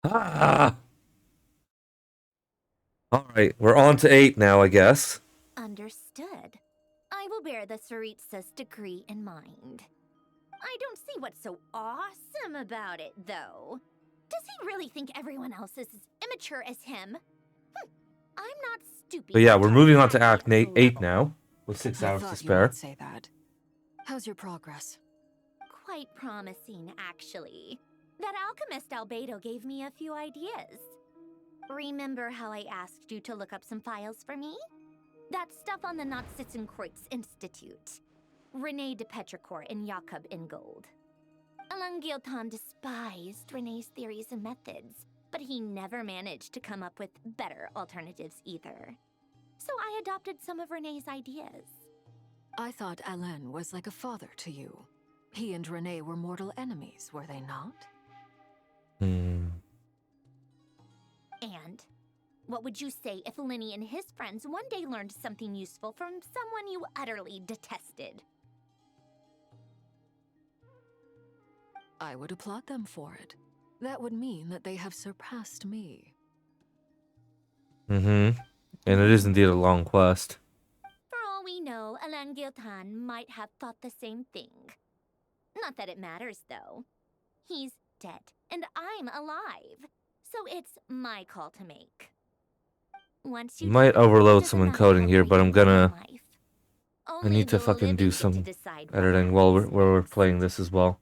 Ah! Alright, we're on to 8 now, I guess. Understood. I will bear the Tsaritsa's decree in mind. I don't see what's so awesome about it, though. Does he really think everyone else is as immature as him? I'm not But stooping yeah, to we're try moving on that to Act man's 8 level. now, with 6 I hours to thought you might spare. say that. How's your progress? Quite promising, actually. That alchemist Albedo gave me a few ideas. Remember how I asked you to look up some files for me? That stuff on the Nazi-Kreuz Institute. Rene de Petrichor and Jakob Ingold. Alain Guillotin despised Rene's theories and methods, but he never managed to come up with better alternatives either. So I adopted some of Rene's ideas. I thought Alain was like a father to you. He and Rene were mortal enemies, were they not? Hmm. And what would you say if Linny and his friends one day learned something useful from someone you utterly detested? I would applaud them for it. That would mean that they have surpassed me. Mm-hmm. And it is indeed a long quest. For all we know, Alain Guillotin might have thought the same thing. Not that it matters, though. He's dead, and I'm alive. So it's my call to make. Once you Might die, overload does some another encoding here, but help I'm you gain gonna... life? I Only need to the fucking do living get to some decide what editing while happens we're next. playing this as well.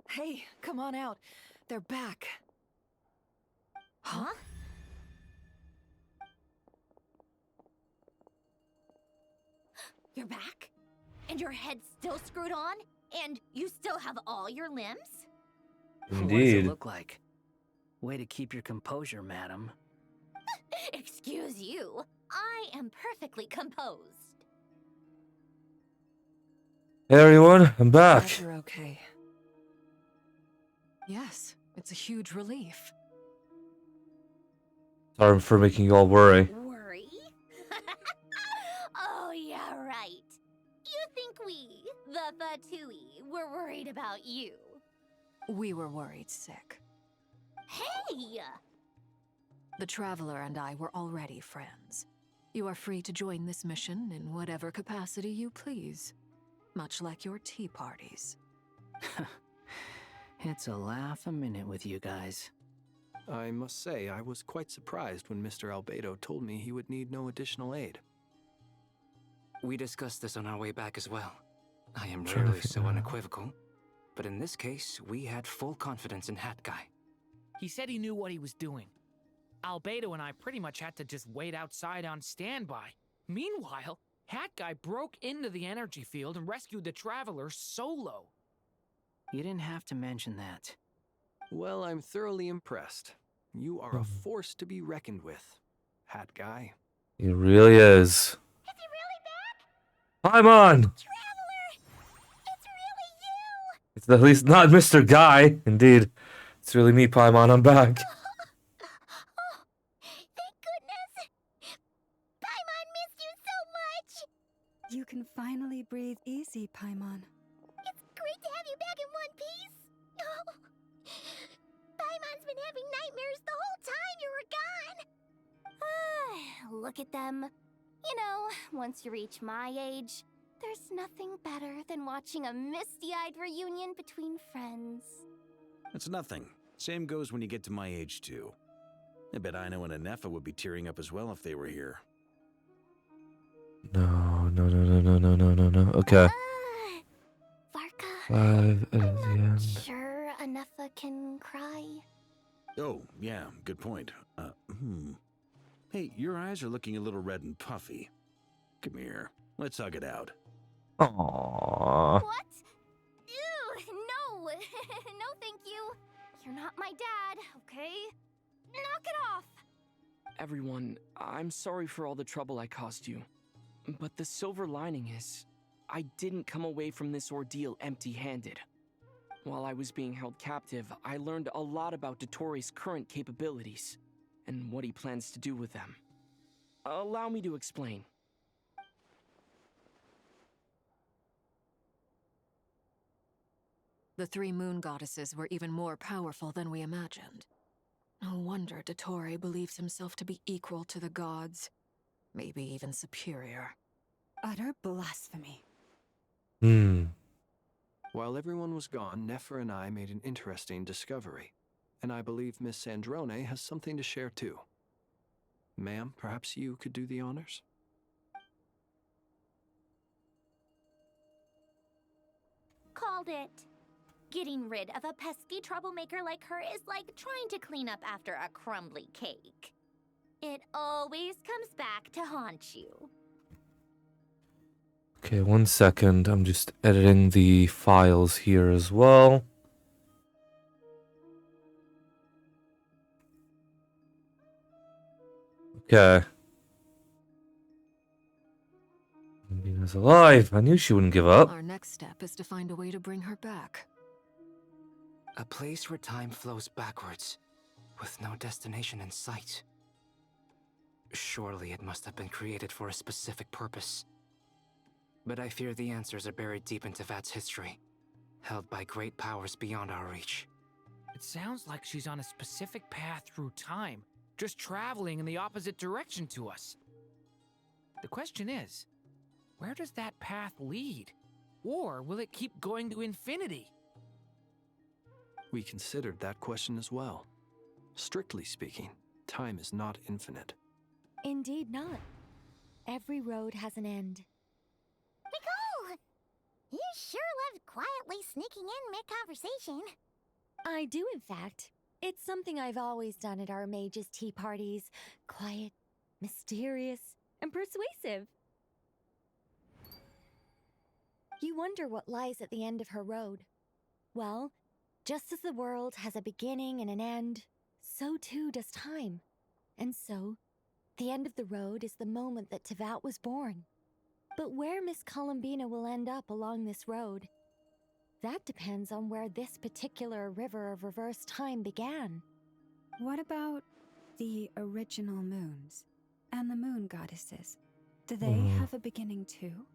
Hey, come on out. They're back. Huh? You're back? And your head's still screwed on? And you still have all your limbs? What does it Indeed. look like? Way to keep your composure, madam. Excuse you. I am perfectly composed. Hey everyone, I'm Glad back. you're okay. Yes, it's a huge relief. Sorry for making you all worry. Worry? Oh, yeah, right. You think we, the Fatui, were worried about you? We were worried sick. Hey! The Traveler and I were already friends. You are free to join this mission in whatever capacity you please. Much like your tea parties. It's a laugh a minute with you guys. I must say, I was quite surprised when Mr. Albedo told me he would need no additional aid. We discussed this on our way back as well. I am Trying to rarely so figure out. unequivocal, but in this case, we had full confidence in Hat Guy. He said he knew what he was doing. Albedo and I pretty much had to just wait outside on standby. Meanwhile, Hat Guy broke into the energy field and rescued the Traveler solo. You didn't have to mention that. Well, I'm thoroughly impressed. You are a force to be reckoned with, Hat Guy. He really is. Is he really back? Paimon! Traveler! It's really you! It's at least not Mr. Guy. Indeed. It's really me, Paimon. I'm back. Oh, thank goodness! Paimon missed you so much! You can finally breathe easy, Paimon. It's great to have you back in one piece! Oh, Paimon's been having nightmares the whole time you were gone! Look at them. You know, once you reach my age, there's nothing better than watching a misty-eyed reunion between friends. That's nothing. Same goes when you get to my age, too. I bet Ino and Anefa would be tearing up as well if they were here. No, no, no, no, no, no, no, no, no. Okay. Varka, 5 at the I'm not end. sure Anefa can cry. Oh, yeah, good point. Hey, your eyes are looking a little red and puffy. Come here. Let's hug it out. Aww. What? Ew, no. No, thank you. You're not my dad, okay? Knock it off. Everyone, I'm sorry for all the trouble I caused you. But the silver lining is, I didn't come away from this ordeal empty-handed. While I was being held captive, I learned a lot about Dottoro's current capabilities, and what he plans to do with them. Allow me to explain. The 3 moon goddesses were even more powerful than we imagined. No wonder Dottore believes himself to be equal to the gods. Maybe even superior. Utter blasphemy. Hmm. While everyone was gone, Nefer and I made an interesting discovery. And I believe Miss Sandrone has something to share too. Ma'am, perhaps you could do the honors? Called it. Getting rid of a pesky troublemaker like her is like trying to clean up after a crumbly cake. It always comes back to haunt you. Okay, 1 second. I'm just editing the files here as well. Okay. Nina's alive. I knew she wouldn't give up. Our next step is to find a way to bring her back. A place where time flows backwards, with no destination in sight. Surely it must have been created for a specific purpose. But I fear the answers are buried deep into VIII's history, held by great powers beyond our reach. It sounds like she's on a specific path through time, just traveling in the opposite direction to us. The question is, where does that path lead? Or will it keep going to infinity? We considered that question as well. Strictly speaking, time is not infinite. Indeed not. Every road has an end. Nicole! You sure love quietly sneaking in mid-conversation. I do, in fact. It's something I've always done at our mages' tea parties. Quiet, mysterious, and persuasive. You wonder what lies at the end of her road. Well, just as the world has a beginning and an end, so too does time. And so, the end of the road is the moment that Tevat was born. But where Miss Columbina will end up along this road, that depends on where this particular river of reverse time began. What about the original moons and the moon goddesses? Do they have a beginning too?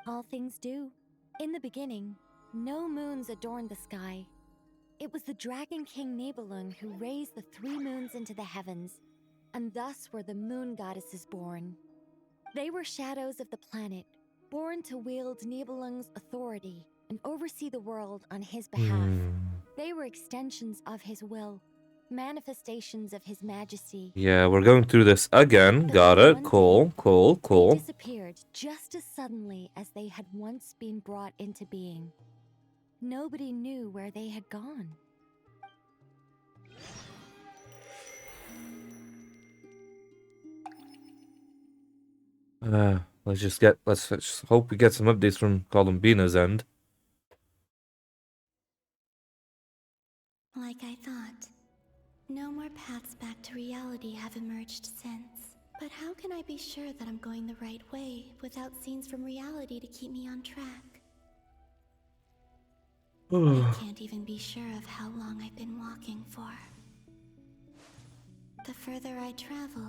All things do. In the beginning, no moons adorned the sky. It was the Dragon King Nibelung who raised the 3 moons into the heavens, and thus were the moon goddesses born. They were shadows of the planet, born to wield Nibelung's authority and oversee the world on his behalf. They were extensions of his will, manifestations of his majesty. Yeah, we're going through this again. Got it. Cool, cool, They cool. disappeared just as suddenly as they had once been brought into being. Nobody knew where they had gone. Let's just hope we get some updates from Columbina's end. Like I thought, no more paths back to reality have emerged since. But how can I be sure that I'm going the right way without scenes from reality to keep me on track? I can't even be sure of how long I've been walking for. The further I travel,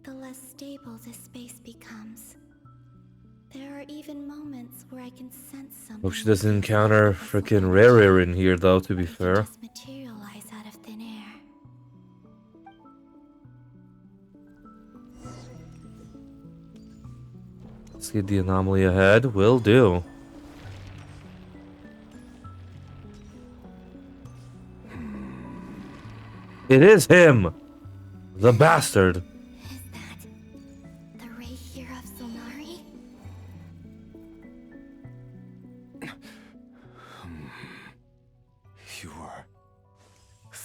the less stable this space becomes. There are even moments where I can sense something. Hope she doesn't encounter frickin' Rare in here, though, to be fair. Just materialize out of thin air. Let's get the anomaly ahead. Will do. It is him! The bastard! Is that the ray here of Solnari? You are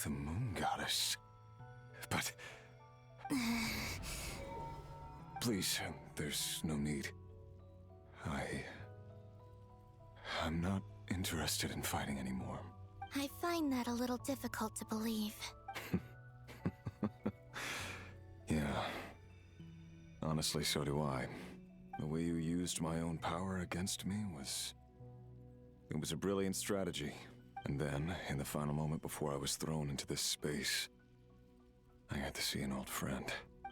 the moon goddess. But please, there's no need. I'm not interested in fighting anymore. I find that a little difficult to believe. Yeah. Honestly, so do I. The way you used my own power against me was... It was a brilliant strategy. And then, in the final moment before I was thrown into this space, I got to see an old friend.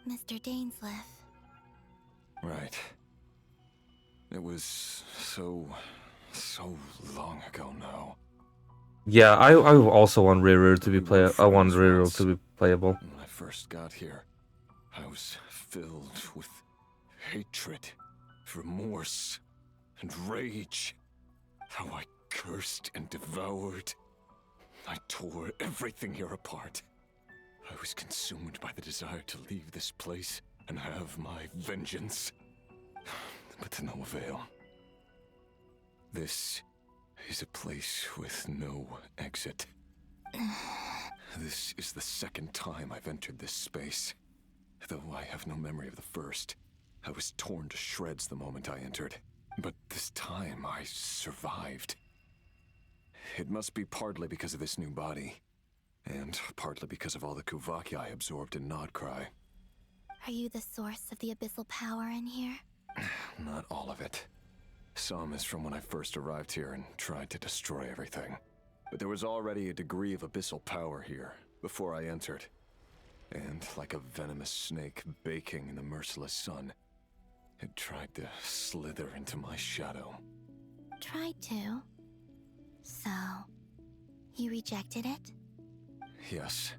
Mr. Dainsleif. Right. It was so long ago now. Yeah, I also want Riru to be We were I want friends Riru once. to be playable. When I first got here, I was filled with hatred, remorse, and rage. How I cursed and devoured. I tore everything here apart. I was consumed by the desire to leave this place and have my vengeance. But to no avail. This is a place with no exit. This is the second time I've entered this space. Though I have no memory of the first. I was torn to shreds the moment I entered. But this time I survived. It must be partly because of this new body. And partly because of all the Kuvaki I absorbed in Nodcry. Are you the source of the abyssal power in here? Not all of it. Some is from when I first arrived here and tried to destroy everything. But there was already a degree of abyssal power here, before I entered. And like a venomous snake baking in the merciless sun, it tried to slither into my shadow. Tried to? So, you rejected it? Yes.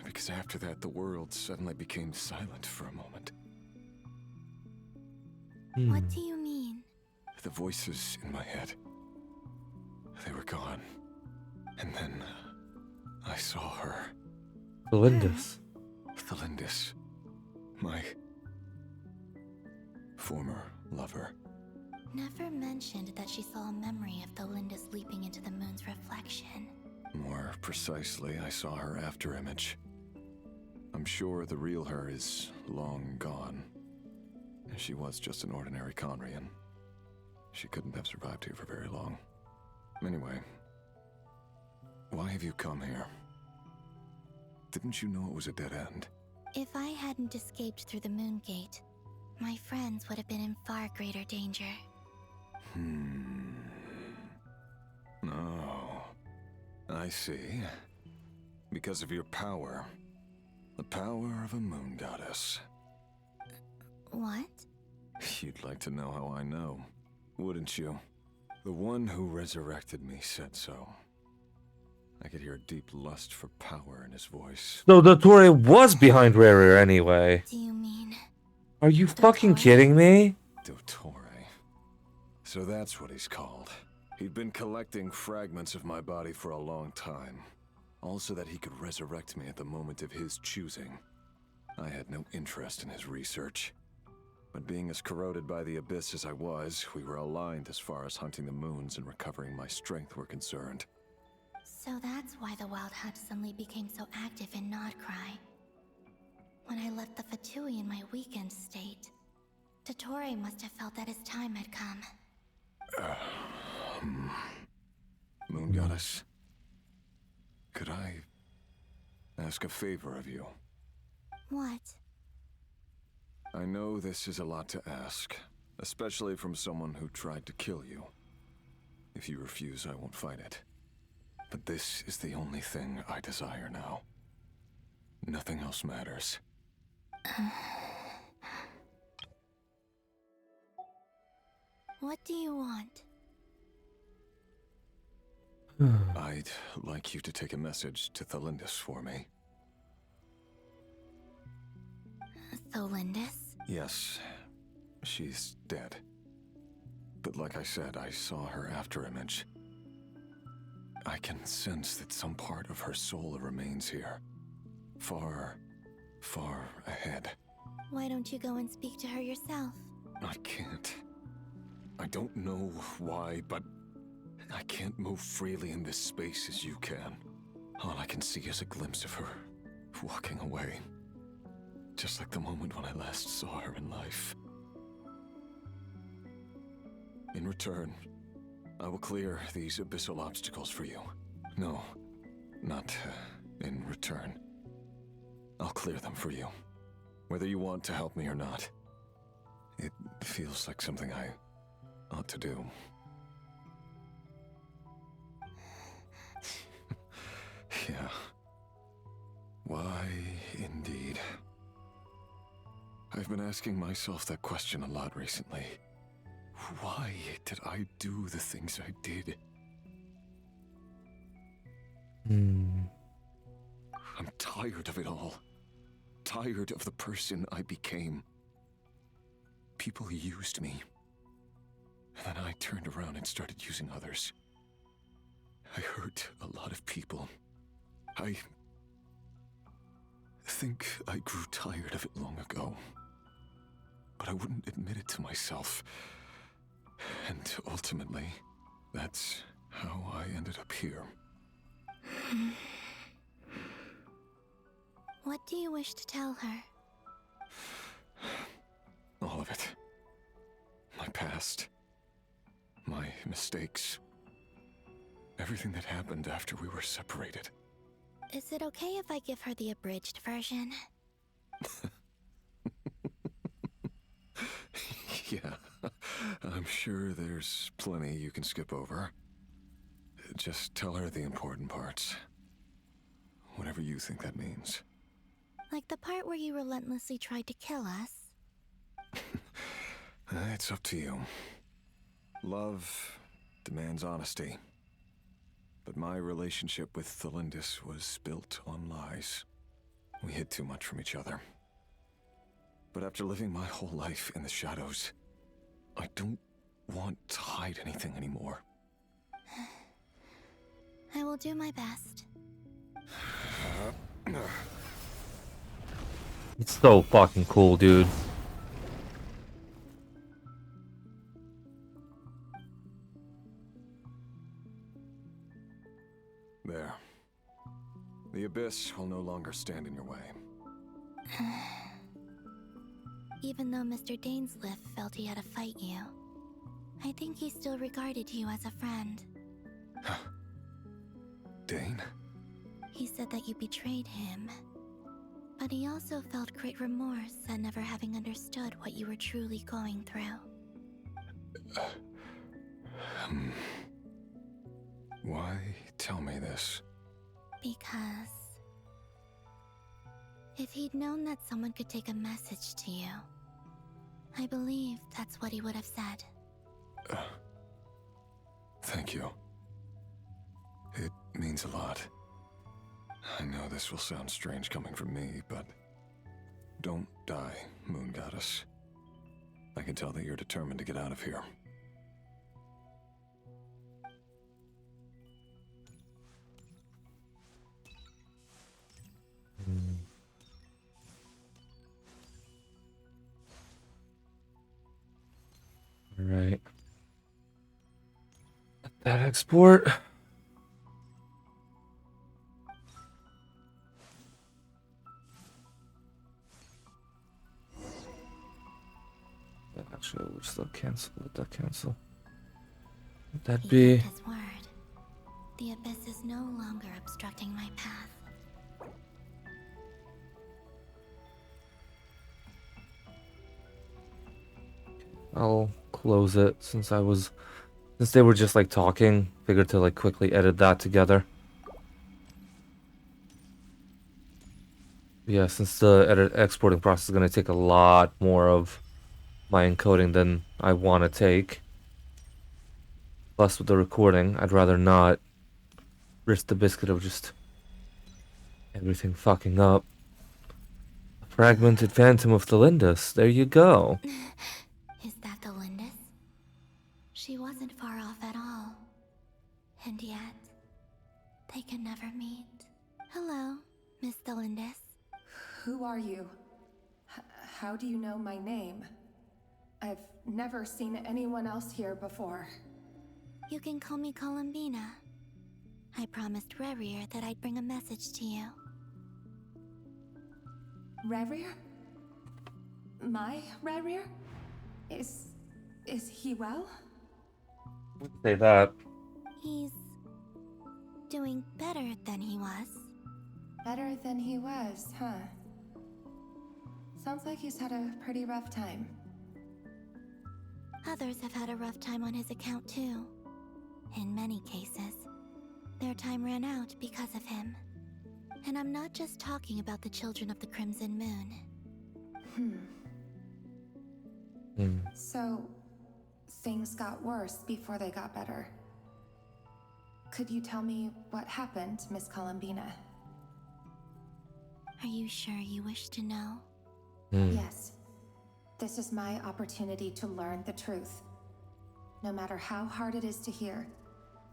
Because after that, the world suddenly became silent for a moment. What do you mean? The voices in my head, they were gone. And then I saw her. Thelindis. Thelindis. My former lover. Never mentioned that she saw a memory of Thelindis leaping into the moon's reflection. More precisely, I saw her afterimage. I'm sure the real her is long gone. She was just an ordinary Conrian. She couldn't have survived here for very long. Anyway, why have you come here? Didn't you know it was a dead end? If I hadn't escaped through the moon gate, my friends would have been in far greater danger. Oh, I see. Because of your power. The power of a moon goddess. What? You'd like to know how I know, wouldn't you? The one who resurrected me said so. I could hear a deep lust for power in his voice. No, Dottore was behind Riru anyway. Do you mean... Are you fucking kidding me? Dottore. So that's what he's called. He'd been collecting fragments of my body for a long time. Also that he could resurrect me at the moment of his choosing. I had no interest in his research. But being as corroded by the abyss as I was, we were aligned as far as hunting the moons and recovering my strength were concerned. So that's why the Wild Hunt suddenly became so active in Nodcry. When I left the Fatui in my weakened state, Dottore must have felt that his time had come. Moon Goddess, could I ask a favor of you? What? I know this is a lot to ask, especially from someone who tried to kill you. If you refuse, I won't fight it. But this is the only thing I desire now. Nothing else matters. What do you want? I'd like you to take a message to Thelindis for me. Thelindis? Yes, she's dead. But like I said, I saw her afterimage. I can sense that some part of her soul remains here. Far, far ahead. Why don't you go and speak to her yourself? I can't. I don't know why, but I can't move freely in this space as you can. All I can see is a glimpse of her walking away. Just like the moment when I last saw her in life. In return, I will clear these abyssal obstacles for you. No, not in return. I'll clear them for you, whether you want to help me or not. It feels like something I ought to do. Yeah. Why, indeed. I've been asking myself that question a lot recently. Why did I do the things I did? Hmm. I'm tired of it all. Tired of the person I became. People used me. And then I turned around and started using others. I hurt a lot of people. I think I grew tired of it long ago. But I wouldn't admit it to myself. And ultimately, that's how I ended up here. What do you wish to tell her? All of it. My past. My mistakes. Everything that happened after we were separated. Is it okay if I give her the abridged version? Yeah, I'm sure there's plenty you can skip over. Just tell her the important parts. Whatever you think that means. Like the part where you relentlessly tried to kill us? It's up to you. Love demands honesty. But my relationship with Thelindis was built on lies. We hid too much from each other. But after living my whole life in the shadows, I don't want to hide anything anymore. I will do my best. It's so fucking cool, dude. There. The Abyss will no longer stand in your way. Even though Mr. Dainsliff felt he had to fight you, I think he still regarded you as a friend. Dane? He said that you betrayed him, but he also felt great remorse at never having understood what you were truly going through. Why tell me this? Because if he'd known that someone could take a message to you, I believe that's what he would have said. Thank you. It means a lot. I know this will sound strange coming from me, but don't die, Moon Goddess. I can tell that you're determined to get out of here. Alright. Let that export. Actually, we'll just cancel. Let that cancel. Let that He be. kept his word. The Abyss is no longer obstructing my path. I'll close it since they were just like talking. Figured to like quickly edit that together. Yeah, since the exporting process is gonna take a lot more of my encoding than I want to take. Plus, with the recording, I'd rather not risk the biscuit of just everything fucking up. A fragmented phantom of Thelindis. There you go. Is that the Lindis? She wasn't far off at all. And yet, they can never meet. Hello, Miss Thelindis. Who are you? How do you know my name? I've never seen anyone else here before. You can call me Columbina. I promised Rerir that I'd bring a message to you. Rerir? My Rerir? Is he well? Say that. He's doing better than he was. Better than he was, huh? Sounds like he's had a pretty rough time. Others have had a rough time on his account too. In many cases, their time ran out because of him. And I'm not just talking about the children of the Crimson Moon. So, things got worse before they got better. Could you tell me what happened, Miss Columbina? Are you sure you wish to know? Yes. This is my opportunity to learn the truth. No matter how hard it is to hear,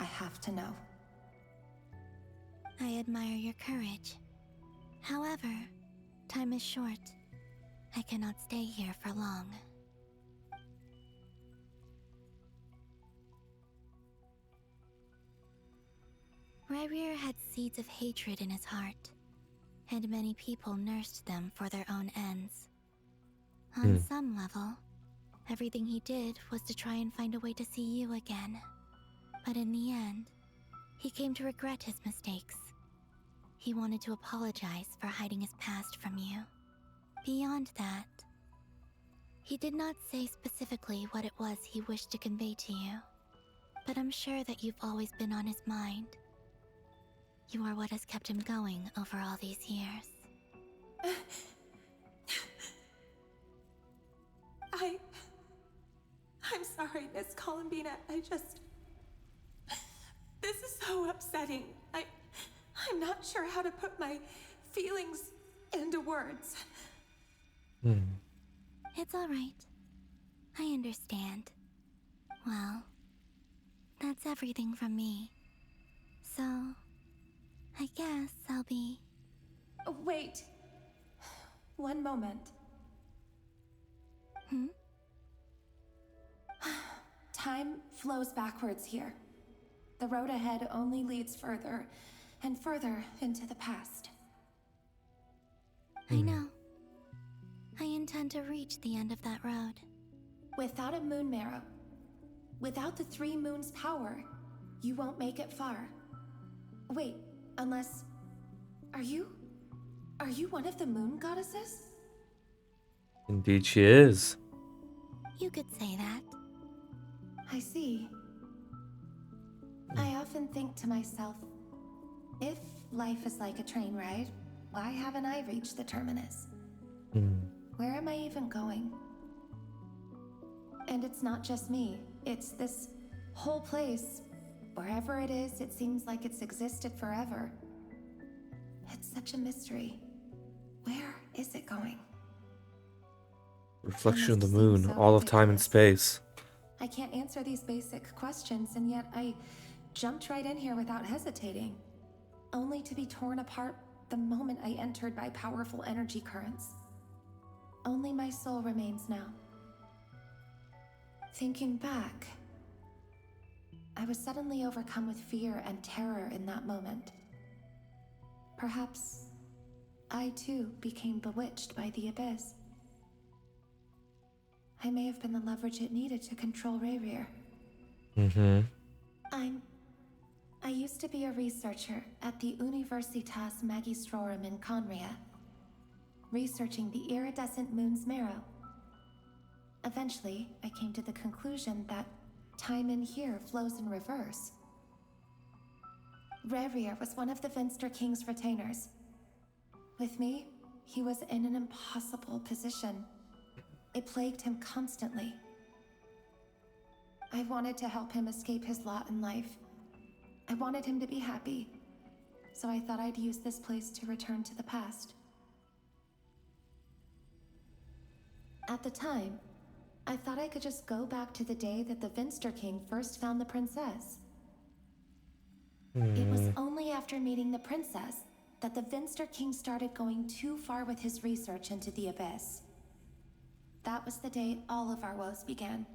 I have to know. I admire your courage. However, time is short. I cannot stay here for long. Ryrir had seeds of hatred in his heart, and many people nursed them for their own ends. On some level, everything he did was to try and find a way to see you again. But in the end, he came to regret his mistakes. He wanted to apologize for hiding his past from you. Beyond that, he did not say specifically what it was he wished to convey to you, but I'm sure that you've always been on his mind. You are what has kept him going over all these years. I'm sorry, Miss Columbina. This is so upsetting. I'm not sure how to put my feelings into words. It's all right. I understand. Well, that's everything from me. So, I guess I'll be... Wait. One moment. Time flows backwards here. The road ahead only leads further and further into the past. I know. I intend to reach the end of that road. Without a moon marrow, without the 3 moons' power, you won't make it far. Wait, unless... Are you one of the moon goddesses? Indeed she is. You could say that. I see. I often think to myself, if life is like a train ride, why haven't I reached the terminus? Where am I even going? And it's not just me. It's this whole place. Wherever it is, it seems like it's existed forever. It's such a mystery. Where is it going? Reflection of the moon, all of time and space. I can't answer these basic questions, and yet I jumped right in here without hesitating, only to be torn apart the moment I entered by powerful energy currents. Only my soul remains now. Thinking back, I was suddenly overcome with fear and terror in that moment. Perhaps I too became bewitched by the abyss. I may have been the leverage it needed to control Ryrir. I used to be a researcher at the Universitas Magistrorum in Conria, researching the iridescent moon's marrow. Eventually, I came to the conclusion that time in here flows in reverse. Ryrir was one of the Vinster King's retainers. With me, he was in an impossible position. It plagued him constantly. I wanted to help him escape his lot in life. I wanted him to be happy, so I thought I'd use this place to return to the past. At the time, I thought I could just go back to the day that the Vinster King first found the princess. It was only after meeting the princess that the Vinster King started going too far with his research into the abyss. That was the day all of our woes began.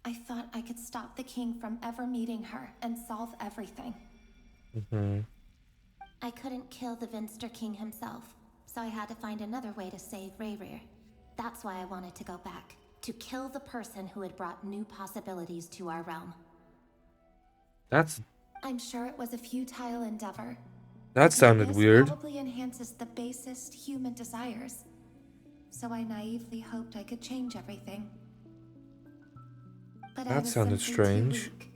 I thought I could stop the king from ever meeting her and solve everything. I couldn't kill the Vinster King himself, so I had to find another way to save Ryrir. That's why I wanted to go back, to kill the person who had brought new possibilities to our realm. I'm sure it was a futile endeavor. That sounded weird. Probably enhances the basest human desires. So I naively hoped I could change everything. But That sounded strange. Too weak,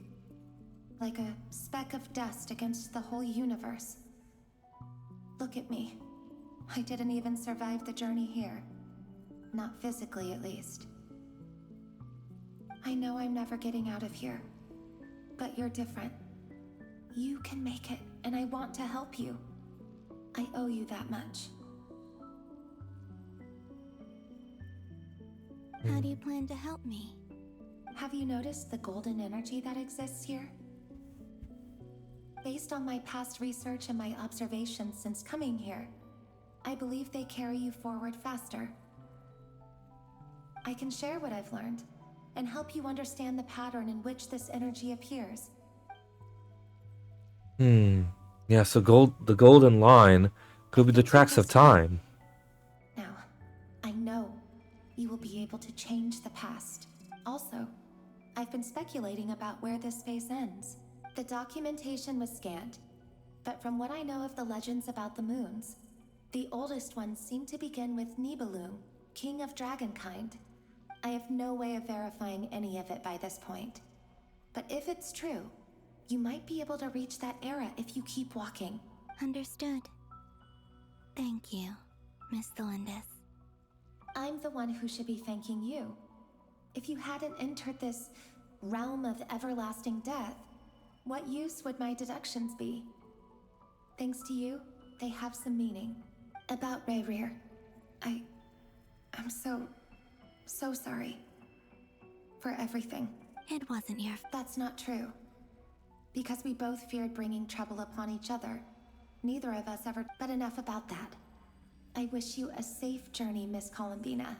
like a speck of dust against the whole universe. Look at me. I didn't even survive the journey here. Not physically, at least. I know I'm never getting out of here. But you're different. You can make it, and I want to help you. I owe you that much. How do you plan to help me? Have you noticed the golden energy that exists here? Based on my past research and my observations since coming here, I believe they carry you forward faster. I can share what I've learned and help you understand the pattern in which this energy appears. Yeah, so the golden line could be the tracks of time. Now, I know you will be able to change the past. Also, I've been speculating about where this phase ends. The documentation was scanned, but from what I know of the legends about the moons, the oldest ones seem to begin with Nibelung, king of dragonkind. I have no way of verifying any of it by this point. But if it's true, you might be able to reach that era if you keep walking. Understood. Thank you, Miss Delindis. I'm the one who should be thanking you. If you hadn't entered this realm of everlasting death, what use would my deductions be? Thanks to you, they have some meaning. About Rayrir, I'm so sorry. For everything. It wasn't your That's not true. Because we both feared bringing trouble upon each other. Neither of us ever. But enough about that. I wish you a safe journey, Miss Columbina.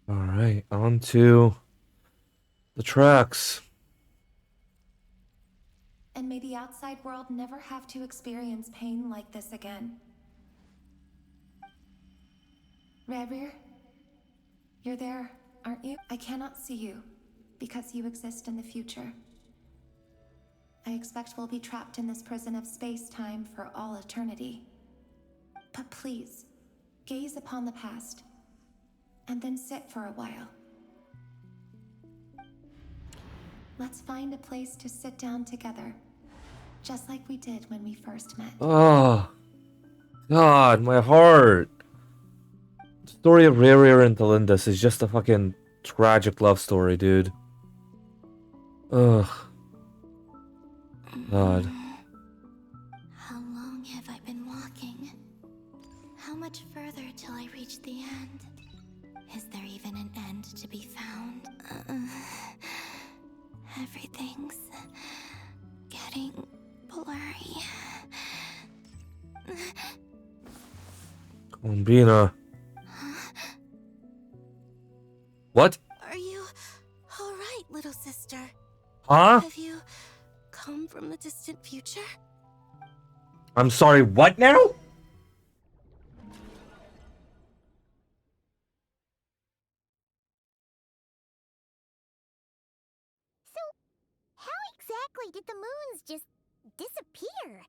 Alright, on to the tracks. And may the outside world never have to experience pain like this again. Rayrir, you're there, aren't you? I cannot see you, because you exist in the future. I expect we'll be trapped in this prison of space-time for all eternity. But please, gaze upon the past, and then sit for a while. Let's find a place to sit down together, just like we did when we first met. Oh, God, my heart. The story of Rayrir and Delindis is just a fucking tragic love story, dude. Ugh. God. How long have I been walking? How much further till I reach the end? Is there even an end to be found? Everything's getting blurry. Columbina. What? Are you alright, little sister? Huh? Have you come from the distant future? I'm sorry, what now? How exactly did the moons just disappear?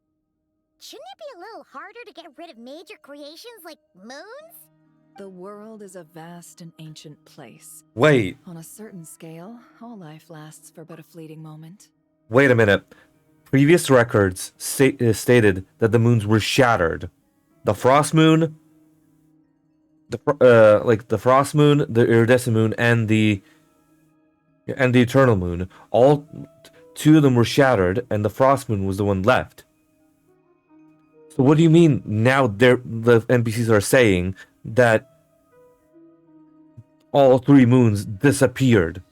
Shouldn't it be a little harder to get rid of major creations like moons? The world is a vast and ancient place. Wait. On a certain scale, all life lasts for but a fleeting moment. Wait a minute. Previous records stated that the moons were shattered. The frost moon, the frost moon, the iridescent moon, and the eternal moon. All two of them were shattered, and the frost moon was the one left. So what do you mean now? The NPCs are saying that all three moons disappeared.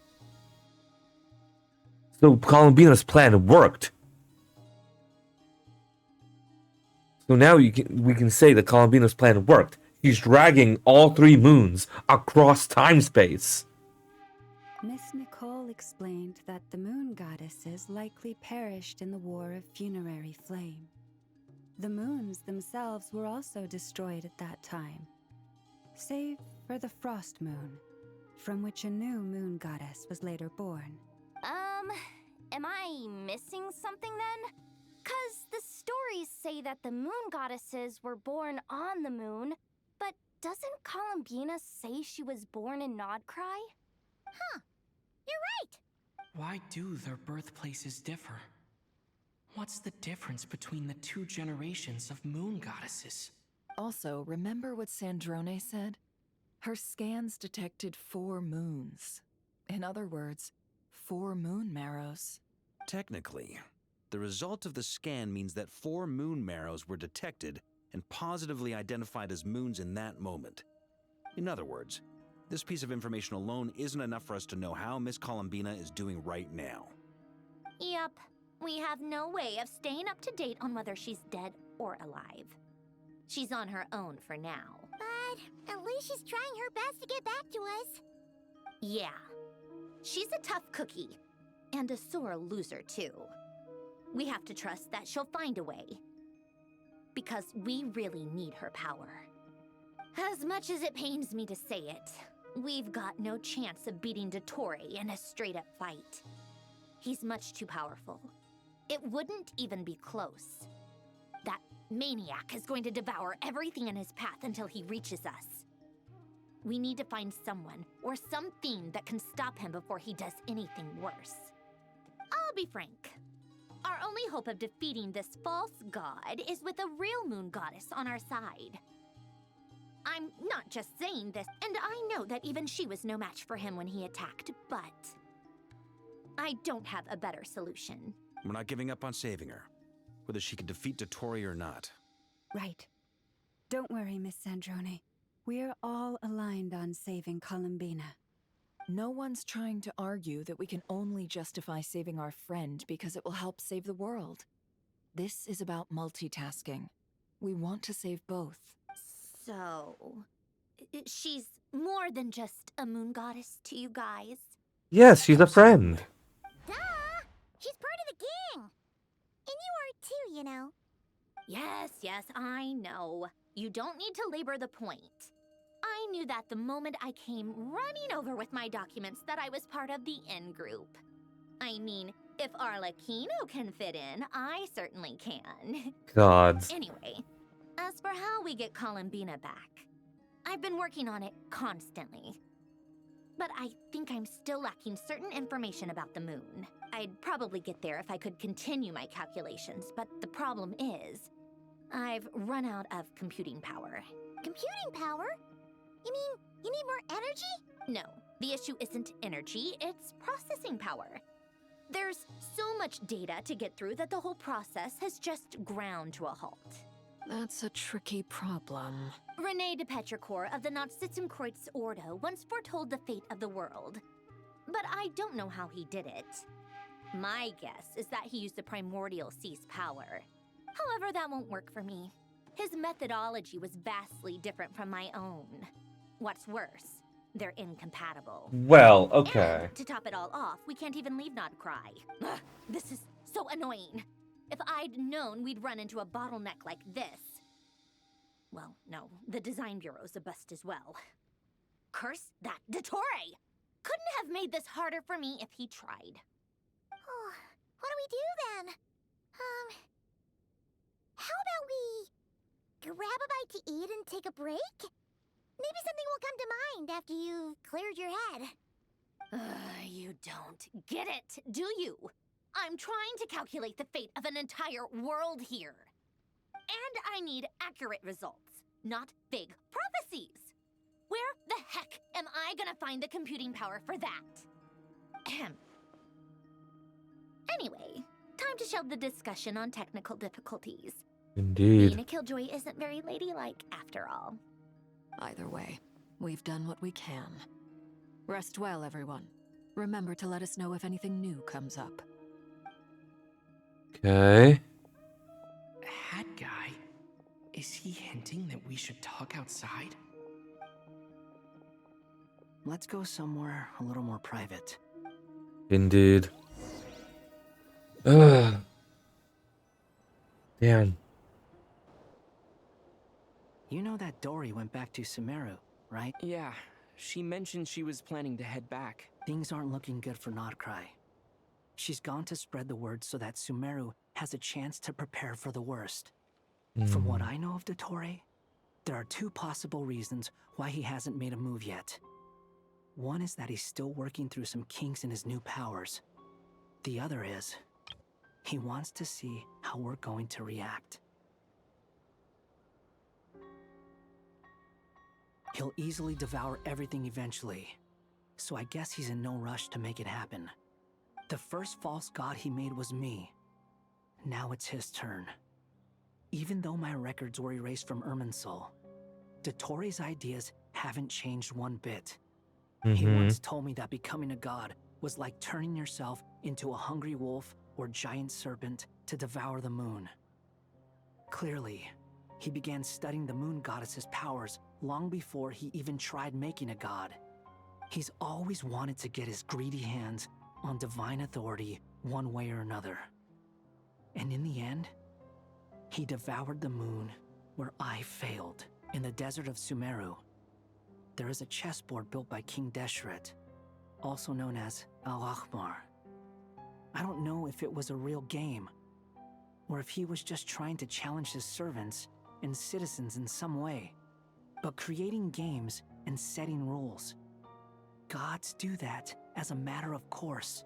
So Columbina's plan worked. So now we can say that Columbina's plan worked. He's dragging all three moons across time-space. Miss Nicole explained that the moon goddesses likely perished in the War of Funerary Flame. The moons themselves were also destroyed at that time, save for the Frost Moon, from which a new moon goddess was later born. Am I missing something then? 'Cause the stories say that the moon goddesses were born on the moon, but doesn't Columbina say she was born in Nodcry? Huh. You're right. Why do their birthplaces differ? What's the difference between the two generations of moon goddesses? Also, remember what Sandrone said? Her scans detected 4 moons. In other words, 4 moon marrows. Technically, the result of the scan means that 4 moon marrows were detected and positively identified as moons in that moment. In other words, this piece of information alone isn't enough for us to know how Miss Columbina is doing right now. Yep. We have no way of staying up to date on whether she's dead or alive. She's on her own for now. But at least she's trying her best to get back to us. Yeah. She's a tough cookie. And a sore loser, too. We have to trust that she'll find a way. Because we really need her power. As much as it pains me to say it, we've got no chance of beating Dottore in a straight-up fight. He's much too powerful. It wouldn't even be close. That maniac is going to devour everything in his path until he reaches us. We need to find someone or something that can stop him before he does anything worse. I'll be frank. Our only hope of defeating this false god is with a real moon goddess on our side. I'm not just saying this, and I know that even she was no match for him when he attacked, but I don't have a better solution. We're not giving up on saving her, whether she can defeat Dottore or not. Right. Don't worry, Miss Sandrone. We're all aligned on saving Columbina. No one's trying to argue that we can only justify saving our friend because it will help save the world. This is about multitasking. We want to save both. So, she's more than just a moon goddess to you guys? Yes, she's a friend. Duh! She's part of the gang! And you are too, you know. Yes, I know. You don't need to labor the point. I knew that the moment I came running over with my documents that I was part of the in-group. I mean, if Arlecchino can fit in, I certainly can. Gods. Anyway, as for how we get Columbina back, I've been working on it constantly. But I think I'm still lacking certain information about the moon. I'd probably get there if I could continue my calculations, but the problem is, I've run out of computing power. Computing power? You mean, you need more energy? No, the issue isn't energy, it's processing power. There's so much data to get through that the whole process has just ground to a halt. That's a tricky problem. René de Petrichor of the Nazissenkreuz Ordo once foretold the fate of the world. But I don't know how he did it. My guess is that he used the primordial sea's power. However, that won't work for me. His methodology was vastly different from my own. What's worse, they're incompatible. Well, okay. And to top it all off, we can't even leave Nodcry. Ugh, this is so annoying. If I'd known we'd run into a bottleneck like this... Well, no, the design bureau's a bust as well. Curse that Dottore! Couldn't have made this harder for me if he tried. Oh, what do we do then? How about we grab a bite to eat and take a break? Maybe something will come to mind after you've cleared your head. You don't get it, do you? I'm trying to calculate the fate of an entire world here. And I need accurate results, not big prophecies. Where the heck am I gonna find the computing power for that? Ahem. Anyway, time to shelve the discussion on technical difficulties. Indeed. Being a killjoy isn't very ladylike, after all. Either way, we've done what we can. Rest well, everyone. Remember to let us know if anything new comes up. Okay. Hat guy? Is he hinting that we should talk outside? Let's go somewhere a little more private. Indeed. Ugh. Damn. You know that Dory went back to Sumeru, right? Yeah, she mentioned she was planning to head back. Things aren't looking good for Nodcry. She's gone to spread the word so that Sumeru has a chance to prepare for the worst. From what I know of Dottore, there are 2 possible reasons why he hasn't made a move yet. One is that he's still working through some kinks in his new powers. The other is, he wants to see how we're going to react. He'll easily devour everything eventually, so I guess he's in no rush to make it happen. The first false god he made was me. Now it's his turn. Even though my records were erased from Irminsul, Dottore ideas haven't changed one bit. He once told me that becoming a god was like turning yourself into a hungry wolf or giant serpent to devour the moon. Clearly, he began studying the moon goddess's powers long before he even tried making a god. He's always wanted to get his greedy hands on divine authority one way or another. And in the end, he devoured the moon where I failed, in the desert of Sumeru. There is a chessboard built by King Deshret, also known as Al-Ahmar. I don't know if it was a real game, or if he was just trying to challenge his servants and citizens in some way. But creating games and setting rules, gods do that as a matter of course.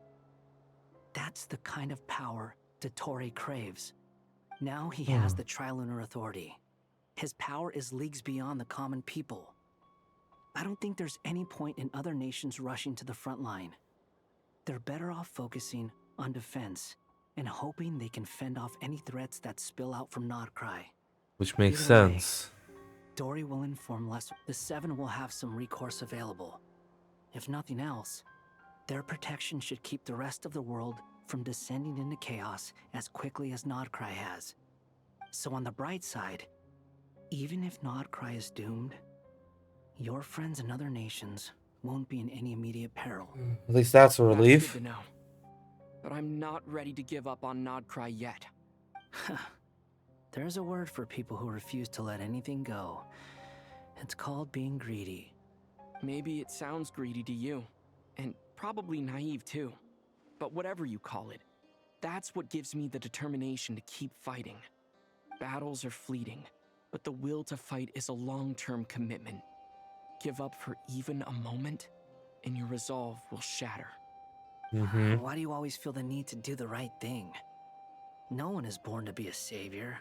That's the kind of power Dottore craves. Now he has the Trilunar Authority. His power is leagues beyond the common people. I don't think there's any point in other nations rushing to the front line. They're better off focusing on defense and hoping they can fend off any threats that spill out from Nordcry. Which makes Either way, sense. Dory will inform Les the Seven will have some recourse available. If nothing else, their protection should keep the rest of the world from descending into chaos as quickly as Nordcry has. So on the bright side, even if Nordcry is doomed, your friends in other nations won't be in any immediate peril. At least that's a That's relief. good to know. But I'm not ready to give up on Nordcry yet. There's a word for people who refuse to let anything go. It's called being greedy. Maybe it sounds greedy to you, and probably naive too. But whatever you call it, that's what gives me the determination to keep fighting. Battles are fleeting, but the will to fight is a long-term commitment. Give up for even a moment, and your resolve will shatter. Why do you always feel the need to do the right thing? No one is born to be a savior.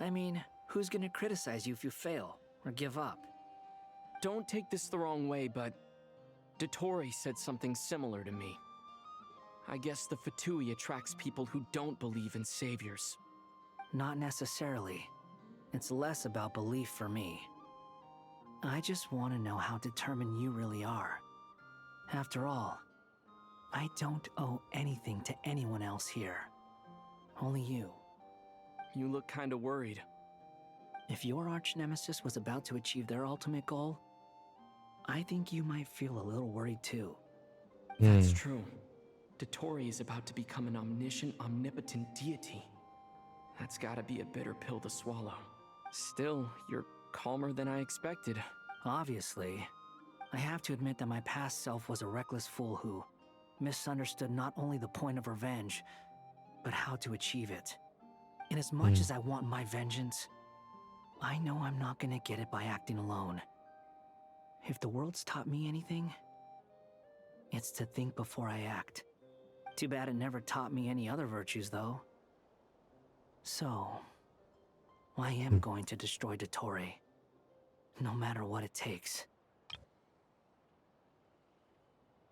I mean, who's gonna criticize you if you fail or give up? Don't take this the wrong way, but Dottore said something similar to me. I guess the VIII attracts people who don't believe in saviors. Not necessarily. It's less about belief for me. I just want to know how determined you really are. After all, I don't owe anything to anyone else here. Only you. You look kinda worried. If your arch-nemesis was about to achieve their ultimate goal, I think you might feel a little worried too. That's true. Dottore is about to become an omniscient, omnipotent deity. That's gotta be a bitter pill to swallow. Still, you're calmer than I expected. Obviously. I have to admit that my past self was a reckless fool who misunderstood not only the point of revenge, but how to achieve it. And as much as I want my vengeance, I know I'm not gonna get it by acting alone. If the world's taught me anything, it's to think before I act. Too bad it never taught me any other virtues, though. So, I am going to destroy Dottore, no matter what it takes.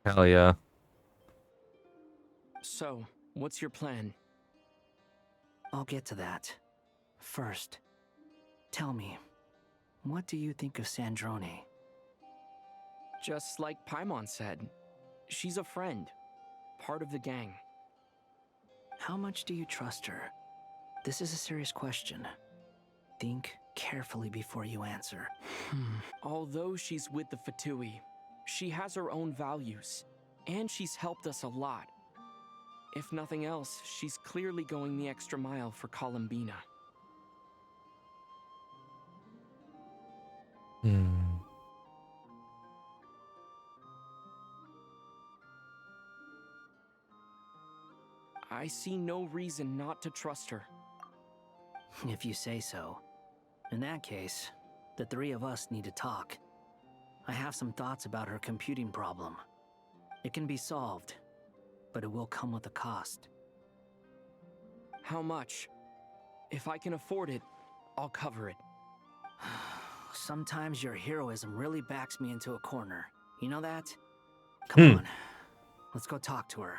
Hell yeah. So, what's your plan? I'll get to that. First, tell me, what do you think of Sandrone? Just like Paimon said, she's a friend, part of the gang. How much do you trust her? This is a serious question. Think carefully before you answer. Although she's with the VIII, she has her own values, and she's helped us a lot. If nothing else, she's clearly going the extra mile for Columbina. I see no reason not to trust her. If you say so. In that case, the three of us need to talk. I have some thoughts about her computing problem. It can be solved, but it will come with a cost. How much? If I can afford it, I'll cover it. Sometimes your heroism really backs me into a corner. You know that? Come on, let's go talk to her.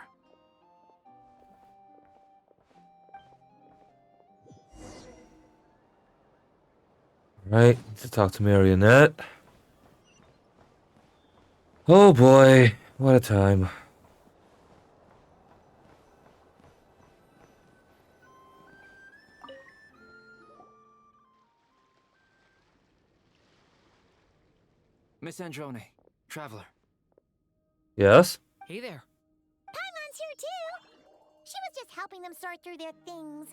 Right, to talk to Marionette. Oh boy, what a time. Miss Androne, Traveler. Yes? Hey there. Paimon's here too! She was just helping them sort through their things.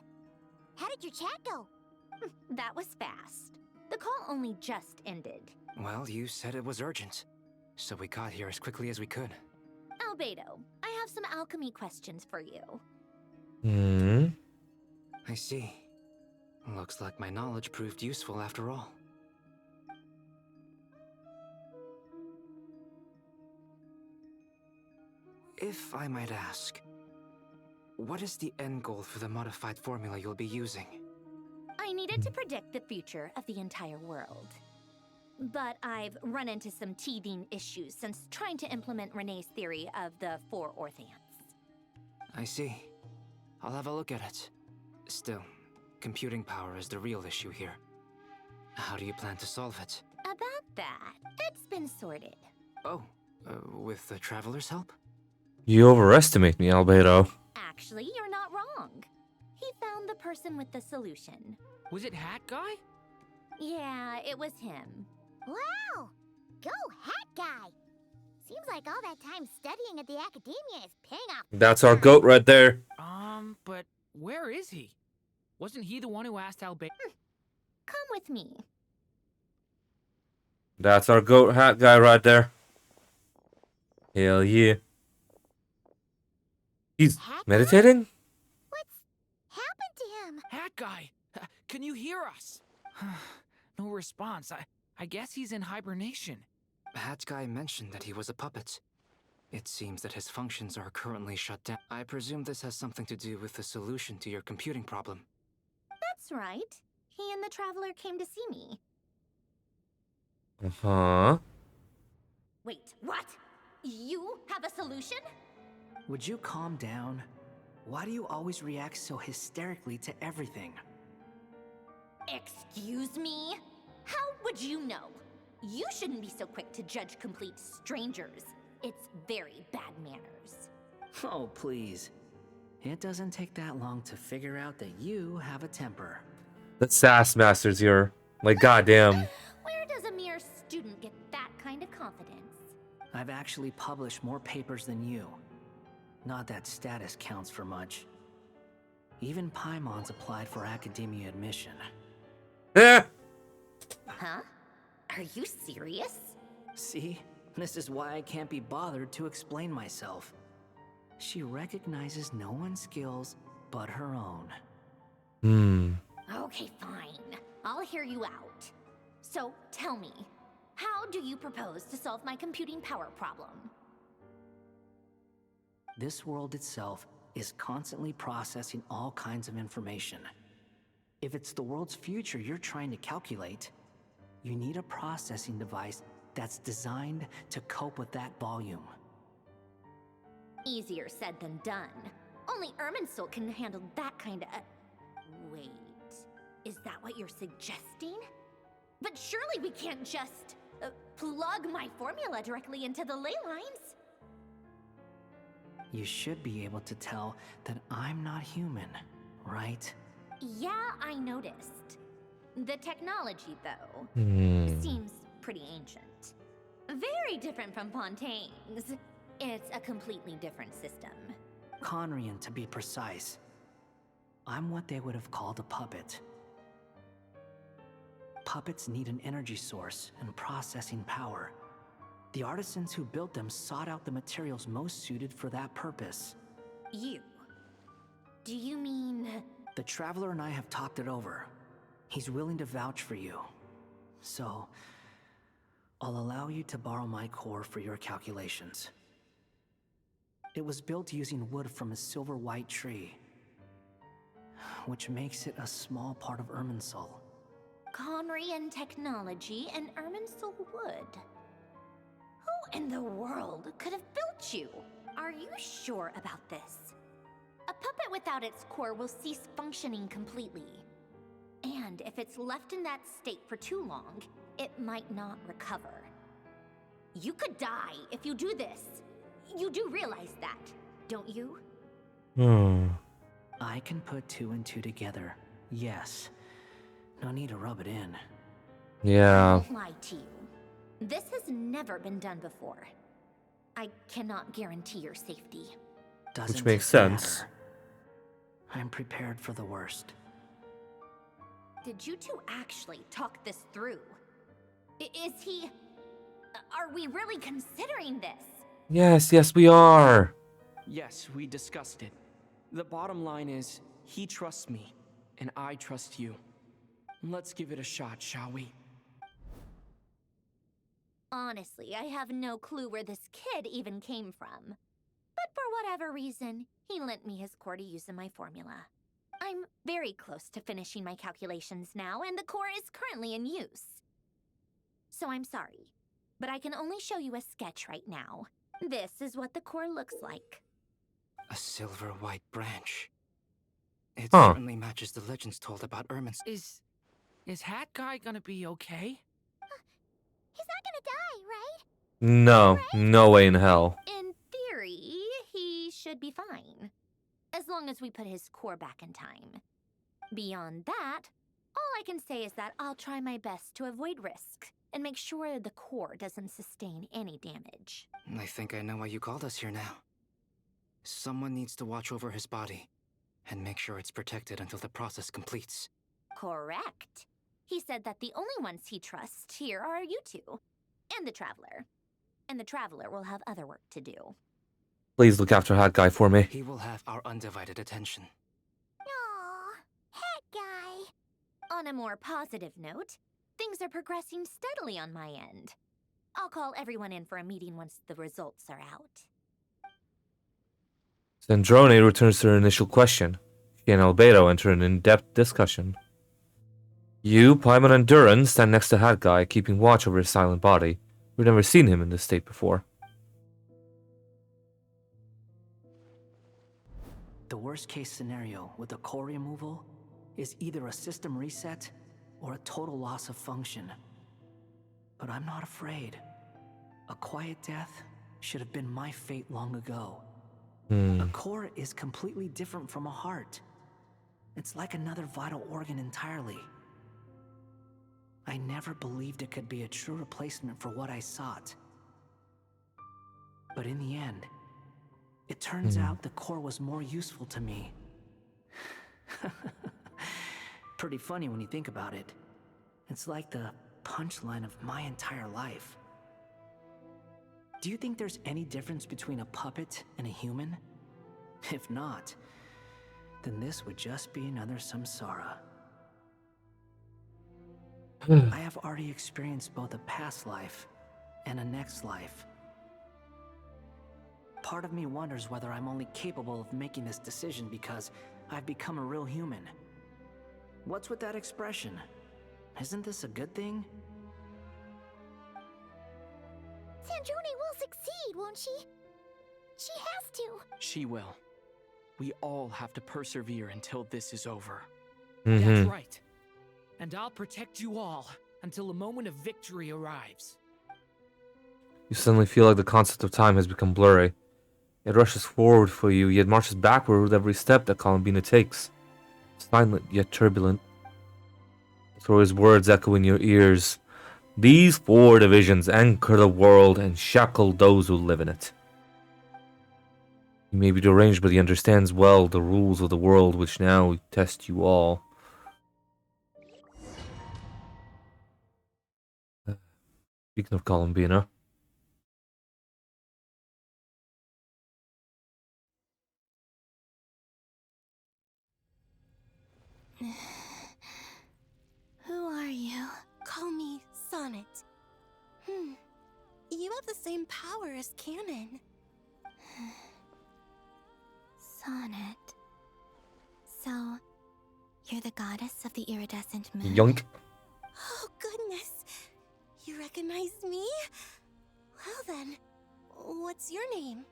How did your chat go? That was fast. The call only just ended. Well, you said it was urgent, so we got here as quickly as we could. Albedo, I have some alchemy questions for you. Hmm. I see. Looks like my knowledge proved useful after all. If I might ask, what is the end goal for the modified formula you'll be using? I needed to predict the future of the entire world. But I've run into some teething issues since trying to implement Renee's theory of the 4 Orthants. I see. I'll have a look at it. Still, computing power is the real issue here. How do you plan to solve it? About that, it's been sorted. Oh, with the Traveler's help? You overestimate me, Albedo. Actually, you're not wrong. He found the person with the solution. Was it Hat Guy? Yeah, it was him. Wow! Go Hat Guy! Seems like all that time studying at the academia is paying off. That's our goat right there. But where is he? Wasn't he the one who asked Albedo? Come with me. That's our goat hat guy right there. Hell yeah. He's meditating? What's happened to him? Hat Guy! Can you hear us? No response. I guess he's in hibernation. Hat Guy mentioned that he was a puppet. It seems that his functions are currently shut down. I presume this has something to do with the solution to your computing problem. That's right. He and the Traveler came to see me. Uh-huh. Wait, what? You have a solution? Would you calm down? Why do you always react so hysterically to everything? Excuse me? How would you know? You shouldn't be so quick to judge complete strangers. It's very bad manners. Oh, please. It doesn't take that long to figure out that you have a temper. The sass masters here. Like, goddamn. Where does a mere student get that kind of confidence? I've actually published more papers than you. Not that status counts for much. Even Paimon's applied for academia admission. Eh! Huh? Are you serious? See? This is why I can't be bothered to explain myself. She recognizes no one's skills but her own. Okay, fine. I'll hear you out. So, tell me, how do you propose to solve my computing power problem? This world itself is constantly processing all kinds of information. If it's the world's future you're trying to calculate, you need a processing device that's designed to cope with that volume. Easier said than done. Only Irminsul can handle that kind of... Wait, is that what you're suggesting? But surely we can't just... plug my formula directly into the ley lines. You should be able to tell that I'm not human, right? Yeah, I noticed. The technology, though, seems pretty ancient. Very different from Fontaine's. It's a completely different system. Conrian, to be precise. I'm what they would have called a puppet. Puppets need an energy source and processing power. The artisans who built them sought out the materials most suited for that purpose. You? Do you mean... The Traveler and I have talked it over. He's willing to vouch for you. So, I'll allow you to borrow my core for your calculations. It was built using wood from a silver white tree, which makes it a small part of Irminsul. Conrian technology and Irminsul wood. Who in the world could have built you? Are you sure about this? A puppet without its core will cease functioning completely. And And if it's left in that state for too long, it might not recover. You could die if you do this. You do realize that, don't you? I can put 2 and 2 together. Yes. No need to rub it in. I Yeah. won't lie to you. This has never been done before. I cannot guarantee your safety. Doesn't makes sense. matter. I'm prepared for the worst. Did you two actually talk this through? Is he... Are we really considering this? Yes, we are. Yes, we discussed it. The bottom line is, he trusts me, and I trust you. Let's give it a shot, shall we? Honestly, I have no clue where this kid even came from. But for whatever reason, he lent me his core to use in my formula. I'm very close to finishing my calculations now, and the core is currently in use. So I'm sorry, but I can only show you a sketch right now. This is what the core looks like. A silver white branch. It Huh. certainly matches the legends told about Ermin's. Is Hat Guy gonna be okay? He's not gonna die, right? No way in hell. In theory, he should be fine. As long as we put his core back in time. Beyond that, all I can say is that I'll try my best to avoid risk and make sure the core doesn't sustain any damage. I think I know why you called us here now. Someone needs to watch over his body and make sure it's protected until the process completes. Correct. He said that the only ones he trusts here are you two, and the Traveler. And the Traveler will have other work to do. Please look after Hat Guy for me. He will have our undivided attention. Aw, Hat Guy. On a more positive note, things are progressing steadily on my end. I'll call everyone in for a meeting once the results are out. Zandrone returns to her initial question. She and Albedo enter an in-depth discussion. You, Paimon, and Duran stand next to Hat Guy, keeping watch over his silent body. We've never seen him in this state before. The worst case scenario with the core removal is either a system reset or a total loss of function. But I'm not afraid. A quiet death should have been my fate long ago. A core is completely different from a heart. It's like another vital organ entirely. I never believed it could be a true replacement for what I sought. But in the end, it turns out the core was more useful to me. Pretty funny when you think about it. It's like the punchline of my entire life. Do you think there's any difference between a puppet and a human? If not, then this would just be another samsara. I have already experienced both a past life and a next life. Part of me wonders whether I'm only capable of making this decision because I've become a real human. What's with that expression? Isn't this a good thing? Zandrone will succeed, won't she? She has to. She will. We all have to persevere until this is over. That's right. And I'll protect you all until the moment of victory arrives. You suddenly feel like the concept of time has become blurry. It rushes forward for you, yet marches backward with every step that Columbina takes. Silent, yet turbulent. Through words echo in your ears. These 4 divisions anchor the world and shackle those who live in it. He may be deranged, but he understands well the rules of the world which now test you all. Speaking of Columbina. Who are you? Call me Sonnet. You have the same power as Canon. Sonnet. So, you're the goddess of the iridescent moon? Yoink. Oh, goodness. You recognize me? Well then, what's your name?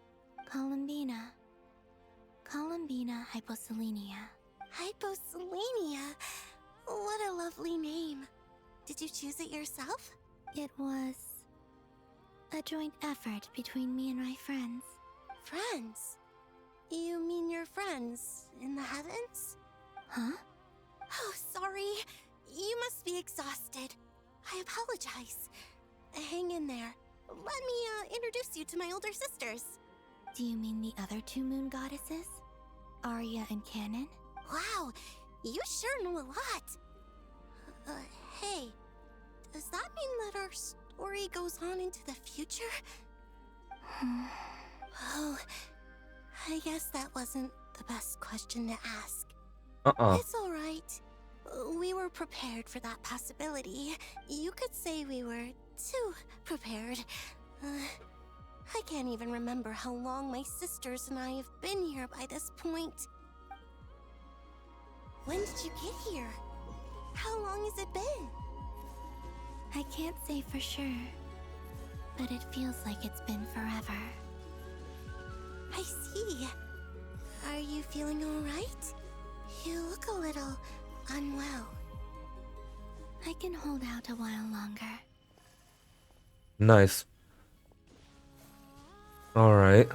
Columbina. Columbina Hyposelenia. Hyposelenia. What a lovely Did you choose it yourself? It was a joint effort between me and my friends. Friends? You mean your friends in the heavens? Huh? Oh, sorry. You must be exhausted. I apologize. Hang in there. Let me introduce you to my older sisters. Do you mean the other two moon goddesses? Arya and Canon? Wow, you sure know a lot. Hey, does that mean that our story goes on into the future? Oh, I guess that wasn't the best question to ask. It's alright. We were prepared for that possibility. You could say we were too prepared. I can't even remember how long my sisters and I have been here by this point. When did you get here? How long has it been? I can't say for sure, but it feels like it's been forever. I see. Are you feeling alright? You look a little unwell. I can hold out a while longer. Nice. Alright.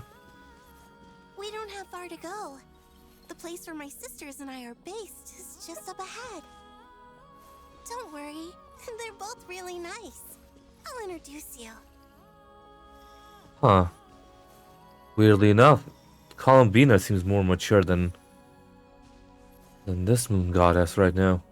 We don't have far to go. The place where my sisters and I are based is just up ahead. Don't worry, they're both really nice. I'll introduce you. Huh. Weirdly enough, Columbina seems more mature than this moon goddess right now.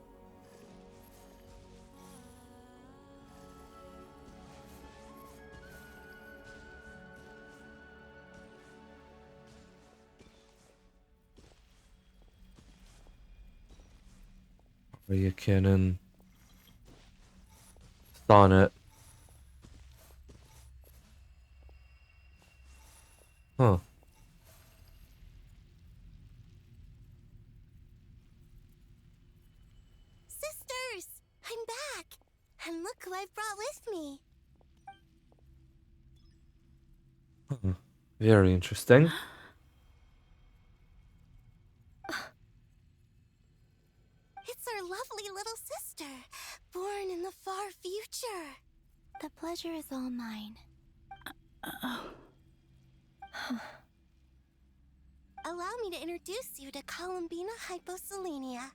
Arya, Canon, Sonnet. Huh. Sisters, I'm back. And look who I've brought with me. Very interesting. It's our lovely little sister, born in the far future. The pleasure is all mine. Allow me to introduce you to Columbina Hyposelenia.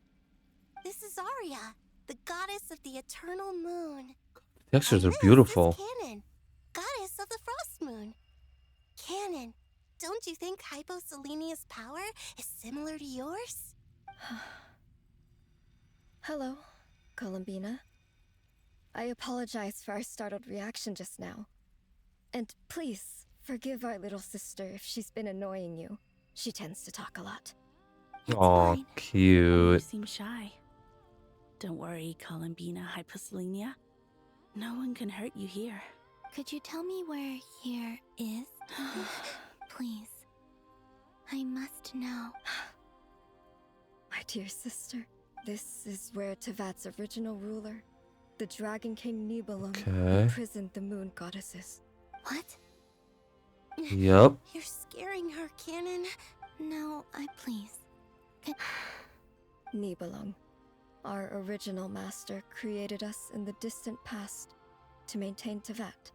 This is Arya, the goddess of the eternal moon. Textures are This beautiful. is Canon, goddess of the frost moon. Canon, don't you think Hyposelenia's power is similar to yours? Hello, Columbina. I apologize for our startled reaction just now. And please, forgive our little sister if she's been annoying you. She tends to talk a lot. Aw, You cute. seem shy. Don't worry, Columbina Hyposelenia. No one can hurt you here. Could you tell me where here is? Please. I must know. My dear sister, this is where Tevat's original ruler, the Dragon King Nibelung, Okay. imprisoned the moon goddesses. What? Yup. You're scaring her, Canon. No, please. Nibelung, our original master, created us in the distant past to maintain Tevat.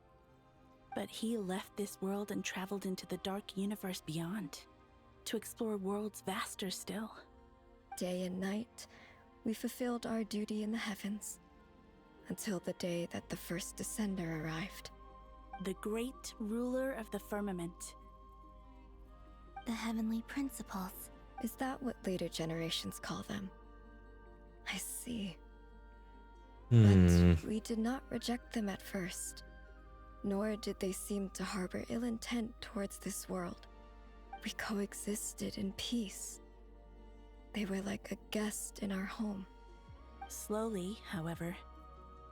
But he left this world and traveled into the dark universe beyond, to explore worlds vaster still. Day and night, we fulfilled our duty in the heavens, until the day that the first Descender arrived. The great ruler of the firmament. The heavenly principles. Is that what later generations call them? I see. But we did not reject them at first, nor did they seem to harbor ill intent towards this world. We coexisted in peace. They were like a guest in our home. Slowly, however,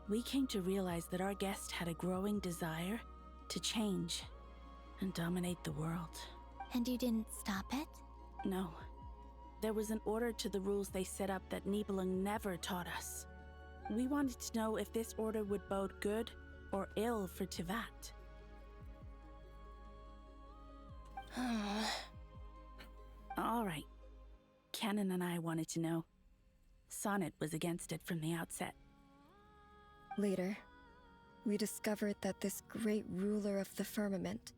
we came to realize that our guest had a growing desire to change and dominate the world. And you didn't stop it? No. There was an order to the rules they set up that Nibelung never taught us. We wanted to know if this order would bode good or ill for Tevat. All right. Canon and I wanted to know. Sonnet was against it from the outset. Later, we discovered that this great ruler of the firmament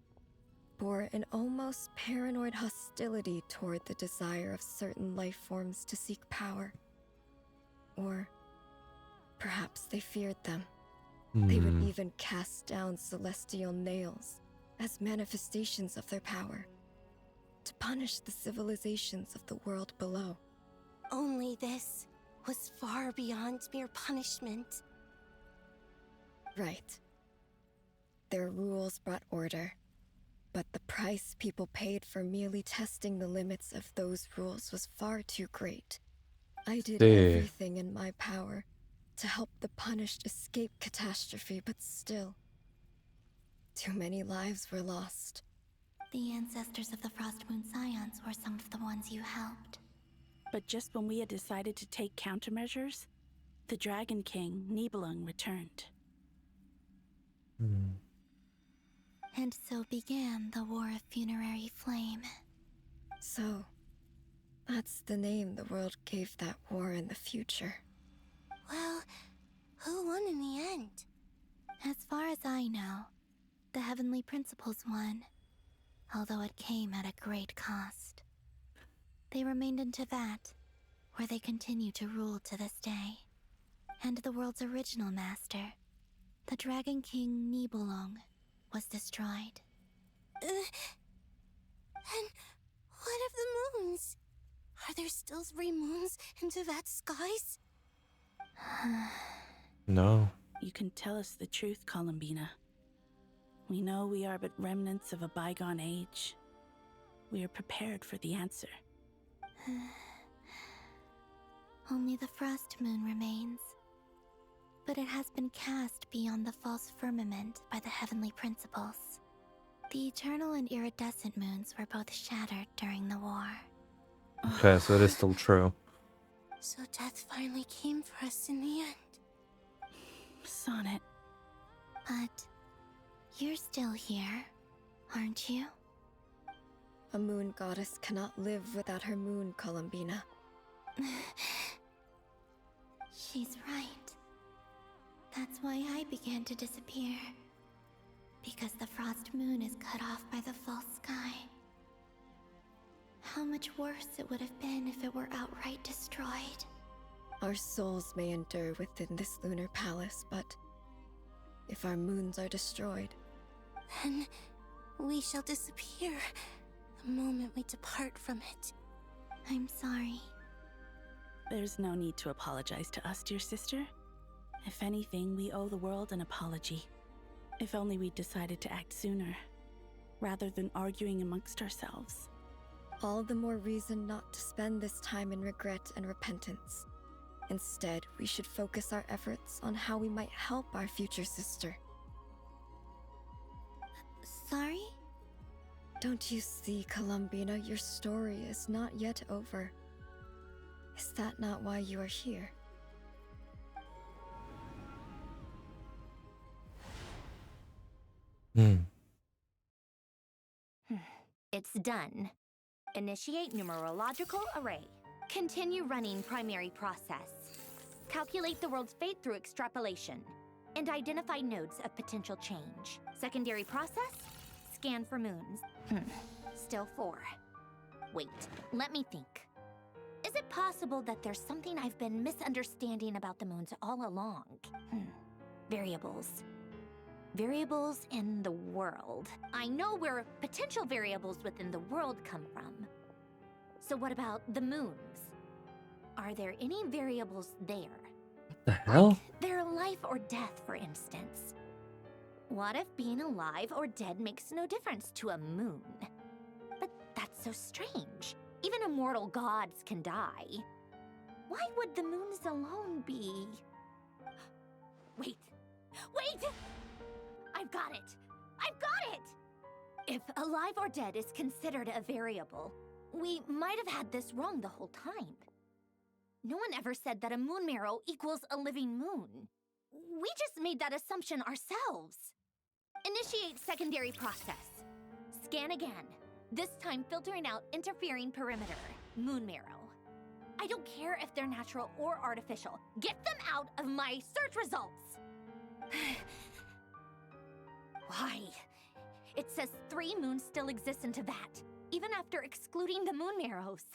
bore an almost paranoid hostility toward the desire of certain life forms to seek power. Or perhaps they feared them. They would even cast down celestial nails as manifestations of their power, to punish the civilizations of the world below. Only this was far beyond mere punishment. Right. Their rules brought order, but the price people paid for merely testing the limits of those rules was far too great. I did everything in my power to help the punished escape catastrophe, but still, too many lives were lost. The ancestors of the Frost Moon Scions were some of the ones you helped. But just when we had decided to take countermeasures, the Dragon King, Nibelung, returned. And so began the War of Funerary Flame. So, that's the name the world gave that war in the future. Well, who won in the end? As far as I know, the Heavenly Principles won, although it came at a great cost. They remained in Teyvat, where they continue to rule to this day. And the world's original master, the Dragon King Nibelung, was destroyed. And what of the moons? Are there still 3 moons in Teyvat's skies? No. You can tell us the truth, Columbina. We know we are but remnants of a bygone age. We are prepared for the answer. Only the Frost Moon remains. But it has been cast beyond the false firmament by the Heavenly Principles. The eternal and iridescent moons were both shattered during the war. Okay, so it is still true. So death finally came for us in the end. Sonnet. But you're still here, aren't you? A moon goddess cannot live without her moon, Columbina. She's right. That's why I began to disappear. Because the Frost Moon is cut off by the false sky. How much worse it would have been if it were outright destroyed. Our souls may endure within this lunar palace, but if our moons are destroyed, then we shall disappear the moment we depart from it. I'm sorry. There's no need to apologize to us, dear sister. If anything, we owe the world an apology. If only we'd decided to act sooner, rather than arguing amongst ourselves. all the more reason not to spend this time in regret and repentance. Instead, we should focus our efforts on how we might help our future sister. Sorry? Don't you see, Columbina, your story is not yet over. Is that not why you are here? It's done. Initiate numerological array. Continue running primary process. Calculate the world's fate through extrapolation. And identify nodes of potential change. Secondary process? Scan for moons. Still 4. Wait, let me think. Is it possible that there's something I've been misunderstanding about the moons all along? Variables. Variables in the world. I know where potential variables within the world come from. So what about the moons? Are there any variables there? What the hell? Like their life or death, for instance. What if being alive or dead makes no difference to a moon? But that's so strange. Even immortal gods can die. Why would the moons alone be... Wait! I've got it! I've got it! If alive or dead is considered a variable, we might have had this wrong the whole time. No one ever said that a moon marrow equals a living moon. We just made that assumption ourselves. Initiate secondary process. Scan again. This time filtering out interfering perimeter. Moon marrow. I don't care if they're natural or artificial. Get them out of my search results! Why? It says 3 moons still exist in Teyvat, even after excluding the moon marrows.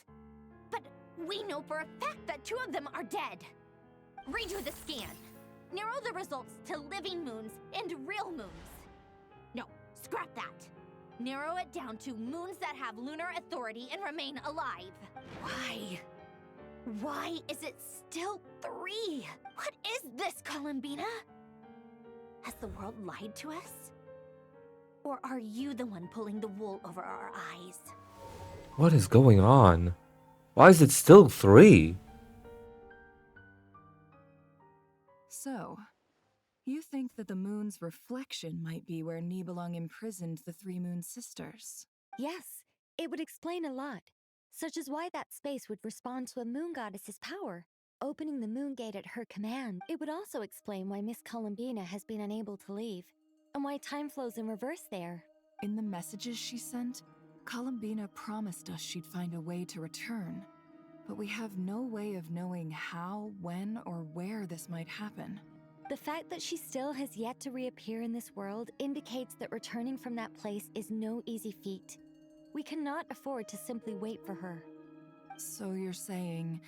But we know for a fact that 2 of them are dead. Redo the scan. Narrow the results to living moons and real moons. No, scrap that. Narrow it down to moons that have lunar authority and remain alive. Why? Why is it still 3? What is this, Columbina? Has the world lied to us? Or are you the one pulling the wool over our eyes? What is going on? Why is it still 3? So, you think that the moon's reflection might be where Nibelung imprisoned the 3 moon sisters? Yes, it would explain a lot, such as why that space would respond to a moon goddess's power, opening the moon gate at her command. It would also explain why Miss Columbina has been unable to leave, and why time flows in reverse there. In the messages she sent, Columbina promised us she'd find a way to return, but we have no way of knowing how, when, or where this might happen. The fact that she still has yet to reappear in this world indicates that returning from that place is no easy feat. We cannot afford to simply wait for her. So you're saying,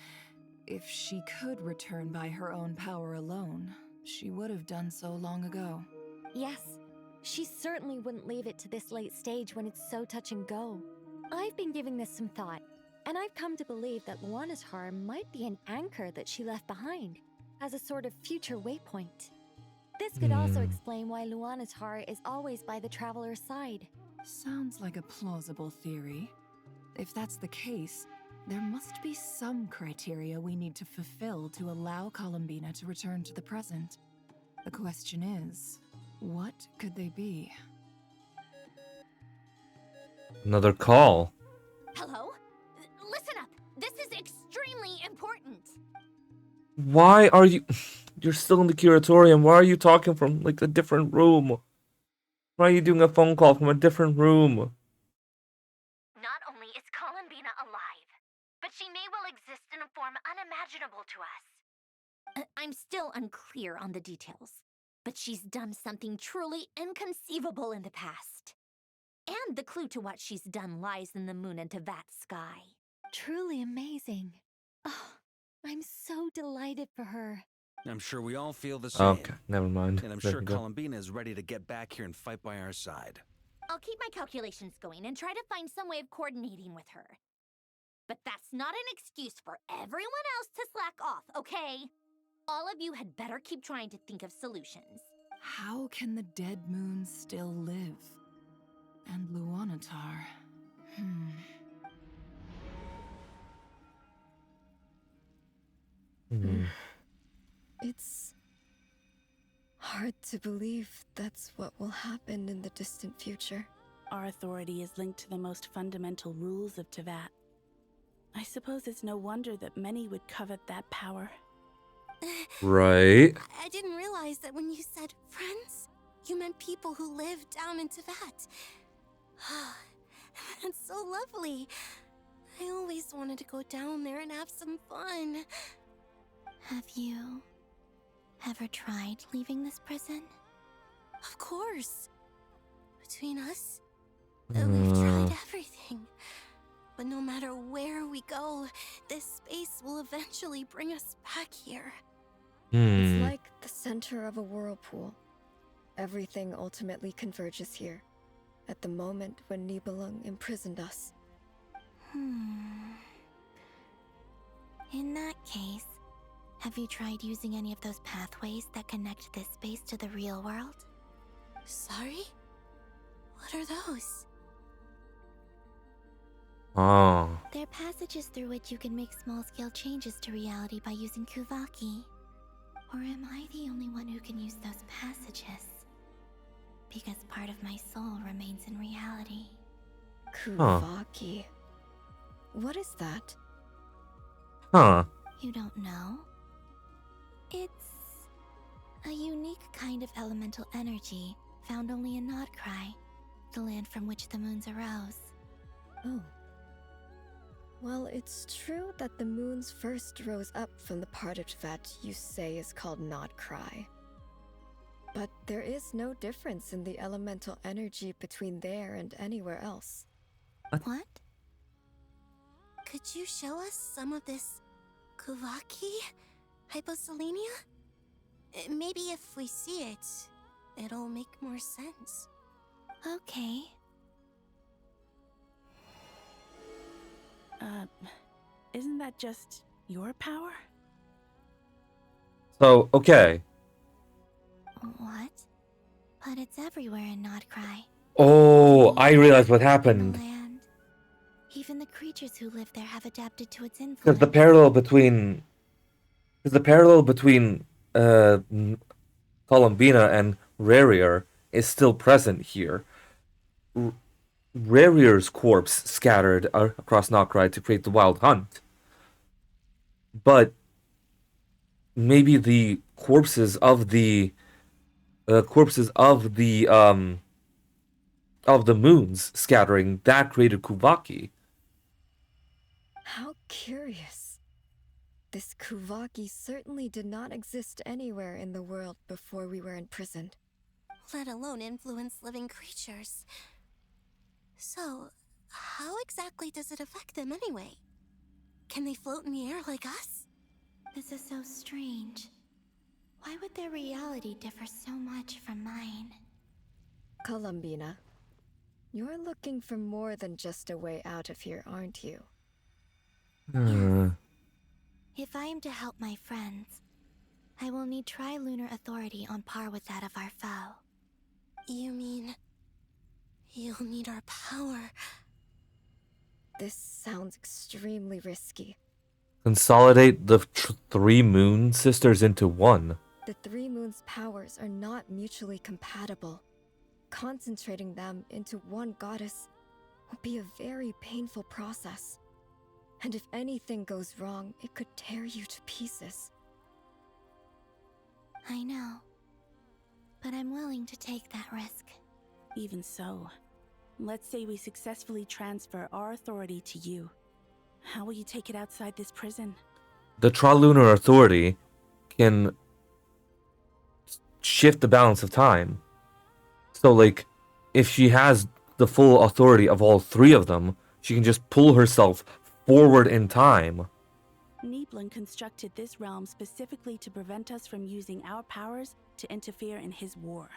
if she could return by her own power alone, she would have done so long ago? Yes, she certainly wouldn't leave it to this late stage when it's so touch and go. I've been giving this some thought, and I've come to believe that Luanatar might be an anchor that she left behind, as a sort of future waypoint. This could also explain why Luanatar is always by the traveler's side. Sounds like a plausible theory. If that's the case, there must be some criteria we need to fulfill to allow Columbina to return to the present. The question is, what could they be? Another call. Hello? Listen up. This is extremely important. Why are you... You're still in the curatorium. Why are you talking from, like, a different room? Why are you doing a phone call from a different room? Not only is Columbina alive, but she may well exist in a form unimaginable to us. I'm still unclear on the details, but she's done something truly inconceivable in the past. And the clue to what she's done lies in the moon and Teyvat sky. Truly amazing. Oh, I'm so delighted for her. I'm sure we all feel the same. Okay, never mind. And I'm There sure we go. Columbina is ready to get back here and fight by our side. I'll keep my calculations going and try to find some way of coordinating with her. But that's not an excuse for everyone else to slack off, okay? All of you had better keep trying to think of solutions. How can the dead moon still live? And Luanatar... It's hard to believe that's what will happen in the distant future. Our authority is linked to the most fundamental rules of Teyvat. I suppose it's no wonder that many would covet that power. Right. I didn't realize that when you said friends, you meant people who live down in Teyvat. That's so lovely. I always wanted to go down there and have some fun. Have you ever tried leaving this prison? Of course. Between us, we've tried everything. But no matter where we go, this space will eventually bring us back here. It's like the center of a whirlpool. Everything ultimately converges here, at the moment when Nibelung imprisoned us. In that case, have you tried using any of those pathways that connect this space to the real world? Sorry? What are those? Oh. They're passages through which you can make small-scale changes to reality by using Kuvaki. Or am I the only one who can use those passages? Because part of my soul remains in reality. Kuvaki. What is that? Huh. You don't know? It's a unique kind of elemental energy found only in Nodcry, the land from which the moons arose. Oh. Well, it's true that the moons first rose up from the part of Teyvat you say is called Nodcry. But there is no difference in the elemental energy between there and anywhere else. What? Could you show us some of this Kuvaki hyposelenia? Maybe if we see it, it'll make more sense. Okay. Isn't that just your power? So, okay. What? But it's everywhere in Nodcry. Oh, I realized what happened. Land. Even the creatures who live there have adapted to its influence. Because the parallel between... Columbina and Rarier is still present here. Rarier's corpse scattered across Nokrai to create the Wild Hunt. But maybe the corpses of the moons scattering that created Kuvaki. How curious. This Kuvaki certainly did not exist anywhere in the world before we were imprisoned. Let alone influence living creatures. So, how exactly does it affect them anyway? Can they float in the air like us? This is so strange. Why would their reality differ so much from mine? Columbina, you're looking for more than just a way out of here, aren't you? If I am to help my friends, I will need tri-lunar authority on par with that of our foe. You mean... you'll need our power? This sounds extremely risky. Consolidate the three moon sisters into one. The three moons' powers are not mutually compatible. Concentrating them into one goddess will be a very painful process. And if anything goes wrong, it could tear you to pieces. I know. But I'm willing to take that risk. Even so, let's say we successfully transfer our authority to you. How will you take it outside this prison? The Trilunar Authority can shift the balance of time. So, like, if she has the full authority of all three of them, she can just pull herself forward in time. Niblin constructed this realm specifically to prevent us from using our powers to interfere in his war.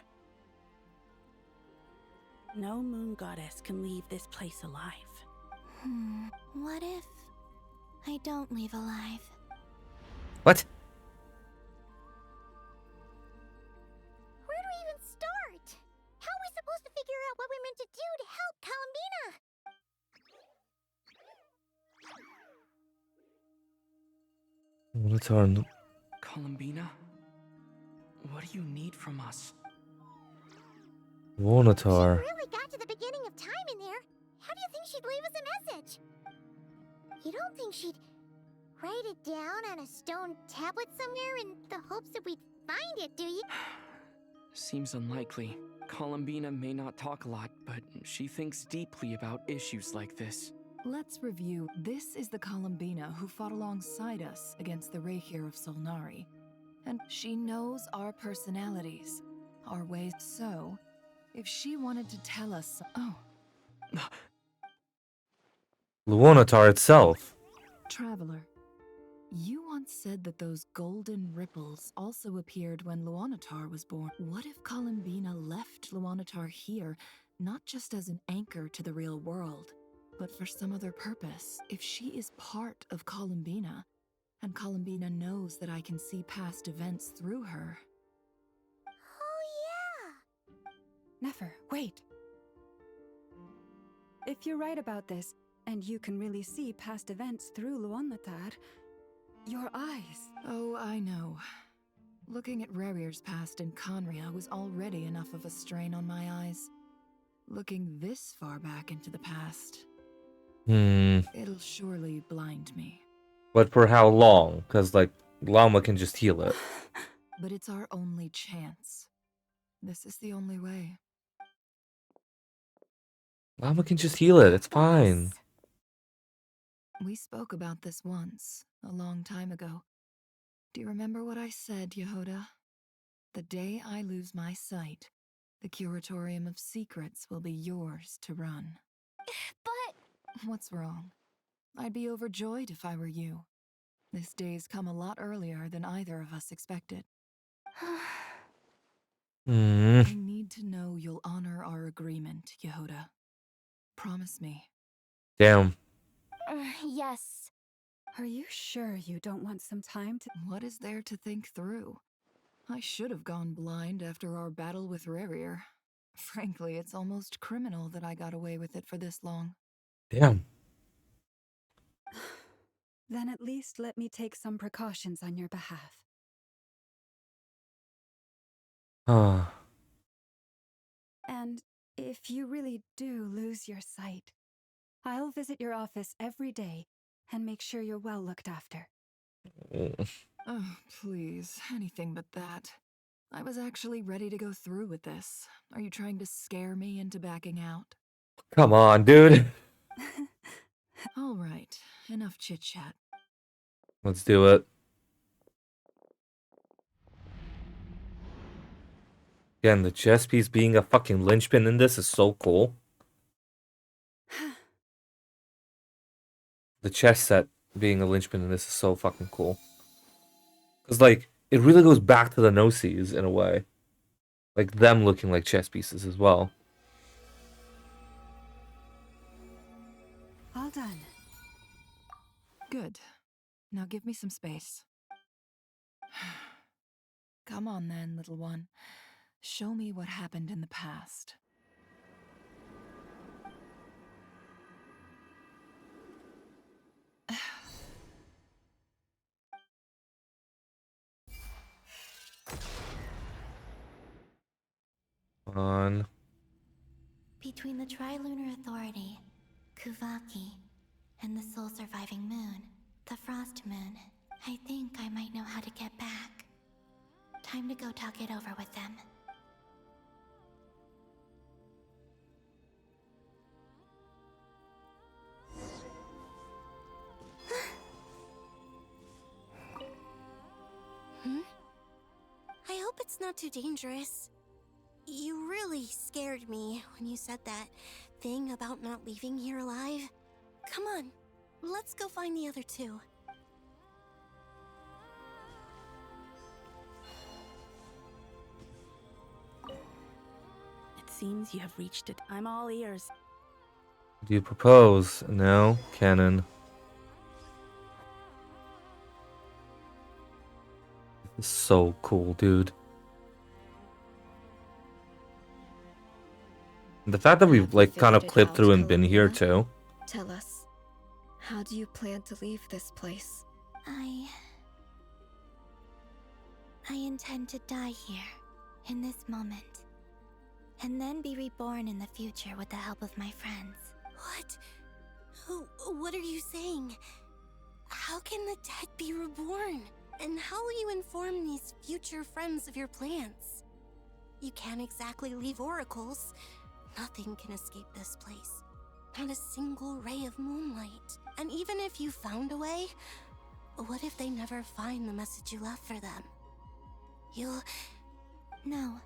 No moon goddess can leave this place alive. What if I don't leave alive? What? Where do we even start? How are we supposed to figure out what we're meant to do to help Columbina? Columbina? What do you need from us? Wonatar. She really got to the beginning of time in there. How do you think she'd leave us a message? You don't think she'd write it down on a stone tablet somewhere in the hopes that we'd find it, do you? Seems unlikely. Columbina may not talk a lot, but she thinks deeply about issues like this. Let's review. This is the Columbina who fought alongside us against the Reikir of Solnari. And she knows our personalities, our ways. So, if she wanted to tell us... Oh. Luonatar itself. Traveler, you once said that those golden ripples also appeared when Luonatar was born. What if Columbina left Luonatar here, not just as an anchor to the real world, but for some other purpose? If she is part of Columbina, and Columbina knows that I can see past events through her. Oh, yeah! Nefer, wait. If you're right about this, and you can really see past events through Luonatar, your eyes... Oh, I know. Looking at Rarir's past in Conria was already enough of a strain on my eyes. Looking this far back into the past... It'll surely blind me. But for how long? Because, like, Llama can just heal it. But it's our only chance. This is the only way. Llama can just heal it. It's fine. We spoke about this once, a long time ago. Do you remember what I said, Yehoda? The day I lose my sight, the Curatorium of Secrets will be yours to run. But... What's wrong? I'd be overjoyed if I were you. This day's come a lot earlier than either of us expected. I need to know you'll honor our agreement, Yehoda. Promise me. Damn. Yes. Are you sure you don't want some time to... What is there to think through? I should have gone blind after our battle with Rerir. Frankly, it's almost criminal that I got away with it for this long. Damn. Then at least let me take some precautions on your behalf. And if you really do lose your sight, I'll visit your office every day and make sure you're well looked after. Oh, please, anything but that. I was actually ready to go through with this. Are you trying to scare me into backing out? Come on, dude. All right, enough chit-chat. Let's do it. Again, the chess piece being a fucking linchpin in this is so cool. The chess set being a linchpin in this is so fucking cool. Because, like, it really goes back to the Gnosis in a way. Like, them looking like chess pieces as well. All done. Good. Now give me some space. Come on then, little one. Show me what happened in the past. On. Between the Trilunar Authority, Kuvaki, and the sole surviving moon, the Frost Moon, I think I might know how to get back. Time to go talk it over with them. I hope it's not too dangerous. You really scared me when you said that thing about not leaving here alive. Come on, let's go find the other two. It seems you have reached it. I'm all ears. Do you propose? No, canon. This is so cool, dude. The fact that we've like kind of clipped through and been here too. Tell us, how do you plan to leave this place? I intend to die here, in this moment, and then be reborn in the future with the help of my friends. What? What are you saying? How can the dead be reborn? And how will you inform these future friends of your plans? You can't exactly leave oracles. Nothing can escape this place. Not a single ray of moonlight. And even if you found a way, what if they never find the message you left for them? You'll... No,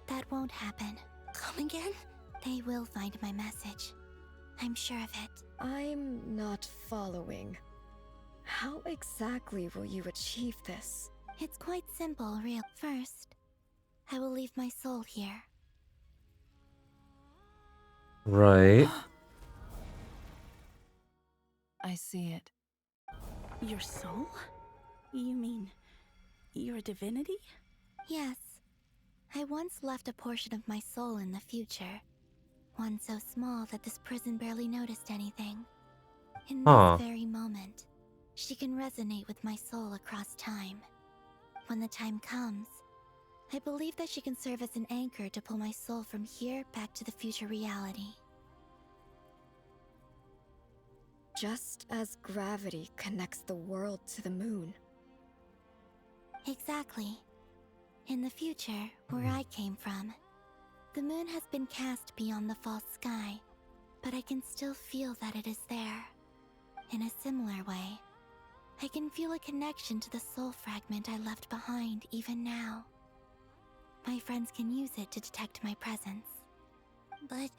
that won't happen. Come again? They will find my message. I'm sure of it. I'm not following. How exactly will you achieve this? It's quite simple, real. First, I will leave my soul here. Right. I see it. Your soul? You mean you're a divinity? Yes. I once left a portion of my soul in the future. One so small that this prison barely noticed anything. In this very moment, she can resonate with my soul across time. When the time comes, I believe that she can serve as an anchor to pull my soul from here back to the future reality. Just as gravity connects the world to the moon. Exactly. In the future, where I came from, the moon has been cast beyond the false sky, but I can still feel that it is there. In a similar way, I can feel a connection to the soul fragment I left behind even now. My friends can use it to detect my presence. But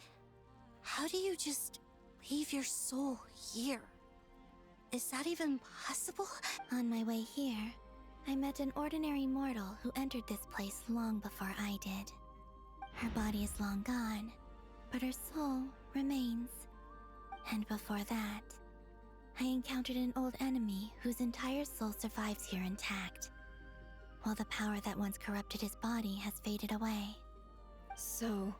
how do you just leave your soul here? Is that even possible? On my way here, I met an ordinary mortal who entered this place long before I did. Her body is long gone, but her soul remains. And before that, I encountered an old enemy whose entire soul survives here intact, while the power that once corrupted his body has faded away. So,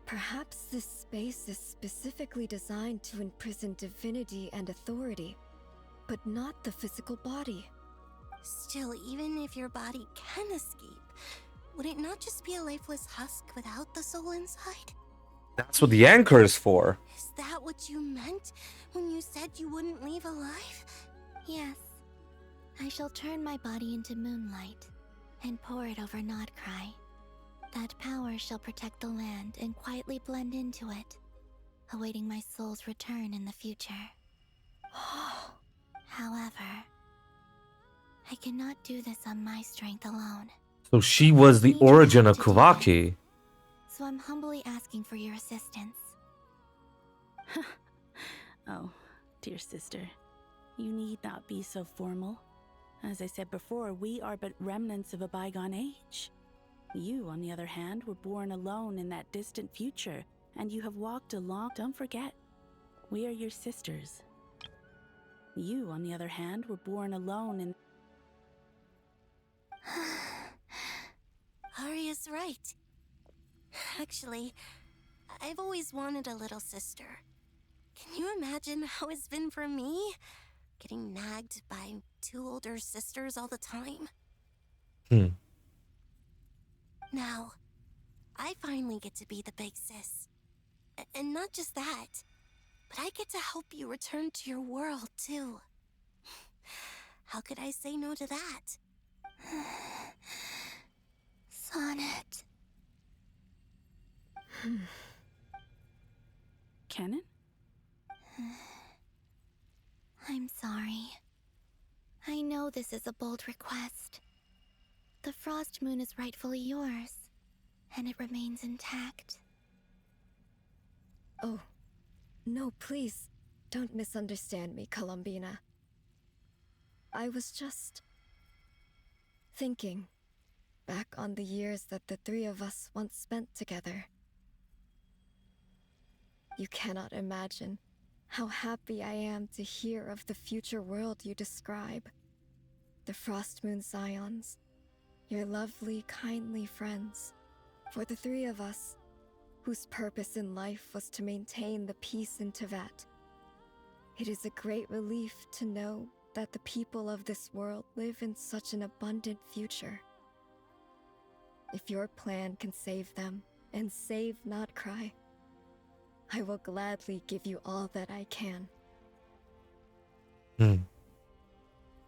perhaps this space is specifically designed to imprison divinity and authority, but not the physical body. Still, even if your body can escape, would it not just be a lifeless husk without the soul inside? That's what the anchor is for. Is that what you meant when you said you wouldn't leave alive? Yes. I shall turn my body into moonlight and pour it over Nodcry. That power shall protect the land and quietly blend into it, awaiting my soul's return in the future. However, I cannot do this on my strength alone. So she was the origin of Kuvaki. So I'm humbly asking for your assistance. Oh, dear sister, you need not be so formal. As I said before, we are but remnants of a bygone age. You, on the other hand, were born alone in that distant future, and you have walked along. Don't forget, we are your sisters. You, on the other hand, were born alone in... Arya's right. Actually, I've always wanted a little sister. Can you imagine how it's been for me? Getting nagged by two older sisters all the time? Now, I finally get to be the big sis. And not just that, but I get to help you return to your world, too. How could I say no to that? Sonnet. Kennen? I'm sorry. I know this is a bold request. The Frost Moon is rightfully yours, and it remains intact. Oh, no, please, don't misunderstand me, Columbina. I was just thinking back on the years that the three of us once spent together. You cannot imagine how happy I am to hear of the future world you describe. The Frost Moon Scions, your lovely, kindly friends. For the three of us, whose purpose in life was to maintain the peace in Teyvat, it is a great relief to know that the people of this world live in such an abundant future. If your plan can save them and save Nodcry, I will gladly give you all that I can.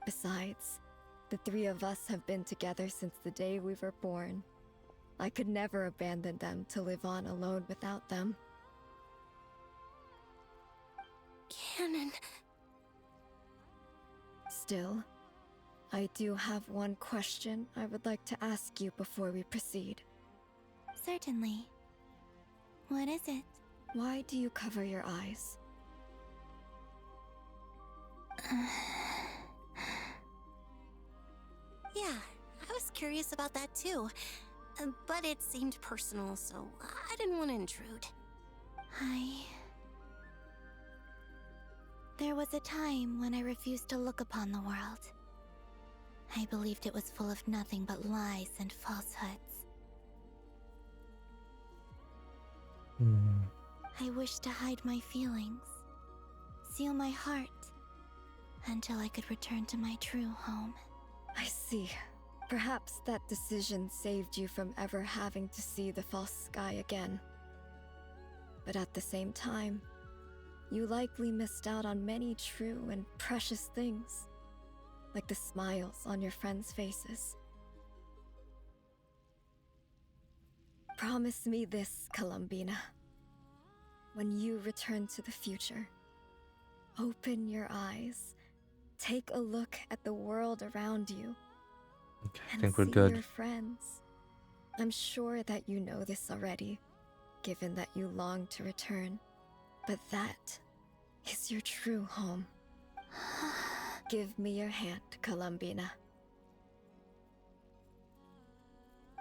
Besides, the three of us have been together since the day we were born. I could never abandon them to live on alone without them. Kennen. Still, I do have one question I would like to ask you before we proceed. Certainly. What is it? Why do you cover your eyes? Yeah, I was curious about that too. But it seemed personal, so I didn't want to intrude. There was a time when I refused to look upon the world. I believed it was full of nothing but lies and falsehoods. I wished to hide my feelings, seal my heart, until I could return to my true home. I see. Perhaps that decision saved you from ever having to see the false sky again. But at the same time, you likely missed out on many true and precious things, like the smiles on your friends' faces. Promise me this, Columbina. When you return to the future, open your eyes, take a look at the world around you, I and think we're see good. your friends I'm sure that you know this already, given that you long to return. But that is your true home. Give me your hand, Columbina.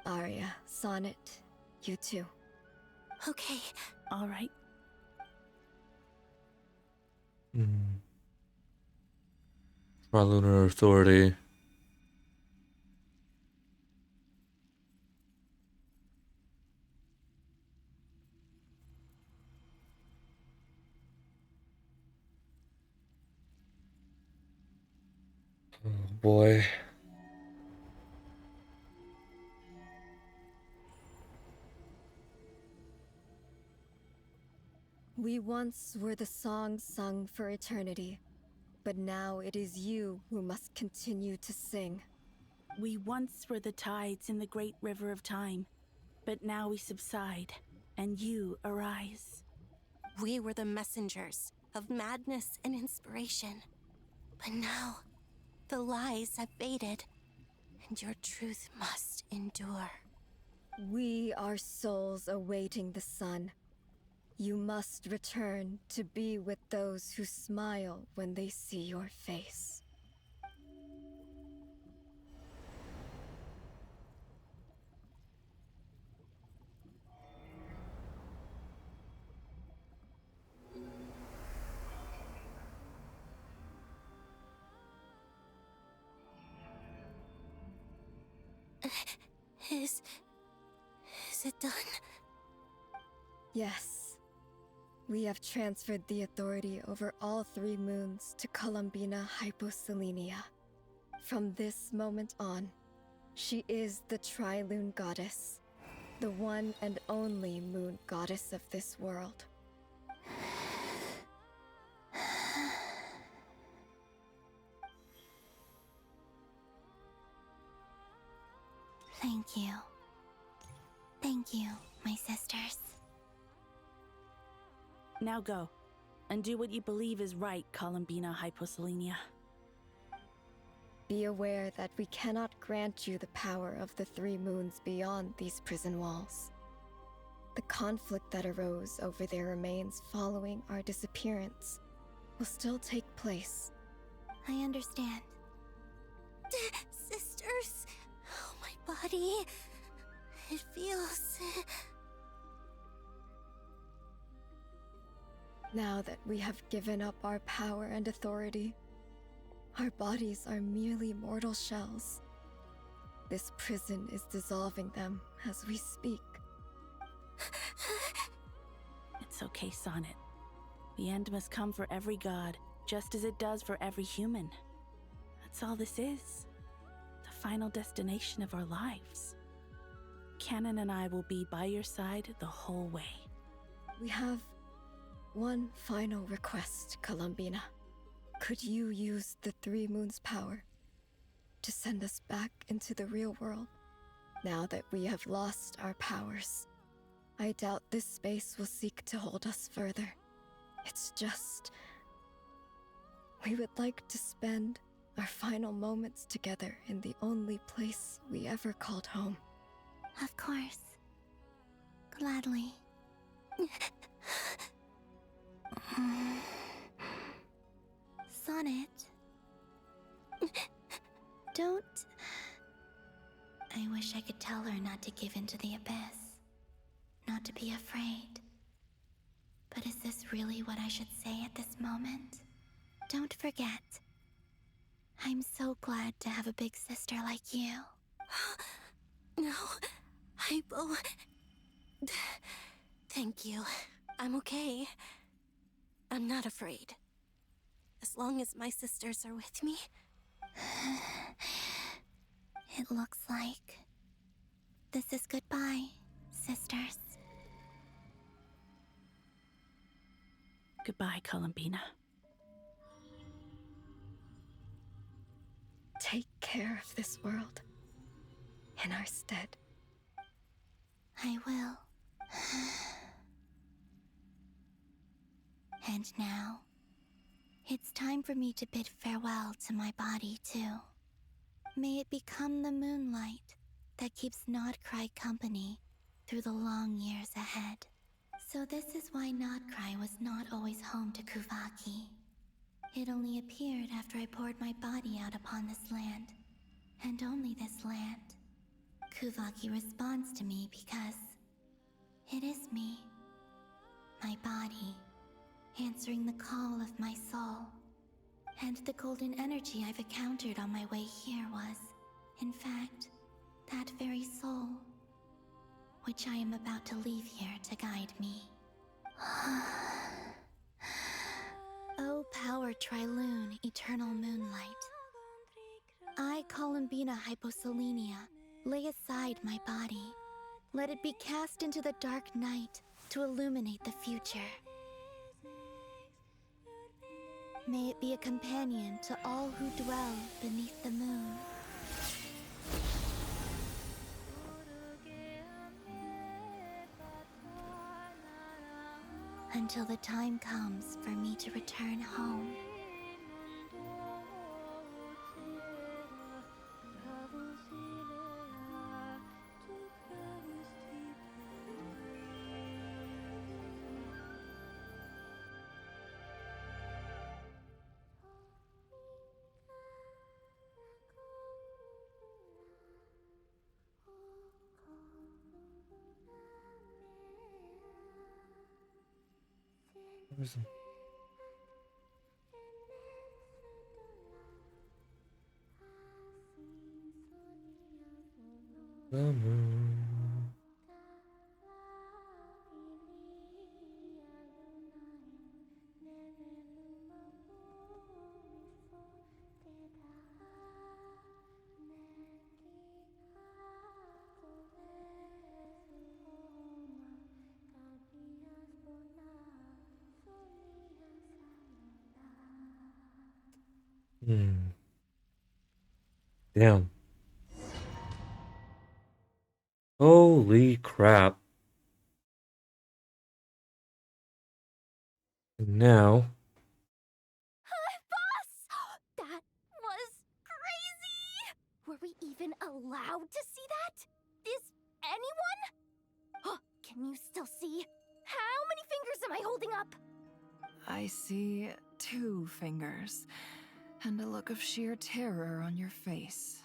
Arya, Sonnet, you too. Okay. All right. Trilunar Authority. Oh boy. We once were the songs sung for eternity, but now it is you who must continue to sing. We once were the tides in the great river of time, but now we subside, and you arise. We were the messengers of madness and inspiration. But now, the lies have faded, and your truth must endure. We are souls awaiting the sun. You must return to be with those who smile when they see your face. Is it done? Yes. We have transferred the authority over all 3 moons to Columbina Hyposelenia. From this moment on, she is the Trilune Goddess, the one and only moon goddess of this world. Thank you. Thank you, my sisters. Now go, and do what you believe is right, Columbina Hyposelenia. Be aware that we cannot grant you the power of the 3 moons beyond these prison walls. The conflict that arose over their remains following our disappearance will still take place. I understand. Sisters, oh, my body. It feels... Now that we have given up our power and authority, our bodies are merely mortal shells. This prison is dissolving them as we speak. It's okay, Sonnet. The end must come for every god, just as it does for every human. That's all this is. The final destination of our lives. Canon and I will be by your side the whole way. We have one final request, Columbina. Could you use the 3 moons' power to send us back into the real world? Now that we have lost our powers, I doubt this space will seek to hold us further. It's just... we would like to spend our final moments together in the only place we ever called home. Of course. Gladly. Sonnet. Don't... I wish I could tell her not to give in to the abyss. Not to be afraid. But is this really what I should say at this moment? Don't forget. I'm so glad to have a big sister like you. No, Hypo... Thank you. I'm okay. I'm not afraid. As long as my sisters are with me. It looks like this is goodbye, sisters. Goodbye, Columbina. Take care of this world in our stead. I will. And now, it's time for me to bid farewell to my body, too. May it become the moonlight that keeps Nodcry company through the long years ahead. So this is why Nodcry was not always home to Kuvaki. It only appeared after I poured my body out upon this land, and only this land. Kuvaki responds to me because it is me, my body, answering the call of my soul. And the golden energy I've encountered on my way here was, in fact, that very soul, which I am about to leave here to guide me. O power Trilune, eternal moonlight. I, Columbina Hyposelenia, lay aside my body. Let it be cast into the dark night to illuminate the future. May it be a companion to all who dwell beneath the moon. Until the time comes for me to return home. The moon. Damn. Holy crap. And now. Boss! That was crazy! Were we even allowed to see that? Is anyone? Oh, can you still see? How many fingers am I holding up? I see 2 fingers, and a look of sheer terror on your face.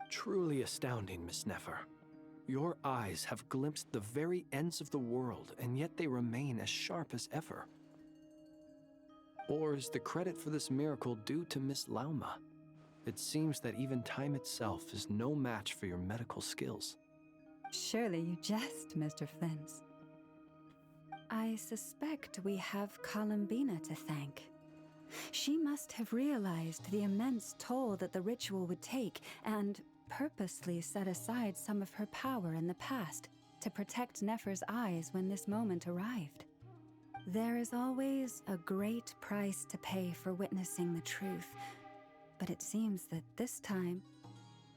Truly astounding, Miss Nefer. Your eyes have glimpsed the very ends of the world, and yet they remain as sharp as ever. Or is the credit for this miracle due to Miss Lauma? It seems that even time itself is no match for your medical skills. Surely you jest, Mr. Flint. I suspect we have Columbina to thank. She must have realized the immense toll that the ritual would take and purposely set aside some of her power in the past to protect Nefer's eyes when this moment arrived. There is always a great price to pay for witnessing the truth, but it seems that this time,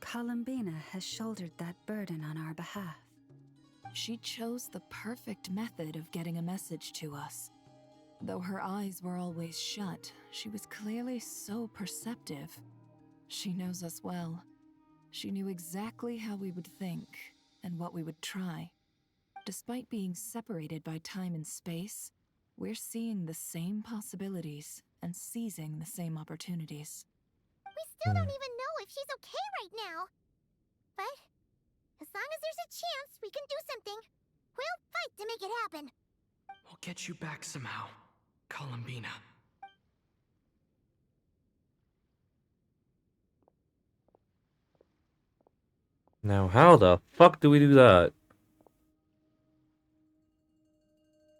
Columbina has shouldered that burden on our behalf. She chose the perfect method of getting a message to us. Though her eyes were always shut, she was clearly so perceptive. She knows us well. She knew exactly how we would think and what we would try. Despite being separated by time and space, we're seeing the same possibilities and seizing the same opportunities. We still don't even know if she's okay right now. But as long as there's a chance we can do something, we'll fight to make it happen. We'll get you back somehow, Columbina. Now, how the fuck do we do that?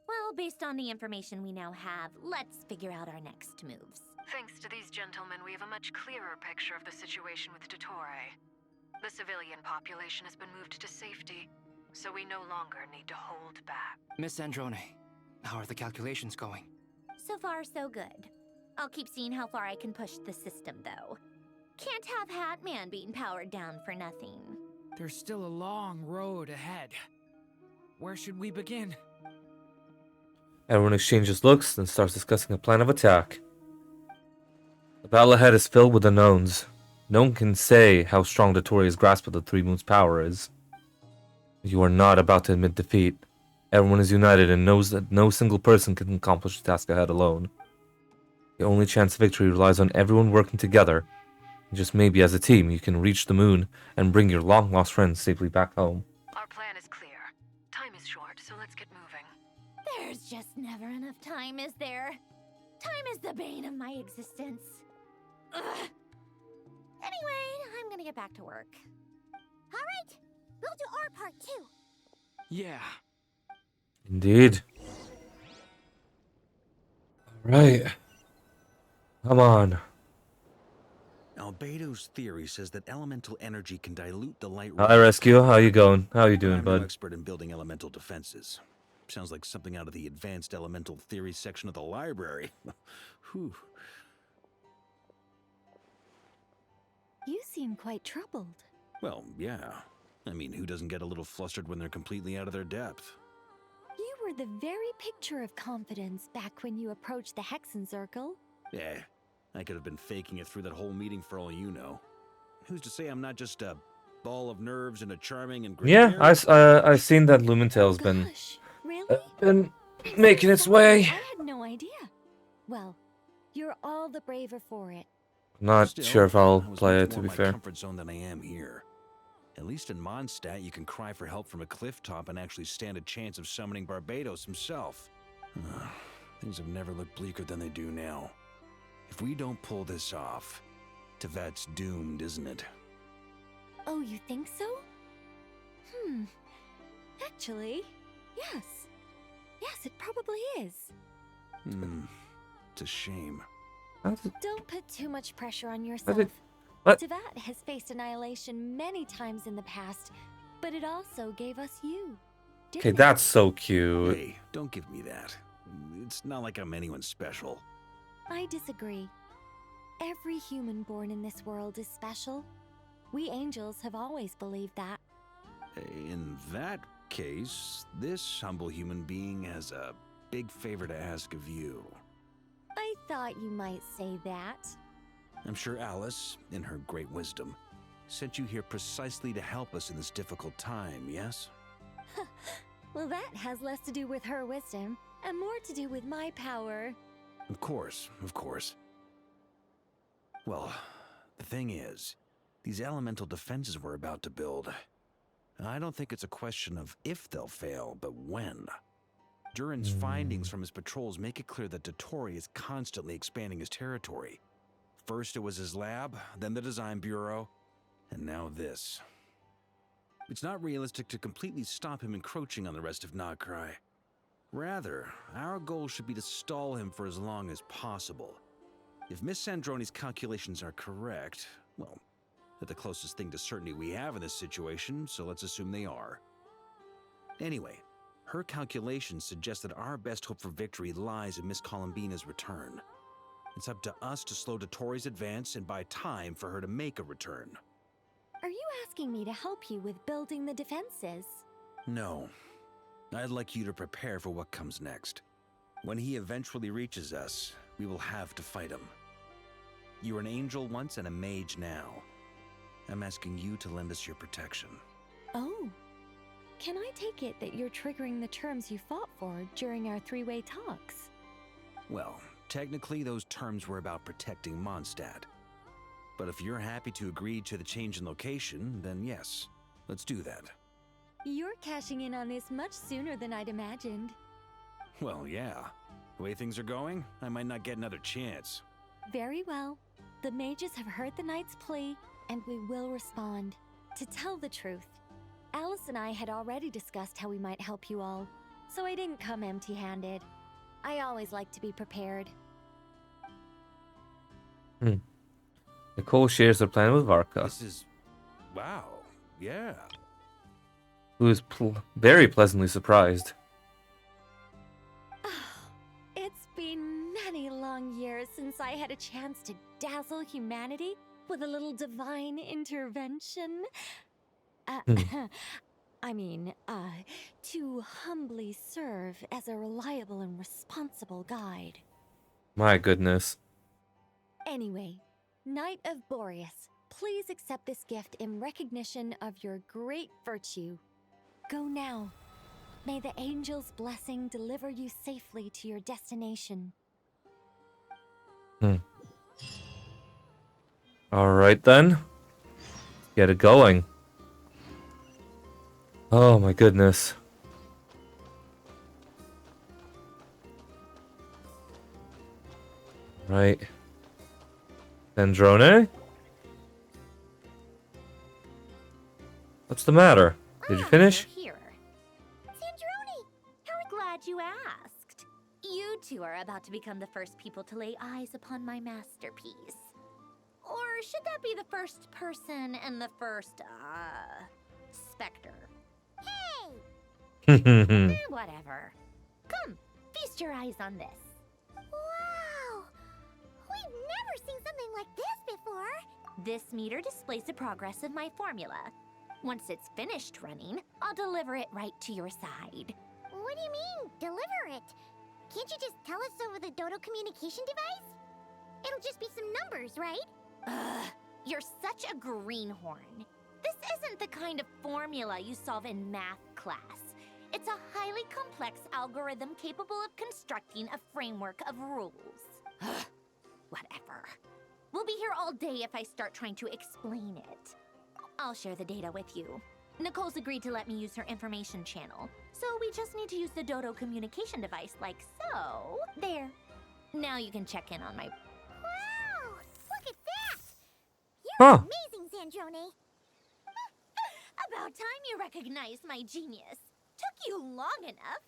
Well, based on the information we now have, let's figure out our next moves. Thanks to these gentlemen, we have a much clearer picture of the situation with Dottore. The civilian population has been moved to safety, so we no longer need to hold back. Miss Androne, how are the calculations going? So far, so good. I'll keep seeing how far I can push the system, though. Can't have Hatman being powered down for nothing. There's still a long road ahead. Where should we begin? Everyone exchanges looks, then starts discussing a plan of attack. The battle ahead is filled with unknowns. No one can say how strong Dotoria's grasp of the Three Moons' power is. You are not about to admit defeat. Everyone is united and knows that no single person can accomplish the task ahead alone. The only chance of victory relies on everyone working together. Just maybe as a team, you can reach the moon and bring your long-lost friends safely back home. Our plan is clear. Time is short, so let's get moving. There's just never enough time, is there? Time is the bane of my existence. Ugh. Anyway, I'm gonna get back to work. All right, we'll do our part too. Yeah. Indeed. Right. Come on. Albedo's theory says that elemental energy can dilute the light. Hi, Rescue. How you going? How you doing, I'm bud? no expert in building elemental defenses. Sounds like something out of the advanced elemental theory section of the library. Whew. You seem quite troubled. Well, yeah. I mean, who doesn't get a little flustered when they're completely out of their depth? You were the very picture of confidence back when you approached the Hexen Circle. Yeah, I could have been faking it through that whole meeting for all you know. Who's to say I'm not just a ball of nerves and a charming and great Yeah, I've seen that Lumentail's been making its way. I had no idea. Well, you're all the braver for it. Not Still, sure if I'll I was play much it, to more be in my fair. comfort zone than I am here. At least in Mondstadt, you can cry for help from a cliff top and actually stand a chance of summoning Barbados himself. Things have never looked bleaker than they do now. If we don't pull this off, Tevat's doomed, isn't it? Oh, you think so? Actually, yes. Yes, it probably is. It's a shame. Don't put too much pressure on yourself. What? Tevat has faced annihilation many times in the past, but it also gave us you. Okay, that's so cute. Hey, don't give me that. It's not like I'm anyone special. I disagree. Every human born in this world is special. We angels have always believed that. In that case, this humble human being has a big favor to ask of you. I thought you might say that. I'm sure Alice, in her great wisdom, sent you here precisely to help us in this difficult time, yes? Well, that has less to do with her wisdom and more to do with my power. Of course, of course. Well, the thing is, these elemental defenses we're about to build, I don't think it's a question of if they'll fail, but when. Durin's findings from his patrols make it clear that Dotori is constantly expanding his territory. First it was his lab, then the design bureau, and now this. It's not realistic to completely stop him encroaching on the rest of Nagrai. Rather, our goal should be to stall him for as long as possible. If Miss Sandroni's calculations are correct, well, they're the closest thing to certainty we have in this situation, so let's assume they are. Anyway, her calculations suggest that our best hope for victory lies in Miss Columbina's return. It's up to us to slow Dotori's advance and buy time for her to make a return. Are you asking me to help you with building the defenses? No. I'd like you to prepare for what comes next. When he eventually reaches us, we will have to fight him. You were an angel once and a mage now. I'm asking you to lend us your protection. Oh. Can I take it that you're triggering the terms you fought for during our three-way talks? Well, technically those terms were about protecting Mondstadt. But if you're happy to agree to the change in location, then yes, let's do that. You're cashing in on this much sooner than I'd imagined. Well, yeah. The way things are going, I might not get another chance. Very well. The mages have heard the knight's plea, and we will respond. To tell the truth, Alice and I had already discussed how we might help you all, so I didn't come empty-handed. I always like to be prepared. Nicole shares her plan with Varka, This is... wow, yeah. who is very pleasantly surprised. It's been many long years since I had a chance to dazzle humanity with a little divine intervention. To humbly serve as a reliable and responsible guide. My goodness. Anyway, Knight of Boreas, please accept this gift in recognition of your great virtue. Go now. May the angel's blessing deliver you safely to your destination. All right then. Get it going. Oh my goodness. Right. Androne? What's the matter? Did you finish? Here. Sandrone, how glad you asked. You two are about to become the first people to lay eyes upon my masterpiece. Or should that be the first person and the first, specter? Hey! Whatever. Come, feast your eyes on this. Wow! We've never seen something like this before. This meter displays the progress of my formula. Once it's finished running, I'll deliver it right to your side. What do you mean, deliver it? Can't you just tell us over the Dodo communication device? It'll just be some numbers, right? Ugh, you're such a greenhorn. This isn't the kind of formula you solve in math class. It's a highly complex algorithm capable of constructing a framework of rules. Ugh, whatever. We'll be here all day if I start trying to explain it. I'll share the data with you. Nicole's agreed to let me use her information channel, so we just need to use the Dodo communication device like so. There. Now you can check in on my... Wow! Look at that! You're amazing, Sandrone! About time you recognized my genius. Took you long enough.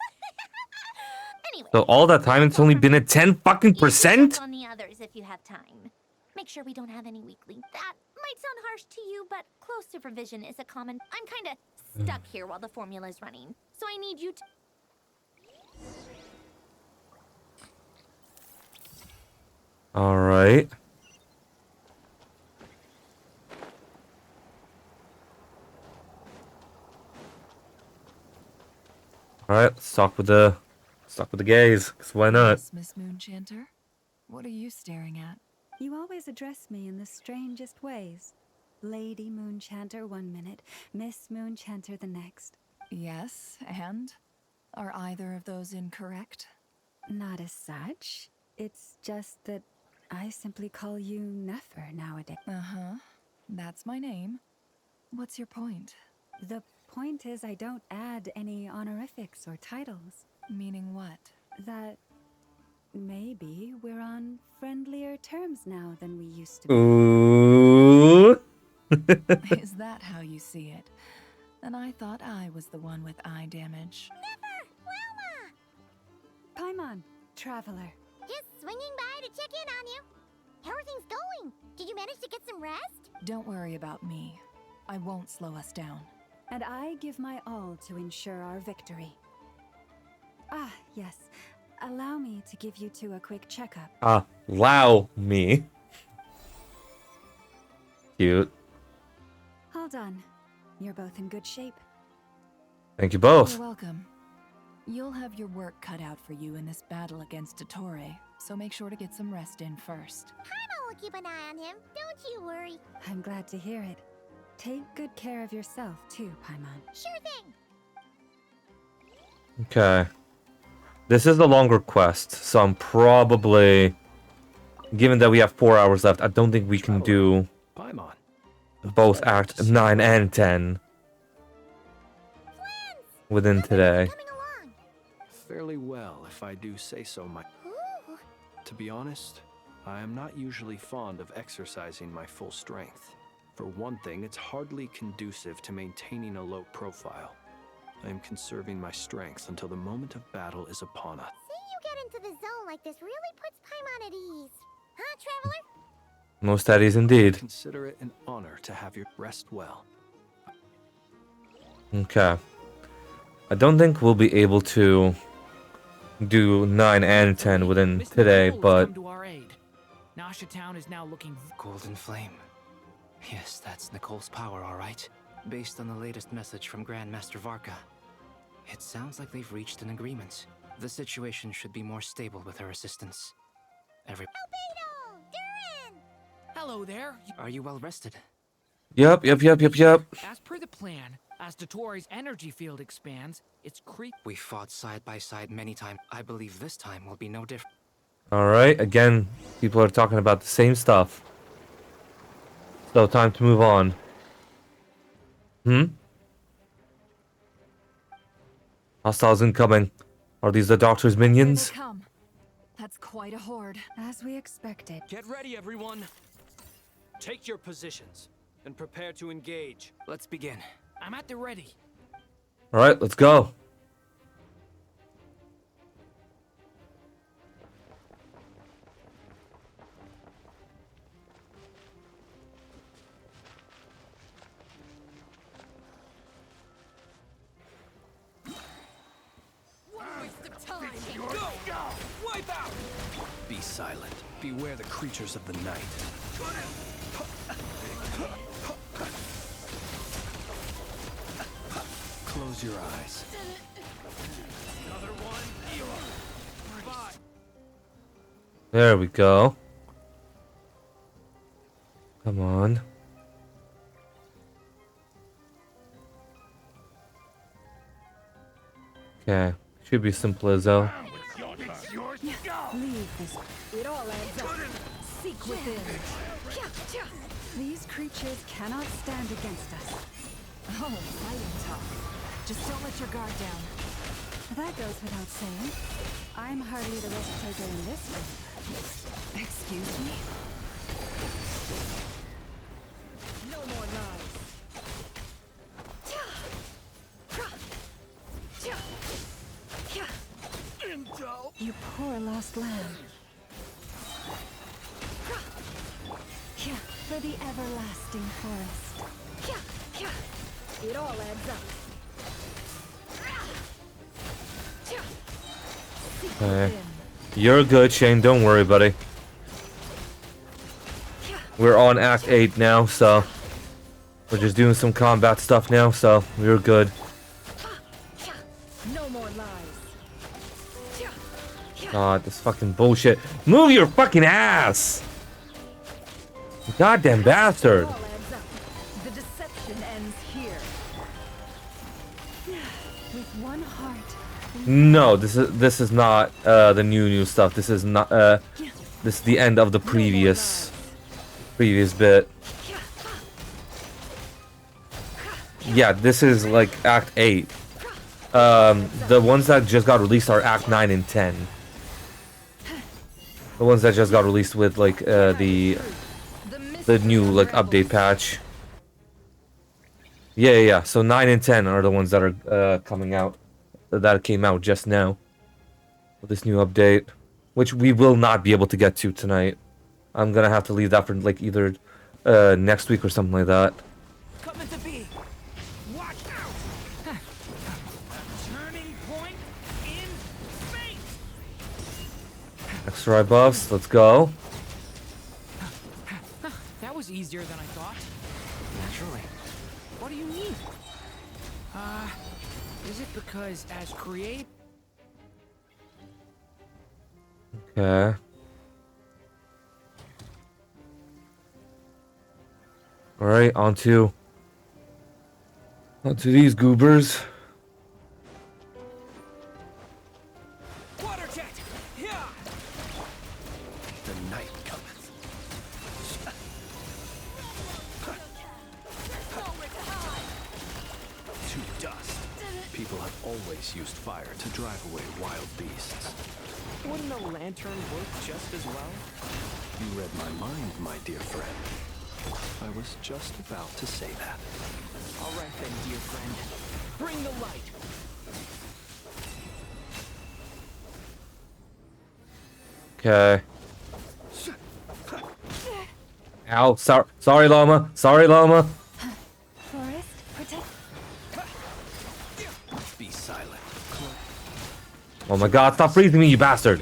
Anyway. So all that time it's only been at 10 fucking %? Check on the others if you have time. Make sure we don't have any weakling. That might sound harsh to you, but close supervision is a common... I'm kinda stuck here while the formula is running, so I need you to... All right. All right, let's talk with the gays, 'cause why not? Yes, Miss Moonchanter? What are you staring at? You always address me in the strangest ways. Lady Moonchanter 1 minute, Miss Moonchanter the next. Yes, and? Are either of those incorrect? Not as such. It's just that I simply call you Nefer nowadays. Uh-huh. That's my name. What's your point? The point is I don't add any honorifics or titles. Meaning what? That maybe we're on friendlier terms now than we used to be. Ooh. Is that how you see it? And I thought I was the one with eye damage. Never! Wilma! Paimon, traveler. Just swinging by to check in on you. How are things going? Did you manage to get some rest? Don't worry about me. I won't slow us down. And I give my all to ensure our victory. Ah, yes. Allow me to give you two a quick checkup. Allow me. Cute. All done. You're both in good shape. Thank you both. You're welcome. You'll have your work cut out for you in this battle against Dottore, so make sure to get some rest in first. Paimon will keep an eye on him. Don't you worry. I'm glad to hear it. Take good care of yourself, too, Paimon. Sure thing. Okay. This is the longer quest, so I'm probably... Given that we have 4 hours left, I don't think we can do Paimon. both Act 9 and 10 within today. Fairly well, if I do say so myself. To be honest, I am not usually fond of exercising my full strength. For one thing, it's hardly conducive to maintaining a low profile. I am conserving my strength until the moment of battle is upon us. Seeing you get into the zone like this really puts Paimon at ease. Huh, Traveler? Most at ease indeed. Consider it an honor to have your rest well. Okay. I don't think we'll be able to do 9 and 10 within today, but... To our aid. Nasha Town is now looking... Golden Flame. Yes, that's Nicole's power, all right. Based on the latest message from Grandmaster Varka. It sounds like they've reached an agreement. The situation should be more stable with her assistance. Albedo! Durin! Hello there. Are you well rested? Yep. As per the plan, as Dotori's energy field expands, its creep. We fought side by side many times. I believe this time will be no different. Alright, again, people are talking about the same stuff. So, time to move on. Hostiles incoming. Are these the Doctor's minions? Here they come. That's quite a horde. As we expected. Get ready, everyone. Take your positions and prepare to engage. Let's begin. I'm at the ready. Alright, let's go. Be silent. Beware the creatures of the night. Close your eyes. Another one. There we go. Come on. Okay. Should be simple as though. Leave this. It all adds up. Seek within. These creatures cannot stand against us. Oh, fighting talk. Just don't let your guard down. That goes without saying. I'm hardly the risk taker in this one. Excuse me? No more lies. You poor lost lamb. For the everlasting forest. It all adds up. Okay. You're good, Shane. Don't worry, buddy. We're on Act 8 now, so we're just doing some combat stuff now, so we're good. No more lies. God, this fucking bullshit. Move your fucking ass! Goddamn bastard. The deception ends here. With one heart. No, this is not the new stuff. This is not this is the end of the previous bit. Yeah, this is like Act 8. The ones that just got released are Act 9 and 10. The ones that just got released with like the new like update patch. Yeah. So 9 and 10 are the ones that are coming out. That came out just now. With this new update, which we will not be able to get to tonight. I'm gonna have to leave that for like either next week or something like that. Coming to be. Watch out. Turning point in space. Extra buffs. Let's go. That was easier than I thought. Naturally. What do you mean? Is it because as create? Okay. Alright, onto these goobers. Water jet. Yeah. The night cometh. To dust. People have always used fire to drive away wild beasts. Wouldn't a lantern work just as well? You read my mind, my dear friend. I was just about to say that. All right then, dear friend. Bring the light. Okay. Ow, sorry, llama. Sorry, llama. Forest, protect. Be silent. Oh my god, stop freezing me, you bastard.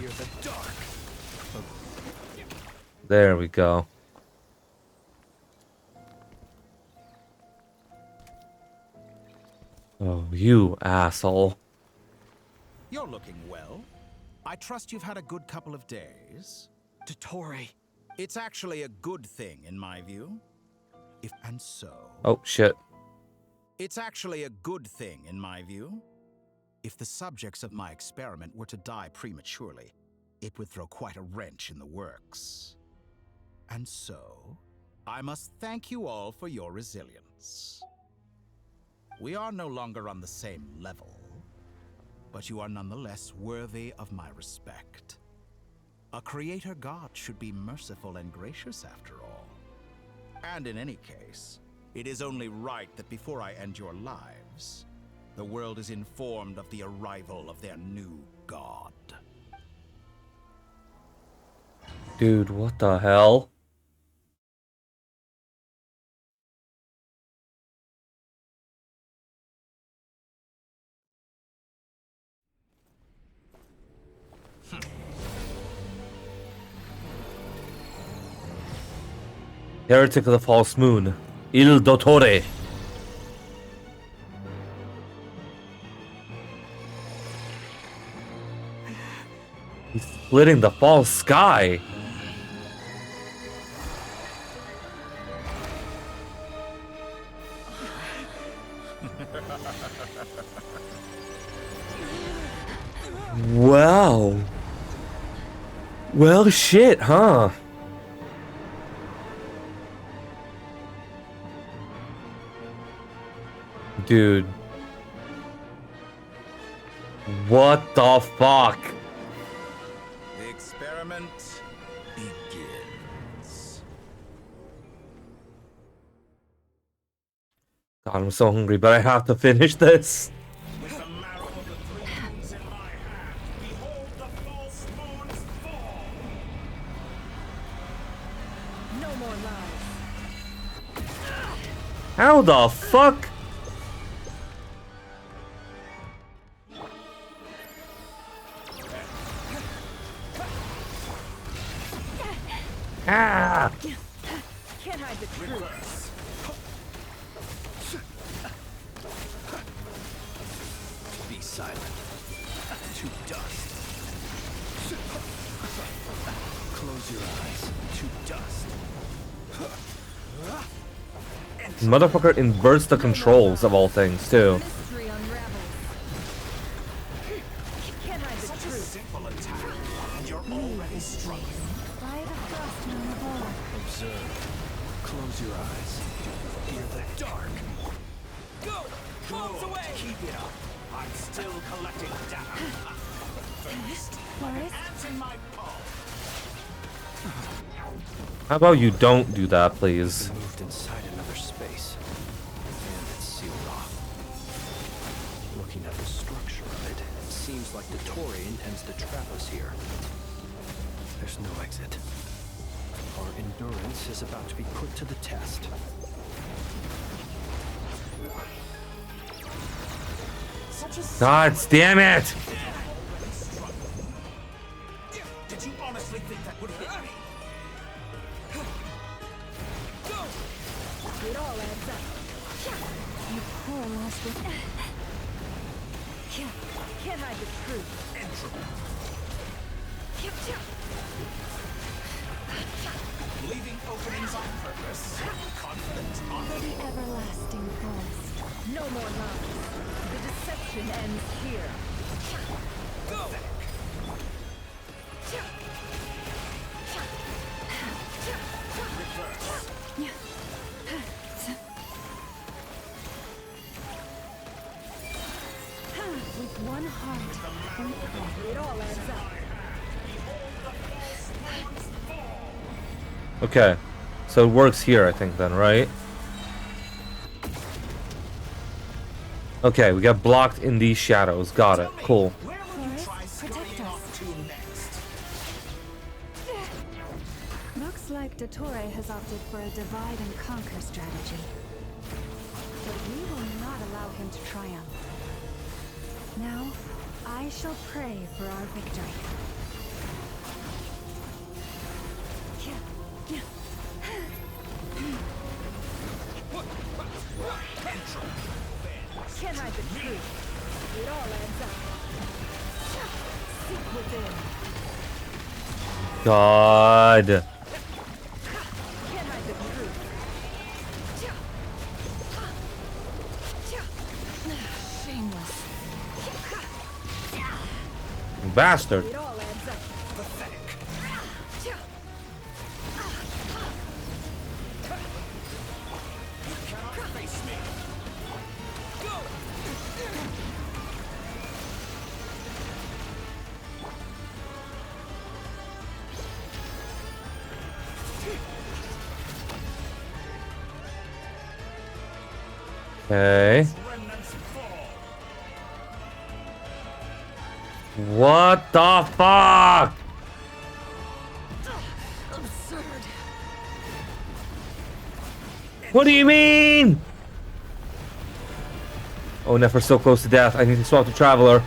There we go. Oh, you asshole. You're looking well. I trust you've had a good couple of days. Dottore. It's actually a good thing, in my view. And so... Oh, shit. It's actually a good thing, in my view. If the subjects of my experiment were to die prematurely, it would throw quite a wrench in the works. And so, I must thank you all for your resilience. We are no longer on the same level, but you are nonetheless worthy of my respect. A creator god should be merciful and gracious after all. And in any case, it is only right that before I end your lives, the world is informed of the arrival of their new god. Dude, what the hell? Heretic of the False Moon, Il Dottore. He's splitting the false sky. Wow. Well, shit, huh? Dude. What the fuck? The experiment begins. God, I'm so hungry, but I have to finish this. With the marrow of the three moons in my hand, behold the false moon's fall. No more lies. How the fuck? Ah! Can't hide the truth. Be silent. To dust. Close your eyes. To dust. Motherfucker inverts the controls of all things, too. Mystery unravels. Can't hide the Such a truth. simple attack, and you're already struggling. By the frost moon of old. Observe. Close your eyes. Fear the dark. Go! Close away! Keep it up. I'm still collecting data. First, my hands in my palm. How about you don't do that, please? Moved inside another space. And it's sealed off. Looking at the structure of it, it seems like the Tory intends to trap us here. There's no exit. Our endurance is about to be put to the test. God damn it! Did you honestly think that would hit me? It all adds up. You poor lost with... Can't hide the truth. Leaving openings on purpose. Confident on For the everlasting forest. No more lies. The deception ends here. Go! Reverse. With one heart, one cry. It all adds up. Okay. So it works here, I think, then, right? Okay, we got blocked in these shadows. Got it. Cool. Forest, protect us. Looks like Dottore has opted for a divide and conquer strategy. But we will not allow him to triumph. Now, I shall pray for our victory. Can't hide the truth. It all adds up. Seek within. God. Can't hide the truth. bastard. It all adds up. Pathetic. You cannot face me. Go! Okay. What the fuck? Absurd. What do you mean? Oh, Nefer's so close to death. I need to swap the Traveler.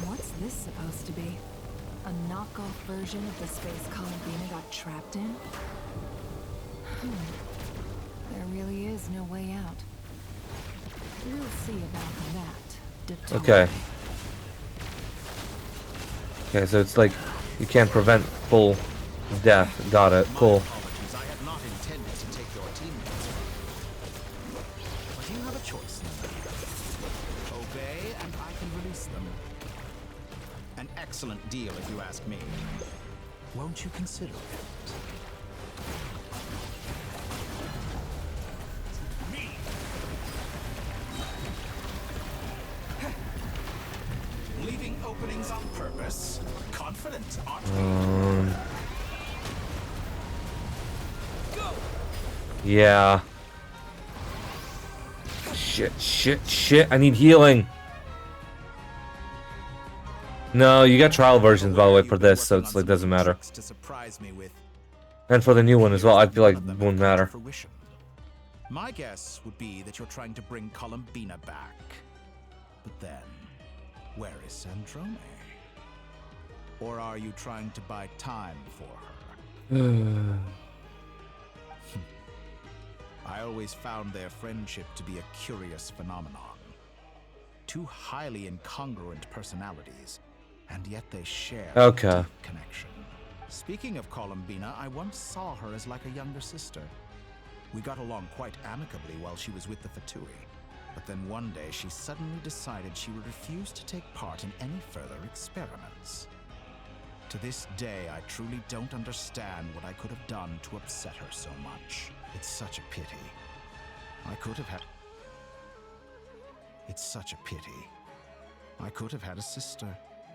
What's this supposed to be? A knockoff version of the space Columbina got trapped in? There really is no way out. We'll see about that. Okay. Okay, so it's like you can't prevent full death. Got it. Cool. Apologies, I had not intended to take your teammates. But you have a choice now. Obey, and I can release them. An excellent deal, if you ask me. Won't you consider it? Leaving openings on purpose. Confident, aren't we? Yeah. Shit. I need healing. No, you got trial versions, by the way, for this, so it's like doesn't matter. To surprise me with. And for the new one as well, I feel like it won't matter. My guess would be that you're trying to bring Columbina back. But then, where is Sandrone? Or are you trying to buy time for her? I always found their friendship to be a curious phenomenon. Two highly incongruent personalities, and yet they share a deep connection. Speaking of Columbina, I once saw her as like a younger sister. We got along quite amicably while she was with the VIII. But then one day she suddenly decided she would refuse to take part in any further experiments. To this day, I truly don't understand what I could have done to upset her so much. It's such a pity. I could have had... It's such a pity. I could have had a sister,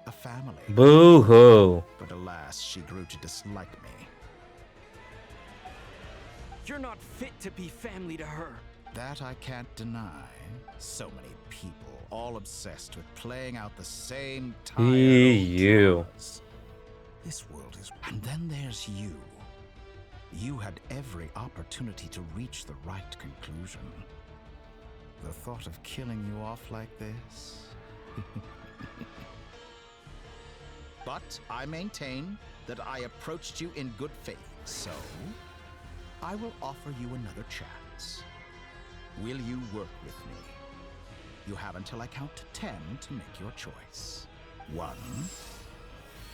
a family. Boo-hoo. But alas, she grew to dislike me. You're not fit to be family to her. That I can't deny. So many people, all obsessed with playing out the same tired old dramas. This world is... And then there's you. You had every opportunity to reach the right conclusion. The thought of killing you off like this? But I maintain that I approached you in good faith. So, I will offer you another chance. Will you work with me? You have until I count to 10 to make your choice. 1,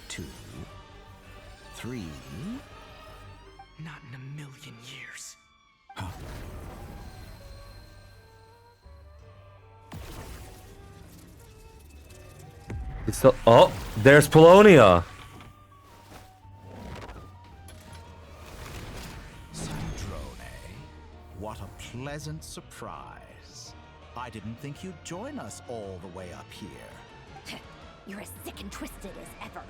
2, 3. Not in a million years. Huh. It's still... Oh, there's Polonia. Sandrone, what a pleasant surprise. I didn't think you'd join us all the way up here. You're as sick and twisted as ever.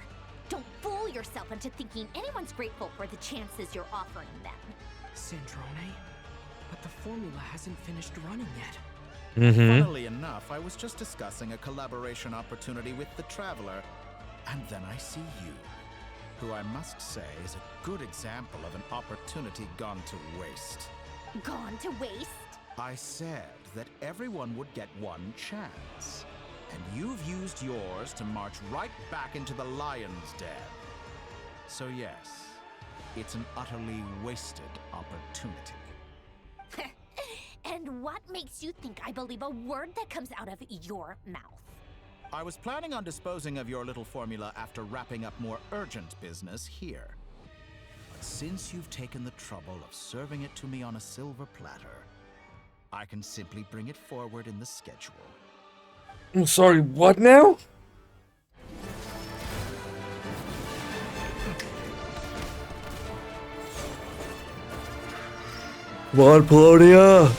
Don't fool yourself into thinking anyone's grateful for the chances you're offering them. Sandrone? But the formula hasn't finished running yet. Funnily enough, I was just discussing a collaboration opportunity with the Traveler, and then I see you, who I must say is a good example of an opportunity gone to waste. Gone to waste? I said that everyone would get one chance, and you've used yours to march right back into the lion's den. So yes, it's an utterly wasted opportunity. And what makes you think I believe a word that comes out of your mouth? I was planning on disposing of your little formula after wrapping up more urgent business here. But since you've taken the trouble of serving it to me on a silver platter, I can simply bring it forward in the schedule. I'm sorry, what now? Come on, Polonia!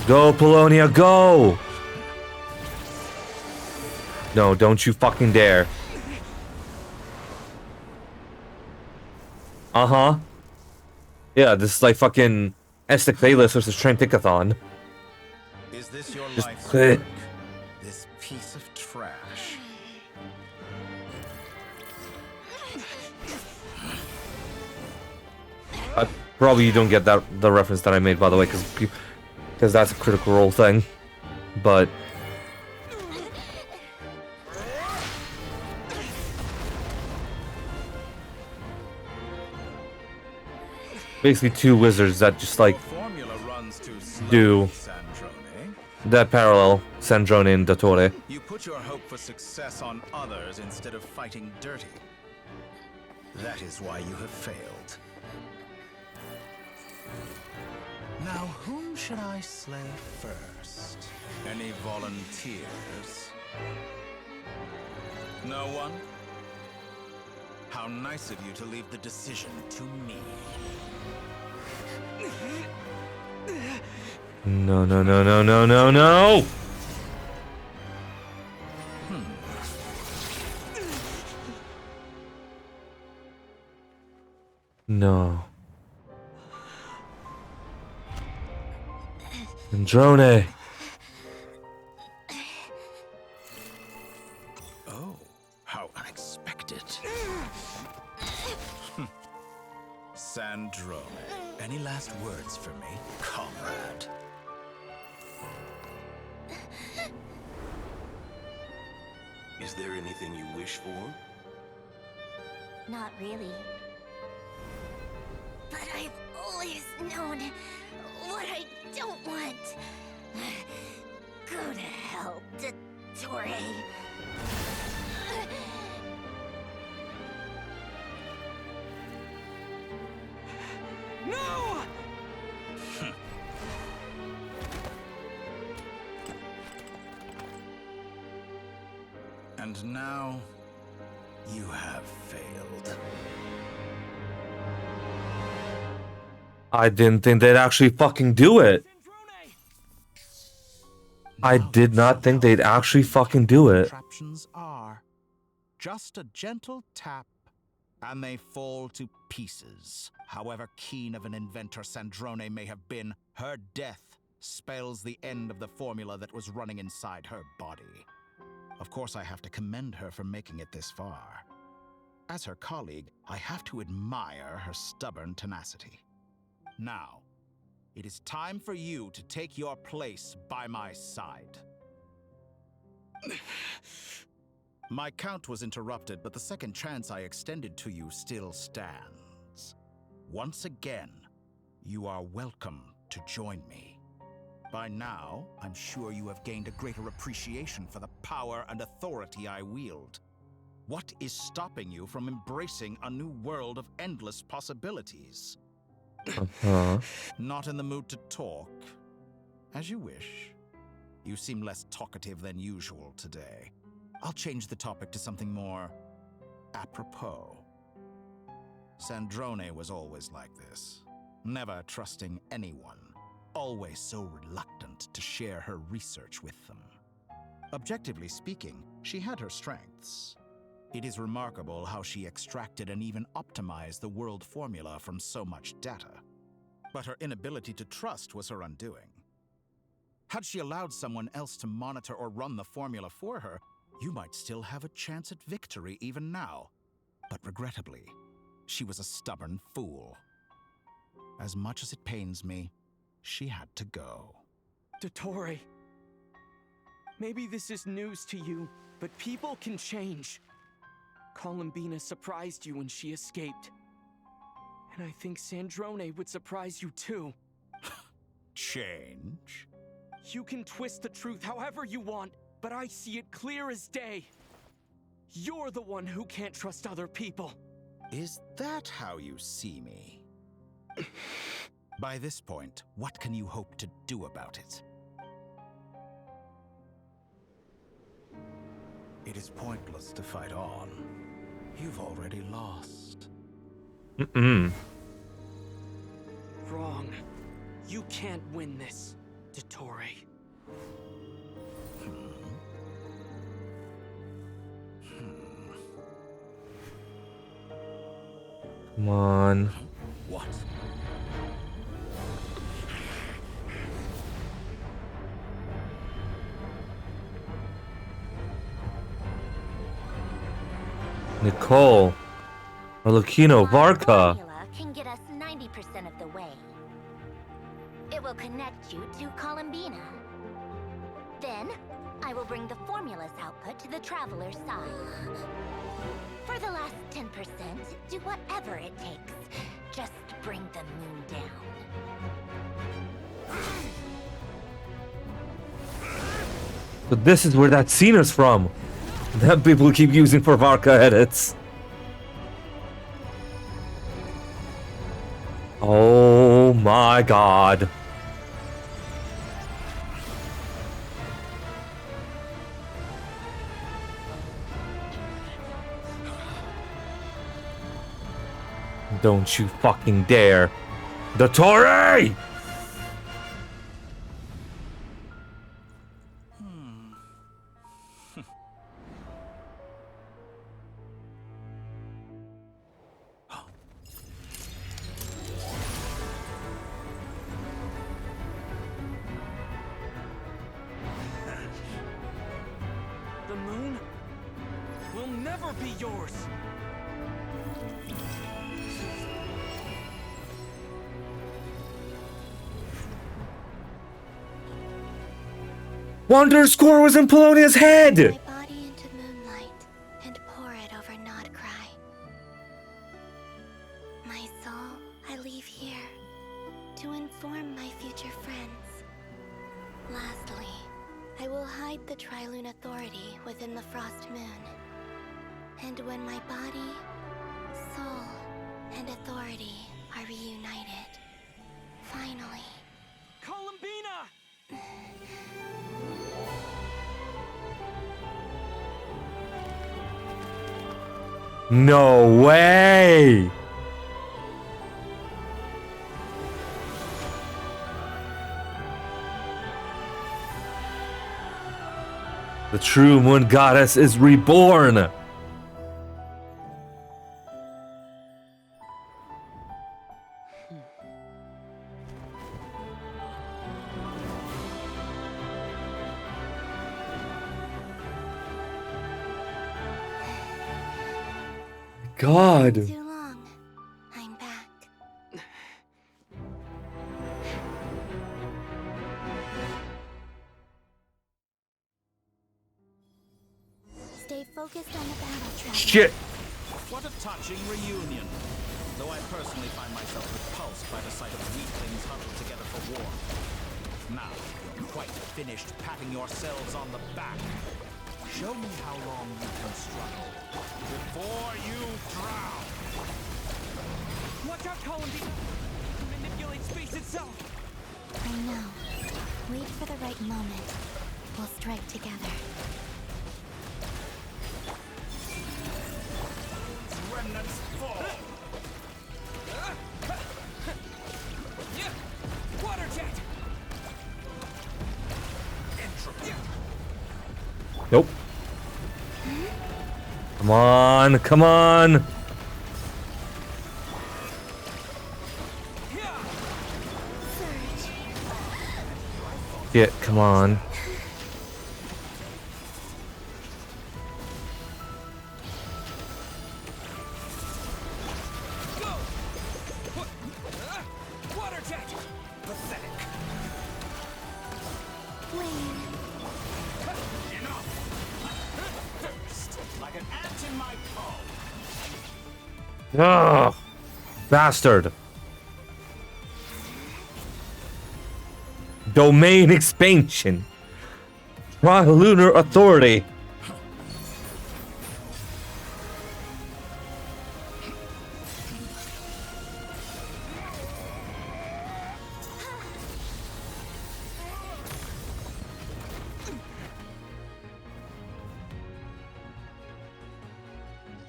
Go, Polonia, go! No, don't you fucking dare. Uh-huh. Yeah, this is like fucking Estic Playlist versus Train Tickathon. Is this your Just life's quit. work? This piece of trash. Probably you don't get the reference that I made, by the way, because that's a Critical Role thing. But basically two wizards that just like Formula runs too do slowly, Sandrone. that parallel Sandrone and Dottore. You put your hope for success on others instead of fighting dirty. That is why you have failed. Now, whom should I slay first? Any volunteers? No one? How nice of you to leave the decision to me. No, no, no, no, no, no, no! No. Androne. Oh, how unexpected. Sandrone, any last words for me, comrade? Is there anything you wish for? Not really. But I've always known what I don't want. Go to hell, Dottore. No! And now, you have failed. I didn't think they'd actually fucking do it. I did not think they'd actually fucking do it. Contraptions are just a gentle tap, and they fall to pieces. However keen of an inventor Sandrone may have been, her death spells the end of the formula that was running inside her body. Of course, I have to commend her for making it this far. As her colleague, I have to admire her stubborn tenacity. Now, it is time for you to take your place by my side. My count was interrupted, but the second chance I extended to you still stands. Once again, you are welcome to join me. By now, I'm sure you have gained a greater appreciation for the power and authority I wield. What is stopping you from embracing a new world of endless possibilities? Not in the mood to talk? As you wish. You seem less talkative than usual today. I'll change the topic to something more apropos. Sandrone was always like this, never trusting anyone, always so reluctant to share her research with them. Objectively speaking, she had her strengths. It is remarkable how she extracted and even optimized the world formula from so much data. But her inability to trust was her undoing. Had she allowed someone else to monitor or run the formula for her, you might still have a chance at victory even now. But regrettably, she was a stubborn fool. As much as it pains me, she had to go. Dottore, maybe this is news to you, but people can change. Columbina surprised you when she escaped. And I think Sandrone would surprise you too. Change? You can twist the truth however you want, but I see it clear as day. You're the one who can't trust other people. Is that how you see me? By this point, what can you hope to do about it? It is pointless to fight on. You've already lost. Wrong. You can't win this, Dottore. Come on. What? Nicole. Arlecchino, Varka. Formula can get us 90% of the way. It will connect you to Columbina. Then, I will bring the formula's output to the Traveler's side. For the last 10%, do whatever it takes. Just bring the moon down. But this is where that scene is from. That people keep using for Varka edits. Oh my god. Don't you fucking dare. Dottore! The moon will never be yours. Wander's core was in Polonia's head! My body into moonlight and pour it over Nodcry. My soul, I leave here to inform my future friends. Lastly, I will hide the Trilune Authority within the Frost Moon. And when my body, soul, and authority are reunited, finally... Columbina! No way! The true moon goddess is reborn! God. Too long. I'm back. Stay focused on the battle track. Shit! What a touching reunion. Though I personally find myself repulsed by the sight of weaklings huddled together for war. Now, you're quite finished patting yourselves on the back. Show me how long you can struggle before you drown. Watch out, Columbina! Manipulate space itself! I know. Wait for the right moment. We'll strike together. Remnants fall! Water jet! Entropy! Nope. Come on, come on! Shit, come on. Water jet! Pathetic! Enough! Thirst like an ant in my palm! Ugh. bastard! Domain expansion. Tri-lunar authority.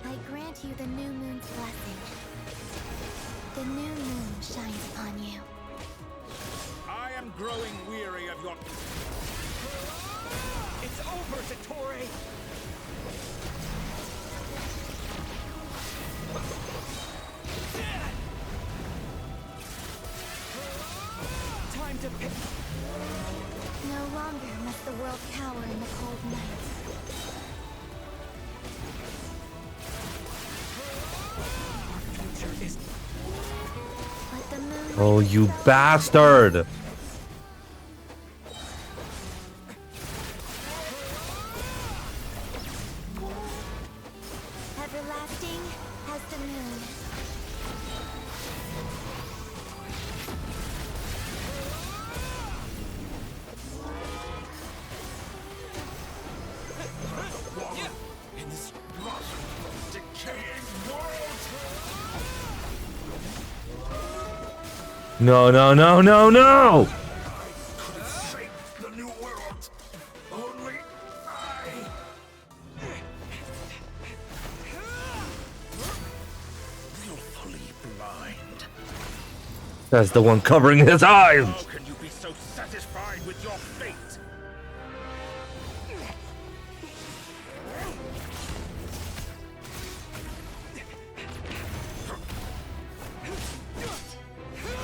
I grant you the new moon's blessing. The new moon shines upon you. I am growing weary of your... It's over, Dottore! Time to pick... No longer must the world cower in the cold night. Future is... Let the moon Oh, you bastard! everlasting as the moon. In this rough, decaying world! No, no, no, no, no! Could have shaped the new world. Only I... Willfully blind. That's the one covering his eyes! How can you be so satisfied with your fate?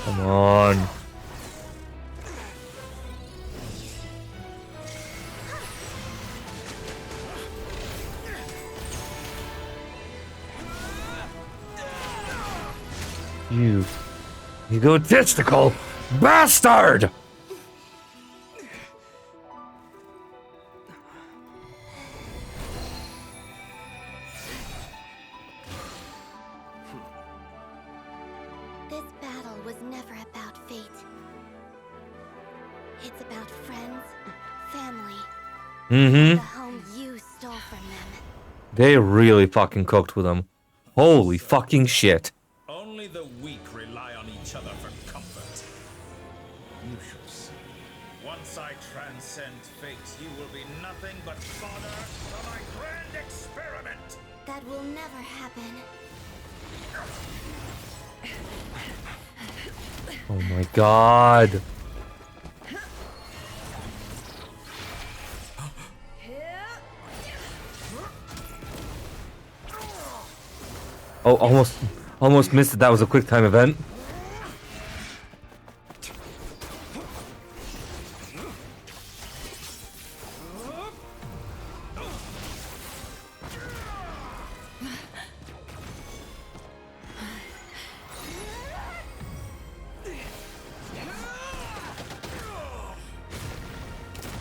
Come on. You egotistical bastard! This battle was never about fate. It's about friends, family, Mm-hmm. the home you stole from them. They really fucking cooked with him. Holy fucking shit. Only the weak rely on each other for comfort. You shall see. Once I transcend fate, you will be nothing but fodder for my grand experiment. That will never happen. Oh my god. Oh, almost missed it. That was a quick time event.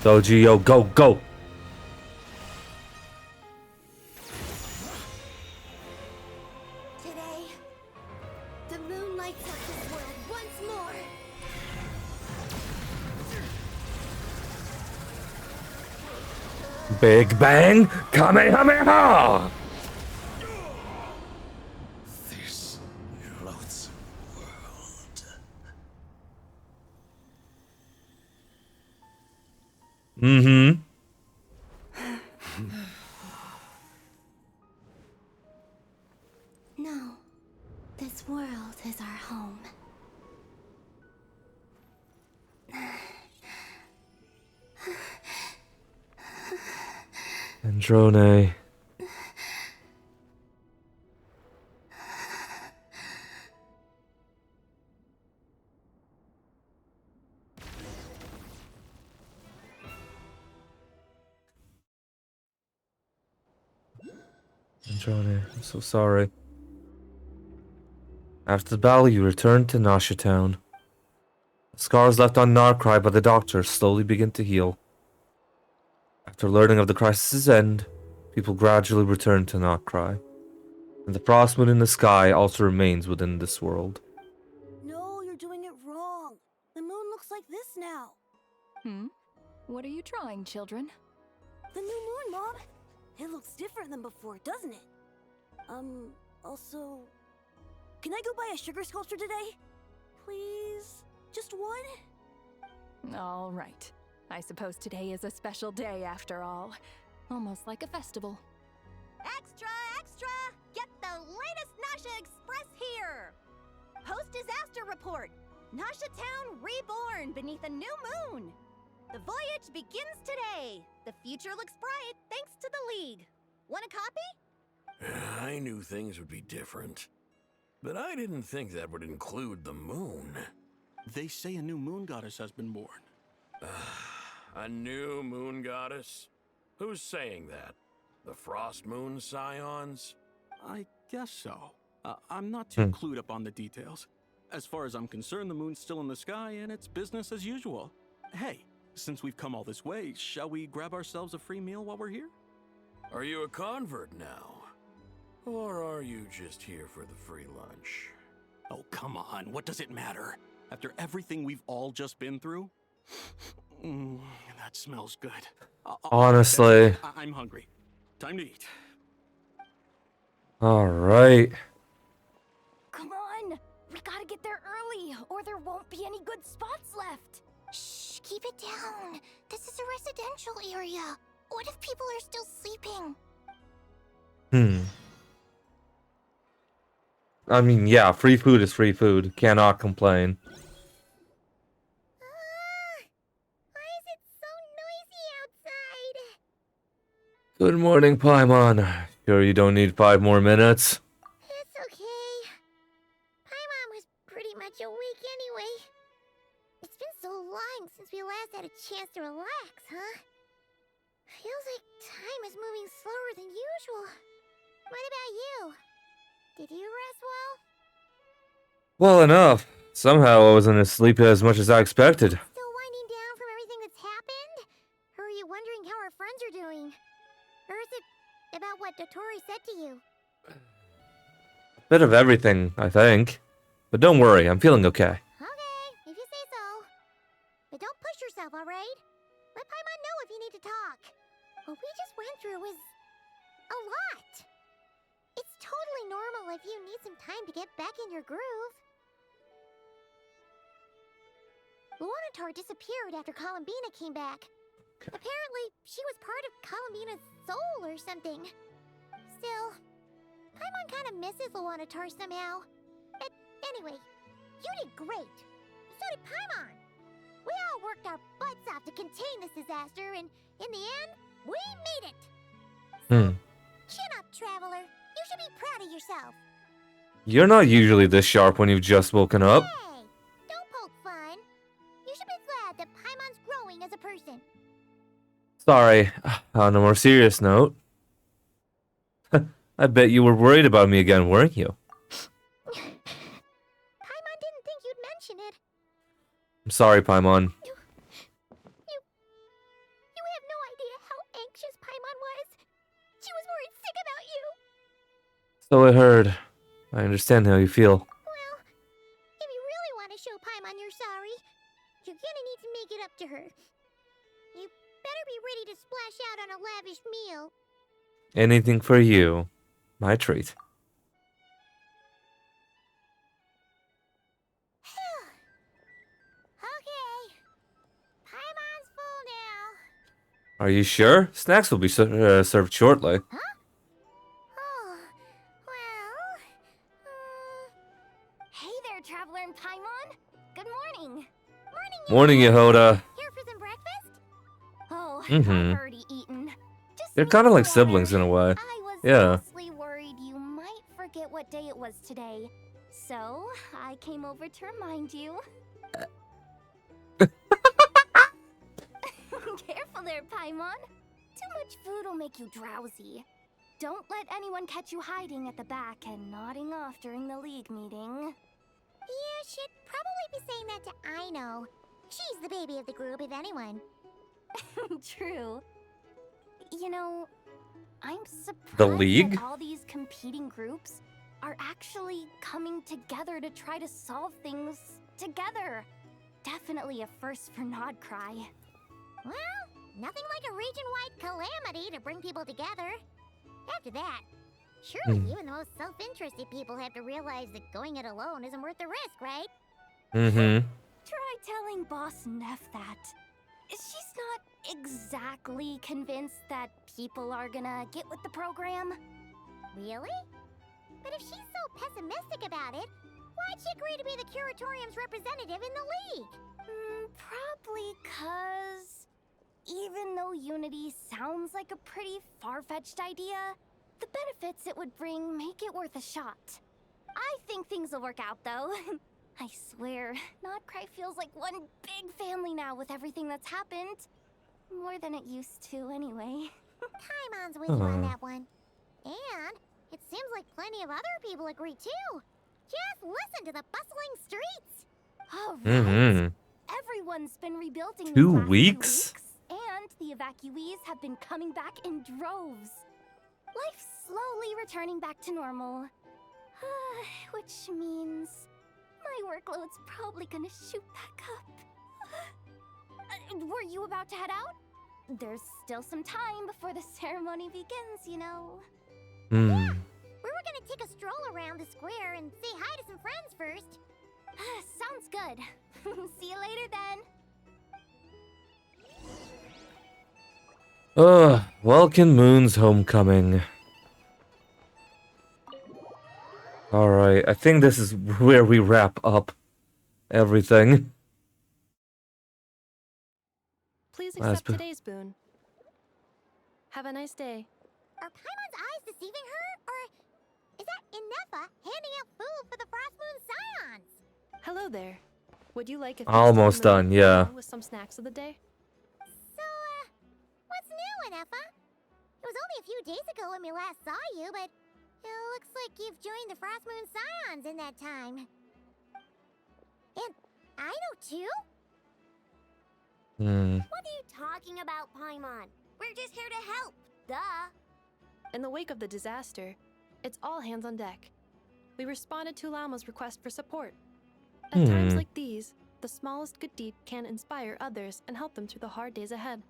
Go, Geo, go, go. Today, the moon lights up this world once more. Big Bang Kamehameha! This loathsome world. Mm-hmm. No, this world is our home. Androne. Androne, I'm so sorry. After the battle, you returned to Nasha Town. The scars left on Narcry by the doctor slowly begin to heal. After learning of the crisis's end, people gradually returned to Narcry. And the frost moon in the sky also remains within this world. No, you're doing it wrong. The moon looks like this now. What are you drawing, children? The new moon, Mom. It looks different than before, doesn't it? Also... Can I go buy a sugar sculpture today? Please? Just one? All right. I suppose today is a special day after all. Almost like a festival. Extra, extra! Get the latest Nasha Express here! Post-disaster report! Nasha Town reborn beneath a new moon! The voyage begins today! The future looks bright thanks to the League. Want a copy? I knew things would be different. But I didn't think that would include the moon. They say a new moon goddess has been born. A new moon goddess? Who's saying that? The Frost Moon Scions? I guess so. I'm not too clued up on the details. As far as I'm concerned, the moon's still in the sky and it's business as usual. Hey, since we've come all this way, shall we grab ourselves a free meal while we're here? Are you a convert now? Or are you just here for the free lunch? Oh, come on. What does it matter? After everything we've all just been through? That smells good. Honestly. I'm hungry. Time to eat. Alright. Come on! We gotta get there early, or there won't be any good spots left. Shh, keep it down. This is a residential area. What if people are still sleeping? I mean, yeah, free food is free food. Cannot complain. Why is it so noisy outside? Good morning, Paimon. Sure you don't need 5 more minutes? It's okay. Paimon was pretty much awake anyway. It's been so long since we last had a chance to relax, huh? Feels like time is moving slower than usual. What about you? Did you rest well? Well enough. Somehow I wasn't asleep as much as I expected. Still winding down from everything that's happened? Or are you wondering how our friends are doing? Or is it about what Dotori said to you? Bit of everything, I think. But don't worry, I'm feeling okay. Okay, if you say so. But don't push yourself, alright? Let Paimon know if you need to talk. What we just went through was a lot. It's totally normal if you need some time to get back in your groove. Luanatar disappeared after Columbina came back. Apparently, she was part of Columbina's soul or something. Still, Paimon kind of misses Luanatar somehow. But anyway, you did great. So did Paimon. We all worked our butts off to contain this disaster, and in the end, we made it. Chin up, Traveler. You should be proud of yourself. You're not usually this sharp when you've just woken up. Hey, don't poke fun. You should be glad that Paimon's growing as a person. Sorry. On a more serious note, I bet you were worried about me again, weren't you? Paimon didn't think you'd mention it. I'm sorry, Paimon. You have no idea how anxious Paimon was. She was worried sick about you. So I heard. I understand how you feel. Well, if you really want to show Paimon you're sorry, you're gonna need to make it up to her. You better be ready to splash out on a lavish meal. Anything for you. My treat. Okay. Paimon's full now. Are you sure? Snacks will be served shortly. Huh? Oh, well... Hey there, Traveler and Paimon. Good morning. Morning, Yehoda. Here for some breakfast? Oh, Mhm. I've already eaten. They're kind of like siblings in a way. I was Yeah. honestly worried you might forget what day it was today. So, I came over to remind you. Careful there, Paimon. Too much food will make you drowsy. Don't let anyone catch you hiding at the back and nodding off during the League meeting. You should probably be saying that to Aino. She's the baby of the group, if anyone. True. You know, I'm surprised The League? that all these competing groups are actually coming together to try to solve things together. Definitely a first for Nodcry. Well, nothing like a region-wide calamity to bring people together. After that, surely even the most self-interested people have to realize that going it alone isn't worth the risk, right? Mm-hmm. Try telling Boss Neff that. She's not exactly convinced that people are gonna get with the program. Really? But if she's so pessimistic about it, why'd she agree to be the Curatorium's representative in the League? Probably 'cause even though Unity sounds like a pretty far-fetched idea, the benefits it would bring make it worth a shot. I think things will work out, though. I swear, Nodcry feels like one big family now with everything that's happened. More than it used to, anyway. Paimon's with you on that one. And it seems like plenty of other people agree, too. Just listen to the bustling streets. All right. Mm-hmm. Everyone's been rebuilding 2 these last weeks? 2 weeks, and the evacuees have been coming back in droves. Life's slowly returning back to normal. Which means my workload's probably gonna shoot back up. Were you about to head out? There's still some time before the ceremony begins, you know. Hmm. We were gonna take a stroll around the square and say hi to some friends first. Sounds good. See you later then. Welkin Moon's homecoming. Alright, I think this is where we wrap up everything. Please Last accept today's boon. Have a nice day. Are Paimon's eyes deceiving her? Or is that Inefa handing out food for the Frost Moon Scions? Hello there. Would you like a feast Almost on the done, yeah. with some snacks of the day? So, what's new, Inefa? It was only a few days ago when we last saw you, but it looks like you've joined the Frost Moon Scions in that time. And I know too? What are you talking about, Paimon? We're just here to help. Duh. In the wake of the disaster, it's all hands on deck. We responded to Lama's request for support. At times like these, the smallest good deed can inspire others and help them through the hard days ahead.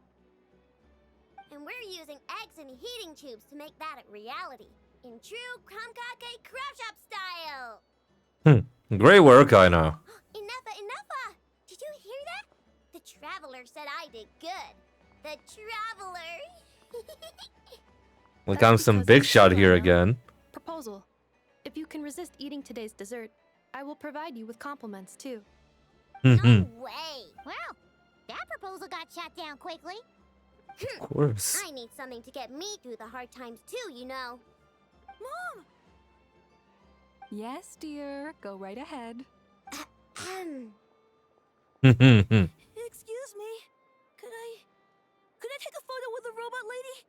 And we're using eggs and heating tubes to make that a reality. In true Kamkake Craft Shop style. Great work, I know. Enough! Did you hear that? The Traveler said I did good. The Traveler. We got some big shot here again. Proposal. If you can resist eating today's dessert, I will provide you with compliments too. No way. Well, that proposal got shot down quickly. Of course. I need something to get me through the hard times too, you know. Mom! Yes, dear. Go right ahead. Excuse me. Could I take a photo with the robot lady?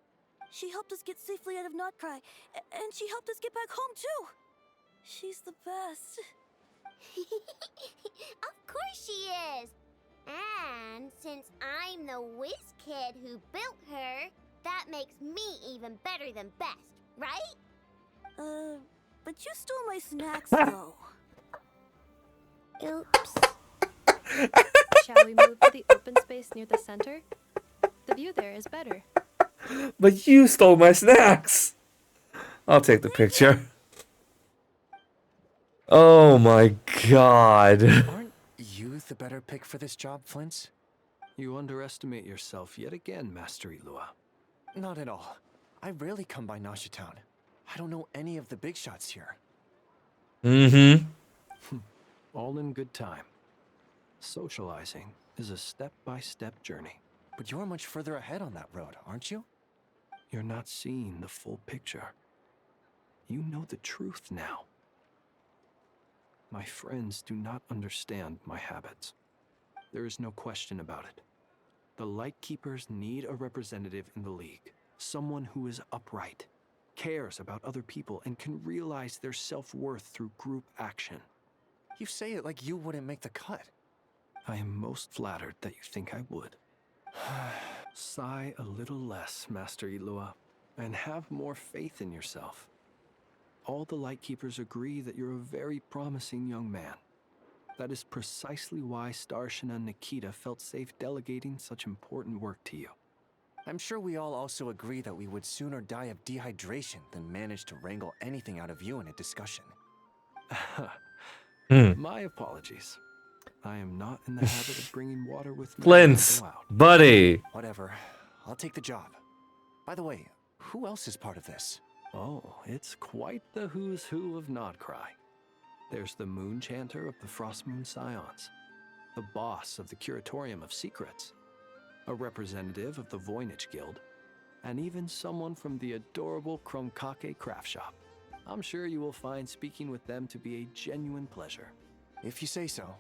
She helped us get safely out of Notcry, and she helped us get back home too. She's the best. Of course she is. And since I'm the whiz kid who built her, that makes me even better than best, right? But you stole my snacks though. Oops. Shall we move to the open space near the center? The view there is better. But you stole my snacks! I'll take the picture. Oh my god. Aren't you the better pick for this job, Flint's? You underestimate yourself yet again, Master Ilua. Not at all. I rarely come by Nasha Town. I don't know any of the big shots here. All in good time. Socializing is a step-by-step journey. But you're much further ahead on that road, aren't you? You're not seeing the full picture. You know the truth now. My friends do not understand my habits. There is no question about it. The Lightkeepers need a representative in the League. Someone who is upright, cares about other people, and can realize their self-worth through group action. You say it like you wouldn't make the cut. I am most flattered that you think I would. Sigh a little less, Master Ilua. and have more faith in yourself. All the Lightkeepers agree that you're a very promising young man. That is precisely why Starshin and Nikita felt safe delegating such important work to you. I'm sure we all also agree that we would sooner die of dehydration than manage to wrangle anything out of you in a discussion. My apologies. I am not in the habit of bringing water with me Flint's when I go out. buddy. Whatever. I'll take the job. By the way, who else is part of this? Oh, it's quite the who's who of Nodcry. There's the Moon Chanter of the Frost Moon Scions, the boss of the Curatorium of Secrets, a representative of the Voynich Guild, and even someone from the adorable Kromkake craft shop. I'm sure you will find speaking with them to be a genuine pleasure. If you say so.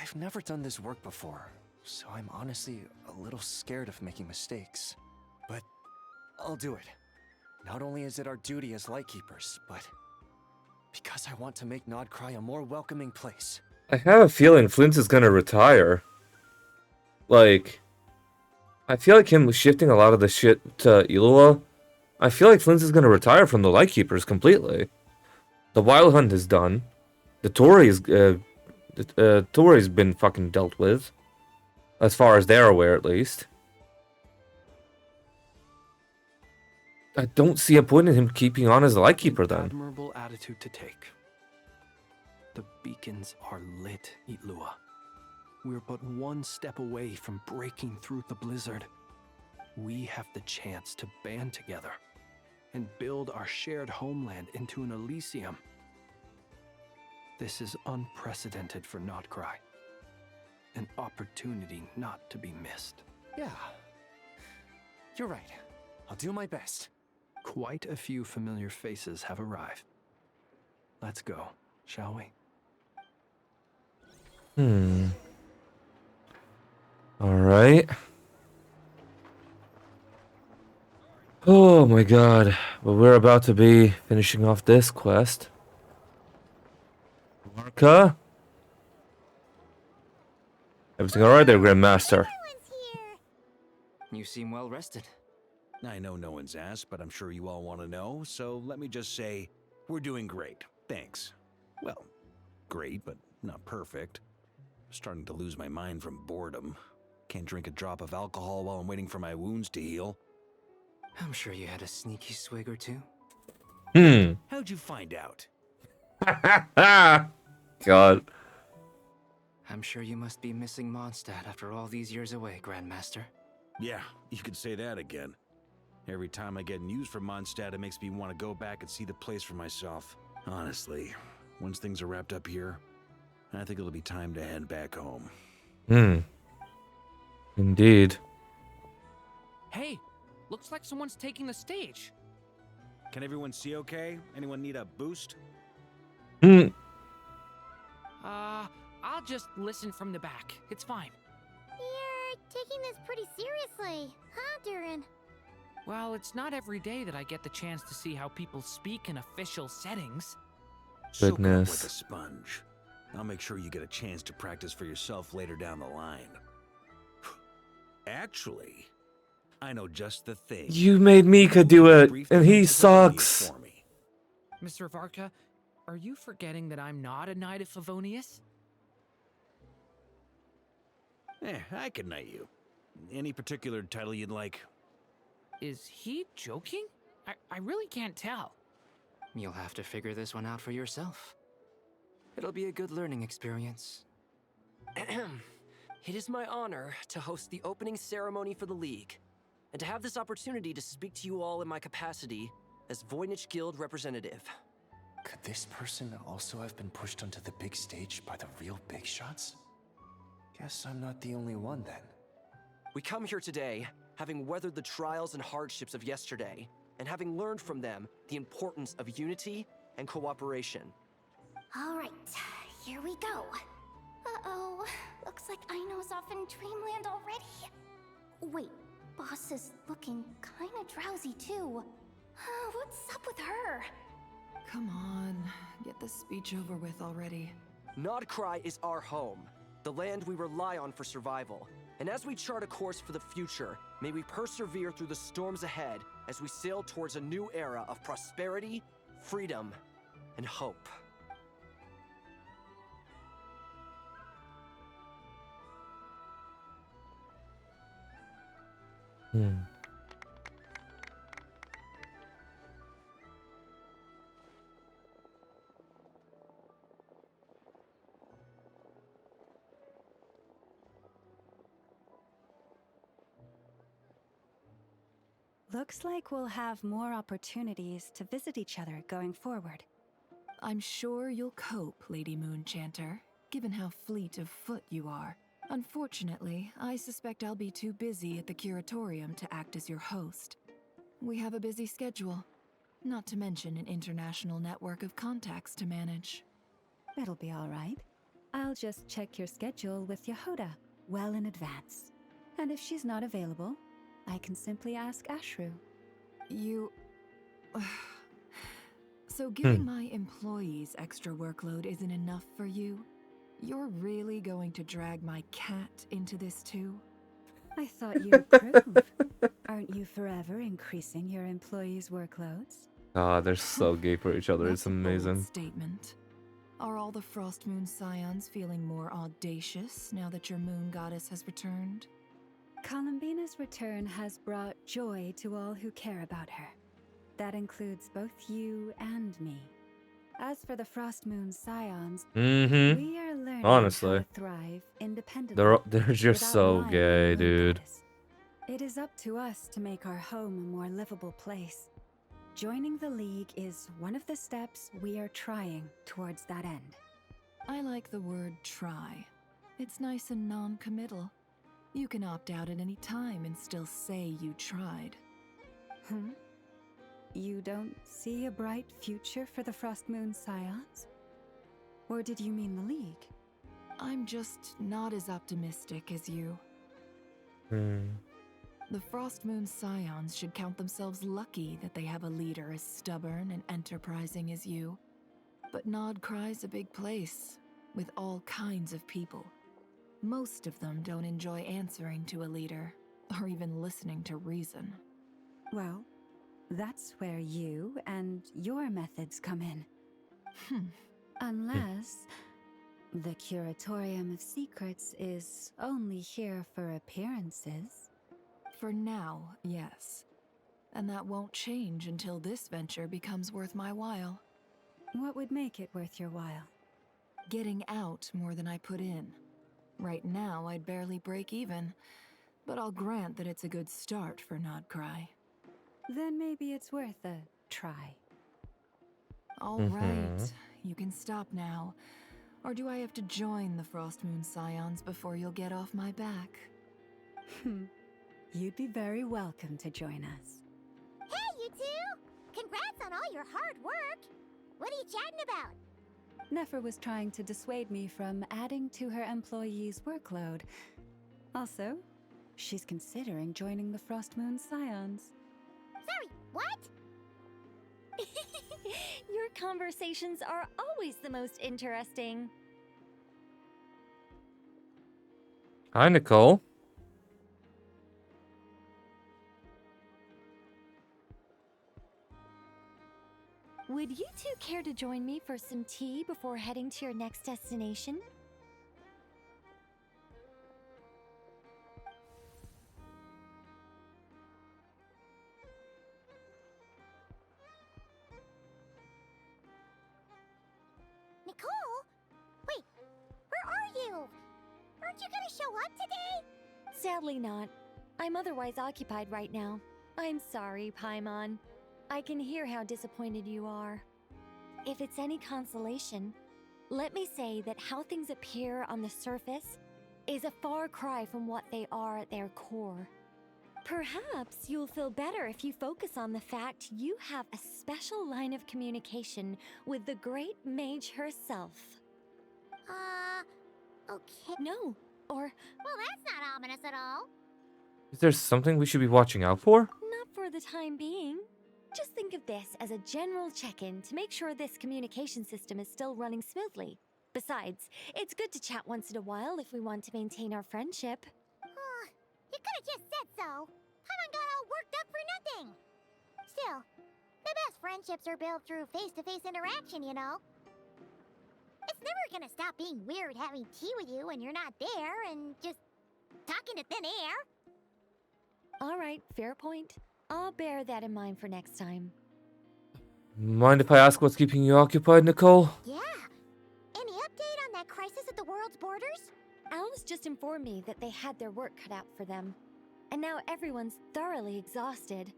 I've never done this work before, so I'm honestly a little scared of making mistakes. But I'll do it. Not only is it our duty as Lightkeepers, but because I want to make Nodcry a more welcoming place. I have a feeling Flint is gonna retire. Like, I feel like him shifting a lot of the shit to Ilua. I feel like Flint is gonna retire from the Lightkeepers completely. The Wild Hunt is done. The Tory's been fucking dealt with. As far as they're aware, at least. I don't see a point in him keeping on as a Lightkeeper then. Admirable attitude to take. The beacons are lit, Itlua. We're but one step away from breaking through the blizzard. We have the chance to band together and build our shared homeland into an Elysium. This is unprecedented for Nodcry. An opportunity not to be missed. Yeah. You're right. I'll do my best. Quite a few familiar faces have arrived. Let's go, shall we? Alright. Oh my god. Well, we're about to be finishing off this quest. Marka? Everything alright there, Grandmaster? You seem well rested. I know no one's asked, but I'm sure you all want to know, so let me just say, we're doing great. Thanks. Well, great, but not perfect. I'm starting to lose my mind from boredom. Can't drink a drop of alcohol while I'm waiting for my wounds to heal. I'm sure you had a sneaky swig or two. How'd you find out? God. I'm sure you must be missing Mondstadt after all these years away, Grandmaster. Yeah, you could say that again. Every time I get news from Mondstadt, it makes me want to go back and see the place for myself. Honestly, once things are wrapped up here, I think it'll be time to head back home. Indeed. Hey, looks like someone's taking the stage. Can everyone see okay? Anyone need a boost? I'll just listen from the back. It's fine. You're taking this pretty seriously, huh, Durin? Well, it's not every day that I get the chance to see how people speak in official settings. Soak up Goodness. like a sponge. I'll make sure you get a chance to practice for yourself later down the line. Actually, I know just the thing. You made Mika do it, and he sucks. Mr. Varka, are you forgetting that I'm not a Knight of Favonius? I can knight you. Any particular title you'd like? Is he joking? I really can't tell. You'll have to figure this one out for yourself. It'll be a good learning experience. It is my honor to host the opening ceremony for the League, and to have this opportunity to speak to you all in my capacity as Voynich Guild representative. Could this person also have been pushed onto the big stage by the real big shots? Guess I'm not the only one then. We come here today, having weathered the trials and hardships of yesterday, and having learned from them the importance of unity and cooperation. All right, here we go. Uh-oh. Looks like Aino's off in Dreamland already. Wait, Boss is looking kinda drowsy too. What's up with her? Come on, get this speech over with already. Nodcry is our home, the land we rely on for survival. And as we chart a course for the future, may we persevere through the storms ahead as we sail towards a new era of prosperity, freedom, and hope. Looks like we'll have more opportunities to visit each other going forward. I'm sure you'll cope, Lady Moonchanter, given how fleet of foot you are. Unfortunately, I suspect I'll be too busy at the curatorium to act as your host. We have a busy schedule, not to mention an international network of contacts to manage. It'll be all right. I'll just check your schedule with Yehoda well in advance. And if she's not available, I can simply ask Ashru. You... So giving my employees extra workload isn't enough for you? You're really going to drag my cat into this too? I thought you'd approve. Aren't you forever increasing your employees' workloads? Ah, they're so gay for each other. That's It's a bold amazing. statement. Are all the Frost Moon Scions feeling more audacious now that your moon goddess has returned? Columbina's return has brought joy to all who care about her. That includes both you and me. As for the Frost Moon Scions, we are learning Honestly, how to thrive independently. they're just without so relying on gay, the moon dude. goddess. It is up to us to make our home a more livable place. Joining the League is one of the steps we are trying towards that end. I like the word try. It's nice and non-committal. You can opt out at any time and still say you tried. You don't see a bright future for the Frost Moon Scions? Or did you mean the League? I'm just not as optimistic as you. The Frost Moon Scions should count themselves lucky that they have a leader as stubborn and enterprising as you. But Nodcry's a big place, with all kinds of people. Most of them don't enjoy answering to a leader, or even listening to reason. Well, that's where you and your methods come in. Unless the Curatorium of Secrets is only here for appearances. For now, yes. And that won't change until this venture becomes worth my while. What would make it worth your while? Getting out more than I put in. Right now, I'd barely break even, but I'll grant that it's a good start for Nodcry. Then maybe it's worth a try. All right, you can stop now. Or do I have to join the Frost Moon Scions before you'll get off my back? You'd be very welcome to join us. Hey, you two! Congrats on all your hard work! What are you chatting about? Nefer was trying to dissuade me from adding to her employees' workload. Also, she's considering joining the Frost Moon Scions. Sorry, what? Your conversations are always the most interesting. Hi, Nicole. Would you two care to join me for some tea before heading to your next destination? Nicole? Wait, where are you? Aren't you gonna show up today? Sadly not. I'm otherwise occupied right now. I'm sorry, Paimon. I can hear how disappointed you are. If it's any consolation, let me say that how things appear on the surface is a far cry from what they are at their core. Perhaps you'll feel better if you focus on the fact you have a special line of communication with the great mage herself. Okay. No, or... Well, that's not ominous at all. Is there something we should be watching out for? Not for the time being. Just think of this as a general check-in to make sure this communication system is still running smoothly. Besides, it's good to chat once in a while if we want to maintain our friendship. You could have just said so. Paimon got all worked up for nothing. Still, the best friendships are built through face-to-face interaction, you know. It's never gonna stop being weird having tea with you when you're not there and just talking to thin air. All right, fair point. I'll bear that in mind for next time. Mind if I ask what's keeping you occupied, Nicole? Yeah. Any update on that crisis at the world's borders? Alice just informed me that they had their work cut out for them. And now everyone's thoroughly exhausted.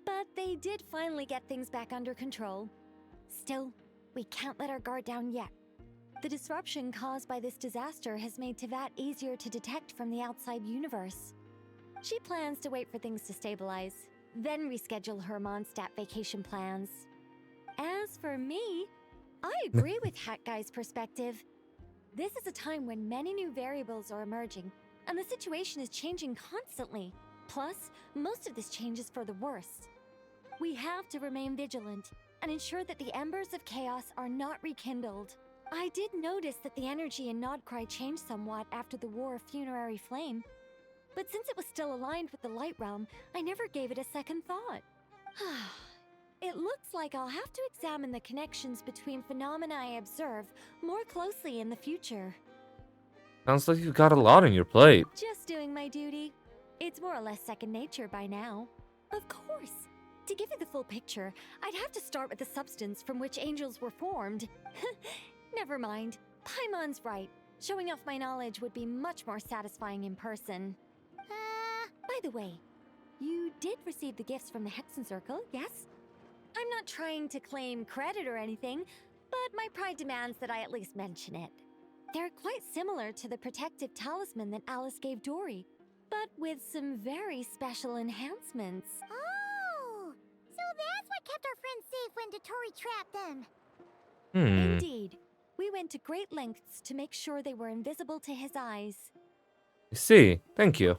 But they did finally get things back under control. Still, we can't let our guard down yet. The disruption caused by this disaster has made Teyvat easier to detect from the outside universe. She plans to wait for things to stabilize, then reschedule her Mondstadt vacation plans. As for me, I agree with Hat Guy's perspective. This is a time when many new variables are emerging, and the situation is changing constantly. Plus, most of this change is for the worse. We have to remain vigilant and ensure that the embers of chaos are not rekindled. I did notice that the energy in Nodcry changed somewhat after the War of Funerary Flame, but since it was still aligned with the Light Realm, I never gave it a second thought. It looks like I'll have to examine the connections between phenomena I observe more closely in the future. Sounds like you've got a lot on your plate. Just doing my duty. It's more or less second nature by now. Of course. To give you the full picture, I'd have to start with the substance from which angels were formed. Never mind. Paimon's right. Showing off my knowledge would be much more satisfying in person. By the way, you did receive the gifts from the Hexen Circle, yes? I'm not trying to claim credit or anything, but my pride demands that I at least mention it. They're quite similar to the protective talisman that Alice gave Dory, but with some very special enhancements. Oh, so that's what kept our friends safe when Dotori trapped them. Indeed. We went to great lengths to make sure they were invisible to his eyes. I see. Thank you.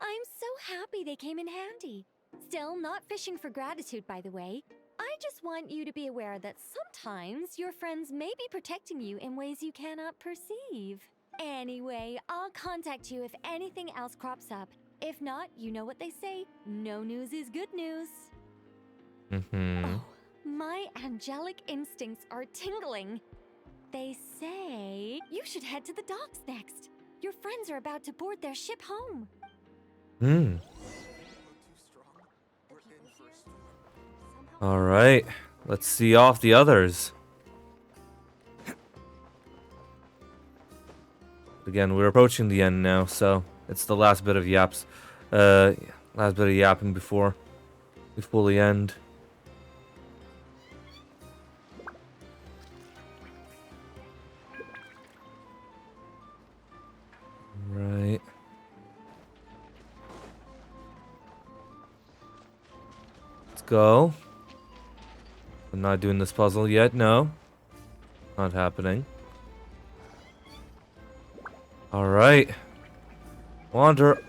I'm so happy they came in handy. Still, not fishing for gratitude, by the way. I just want you to be aware that sometimes your friends may be protecting you in ways you cannot perceive. Anyway, I'll contact you if anything else crops up. If not, you know what they say, no news is good news. Oh, my angelic instincts are tingling. They say you should head to the docks next. Your friends are about to board their ship home. All right, let's see off the others. Again, we're approaching the end now, so it's the last bit of yaps. Last bit of yapping before we fully end. Right. Let's go. I'm not doing this puzzle yet, no. Not happening. Alright. Wander.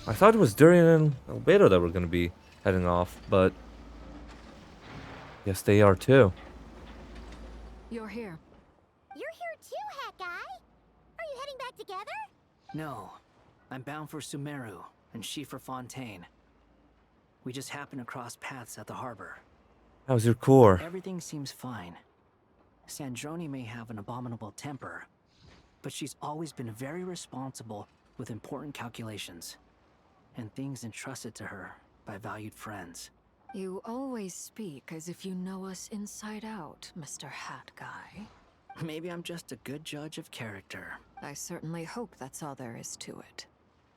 I thought it was Durian and Albedo that were going to be heading off, but yes, they are too. You're here. You're here too, Hat Guy. Are you heading back together? No. I'm bound for Sumeru, and she for Fontaine. We just happened to cross paths at the harbor. How's your core? Everything seems fine. Sandrone may have an abominable temper, but she's always been very responsible with important calculations, and things entrusted to her by valued friends. You always speak as if you know us inside out, Mr. Hat Guy. Maybe I'm just a good judge of character. I certainly hope that's all there is to it.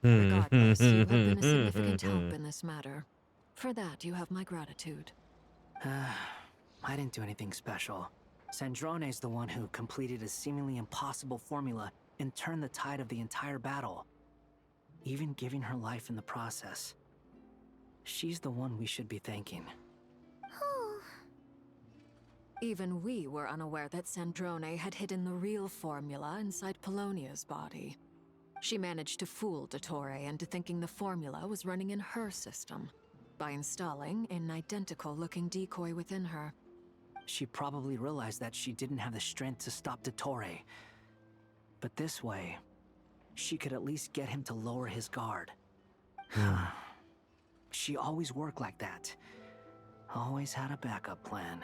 Regardless, you have been a significant help in this matter. For that, you have my gratitude. I didn't do anything special. Sandrone's the one who completed a seemingly impossible formula and turned the tide of the entire battle, even giving her life in the process. She's the one we should be thanking. Even we were unaware that Sandrone had hidden the real formula inside Polonia's body. She managed to fool Dottore into thinking the formula was running in her system by installing an identical-looking decoy within her. She probably realized that she didn't have the strength to stop Dottore. But this way, she could at least get him to lower his guard. She always worked like that. Always had a backup plan.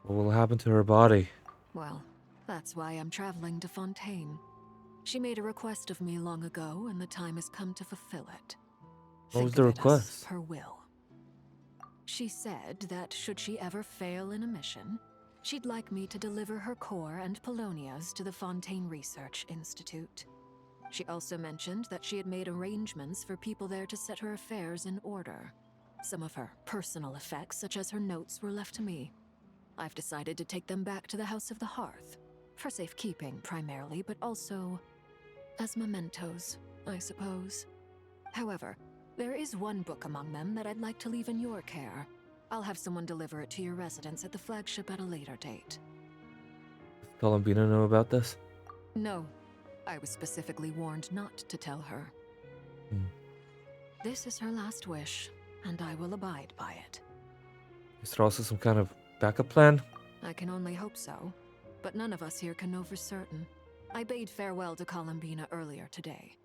What will happen to her body? Well, that's why I'm traveling to Fontaine. She made a request of me long ago, and the time has come to fulfill it. What was Think the of it as request? her will. She said that should she ever fail in a mission, she'd like me to deliver her core and Polonia's to the Fontaine Research Institute. She also mentioned that she had made arrangements for people there to set her affairs in order. Some of her personal effects, such as her notes, were left to me. I've decided to take them back to the House of the Hearth, for safekeeping primarily, but also as mementos, I suppose. However, there is one book among them that I'd like to leave in your care. I'll have someone deliver it to your residence at the flagship at a later date. Does Columbina know about this? No, I was specifically warned not to tell her. This is her last wish, and I will abide by it. Is there also some kind of backup plan? I can only hope so, but none of us here can know for certain. I bade farewell to Columbina earlier today.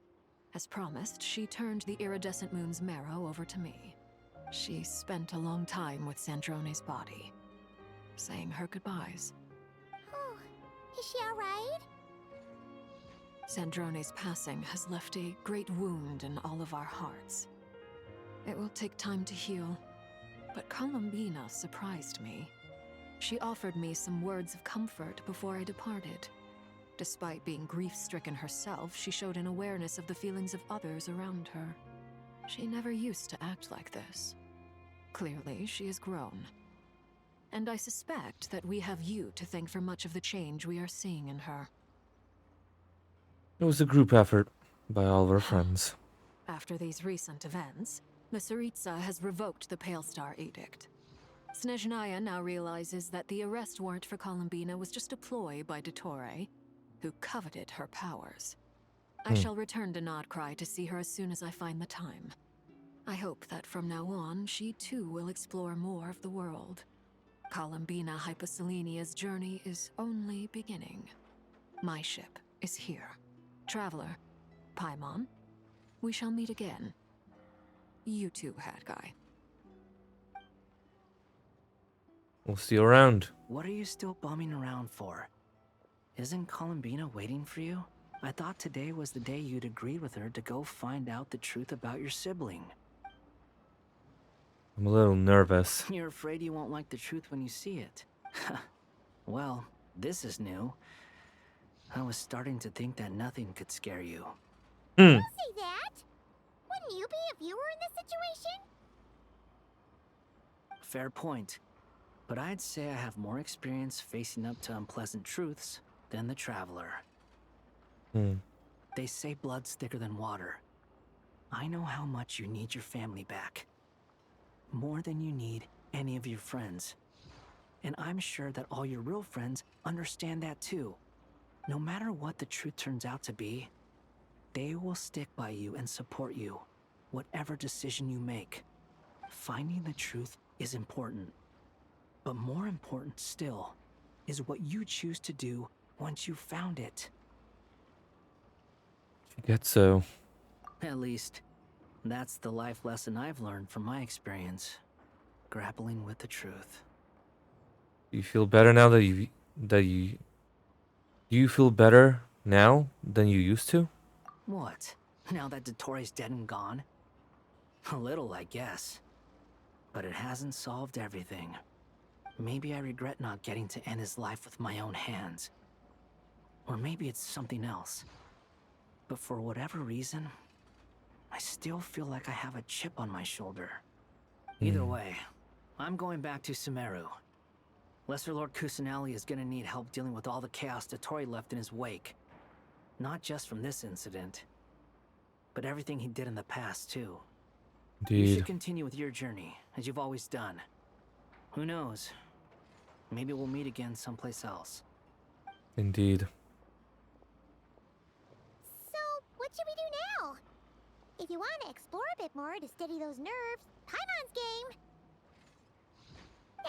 As promised, she turned the iridescent moon's marrow over to me. She spent a long time with Sandrone's body, saying her goodbyes. Oh, is she alright? Sandrone's passing has left a great wound in all of our hearts. It will take time to heal, but Columbina surprised me. She offered me some words of comfort before I departed. Despite being grief-stricken herself, she showed an awareness of the feelings of others around her. She never used to act like this. Clearly, she has grown. And I suspect that we have you to thank for much of the change we are seeing in her. It was a group effort by all of our friends. After these recent events, the Tsaritsa has revoked the Pale Star Edict. Snezhnaya now realizes that the arrest warrant for Columbina was just a ploy by Dottore, who coveted her powers. I shall return to Nodcry to see her as soon as I find the time. I hope that from now on, she too will explore more of the world. Columbina Hyposelenia's journey is only beginning. My ship is here. Traveler, Paimon, we shall meet again. You too, Hat Guy. We'll see you around. What are you still bumming around for? Isn't Columbina waiting for you? I thought today was the day you'd agreed with her to go find out the truth about your sibling. I'm a little nervous. You're afraid you won't like the truth when you see it. Well, this is new. I was starting to think that nothing could scare you. Don't say that! Wouldn't you be if you were in this situation? Fair point. But I'd say I have more experience facing up to unpleasant truths than the Traveler. They say blood's thicker than water. I know how much you need your family back. More than you need any of your friends. And I'm sure that all your real friends understand that too. No matter what the truth turns out to be, they will stick by you and support you, whatever decision you make. Finding the truth is important. But more important still is what you choose to do once you've found it. I guess so. At least, that's the life lesson I've learned from my experience, grappling with the truth. You feel better now that you feel better now than you used to? What? Now that Dottore's dead and gone? A little, I guess. But it hasn't solved everything. Maybe I regret not getting to end his life with my own hands. Or maybe it's something else. But for whatever reason, I still feel like I have a chip on my shoulder. Either way, I'm going back to Sumeru. Lesser Lord Kusanali is gonna need help dealing with all the chaos Dottore left in his wake. Not just from this incident, but everything he did in the past, too. You Indeed. should continue with your journey, as you've always done. Who knows? Maybe we'll meet again someplace else. Indeed. So, what should we do now? If you want to explore a bit more to steady those nerves, Paimon's game!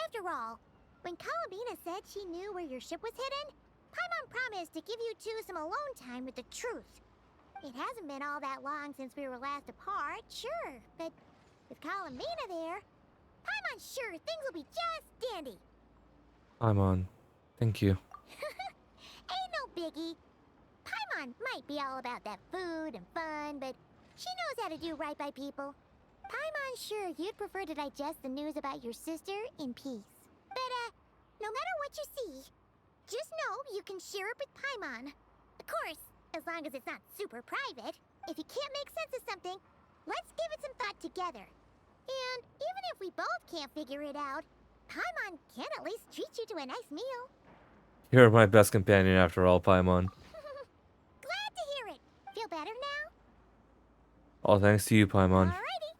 After all, when Columbina said she knew where your ship was hidden, Paimon promised to give you two some alone time with the truth. It hasn't been all that long since we were last apart, sure, but with Columbina there, I'm sure things will be just dandy. Paimon, thank you. Ain't no biggie. Paimon might be all about that food and fun, but she knows how to do right by people. Paimon's sure you'd prefer to digest the news about your sister in peace. But, no matter what you see, just know you can share it with Paimon. Of course, as long as it's not super private. If you can't make sense of something, let's give it some thought together. And even if we both can't figure it out, Paimon can at least treat you to a nice meal. You're my best companion after all, Paimon. Glad to hear it. Feel better now? All thanks to you, Paimon. Alrighty.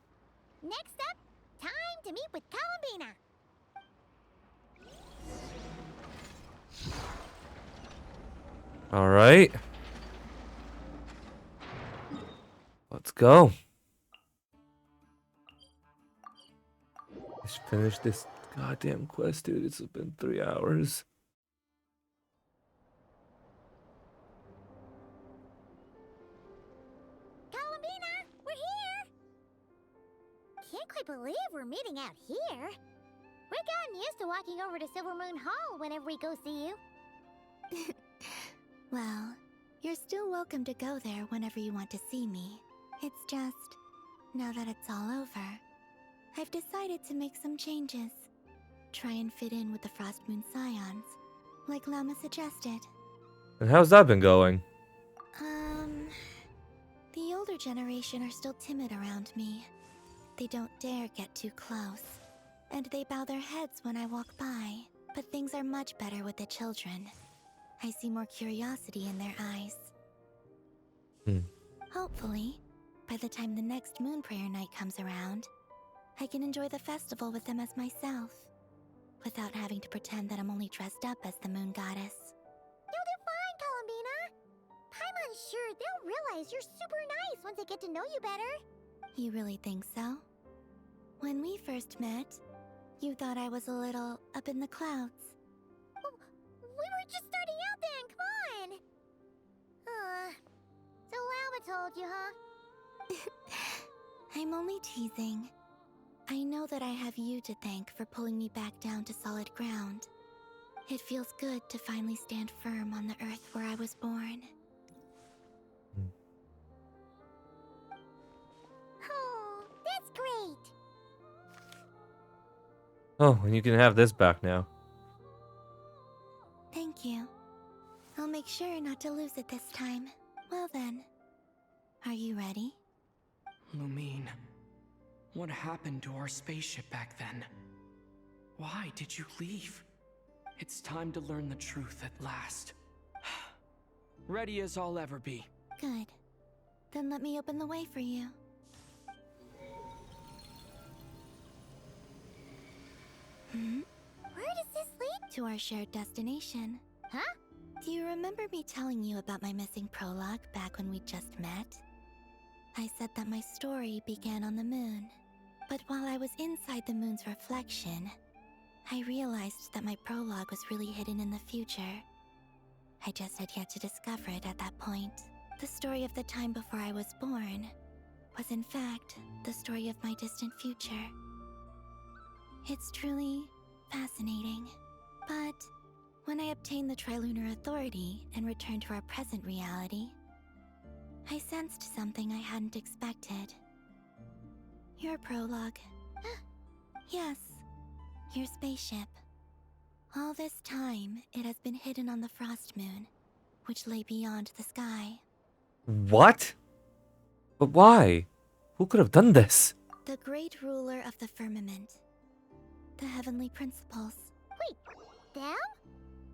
Next up, time to meet with Columbina. Alright. Let's go. Let's finish this goddamn quest, dude. It's been 3 hours. Columbina, we're here! Can't quite believe we're meeting out here. We've gotten used to walking over to Silver Moon Hall whenever we go see you. Well, you're still welcome to go there whenever you want to see me. It's just, now that it's all over, I've decided to make some changes. Try and fit in with the Frost Moon Scions, like Lama suggested. And how's that been going? The older generation are still timid around me. They don't dare get too close, and they bow their heads when I walk by. But things are much better with the children. I see more curiosity in their eyes. Hopefully, by the time the next Moon Prayer Night comes around, I can enjoy the festival with them as myself, without having to pretend that I'm only dressed up as the Moon Goddess. You'll do fine, Columbina. Paimon's sure they'll realize you're super nice once they get to know you better. You really think so? When we first met, you thought I was a little up in the clouds. We were just starting out then, come on! So Alma told you, huh? I'm only teasing. I know that I have you to thank for pulling me back down to solid ground. It feels good to finally stand firm on the earth where I was born. Oh, that's great! Oh, and you can have this back now. Thank you. I'll make sure not to lose it this time. Well then, are you ready? Lumine, what happened to our spaceship back then? Why did you leave? It's time to learn the truth at last. Ready as I'll ever be. Good. Then let me open the way for you. Where does this lead? To our shared destination. Huh? Do you remember me telling you about my missing prologue back when we just met? I said that my story began on the moon. But while I was inside the moon's reflection, I realized that my prologue was really hidden in the future. I just had yet to discover it at that point. The story of the time before I was born was in fact the story of my distant future. It's truly fascinating. But when I obtained the Trilunar Authority and returned to our present reality, I sensed something I hadn't expected. Your prologue. Yes, your spaceship. All this time, it has been hidden on the Frost Moon, which lay beyond the sky. What? But why? Who could have done this? The great ruler of the firmament. The heavenly principles. Wait, them?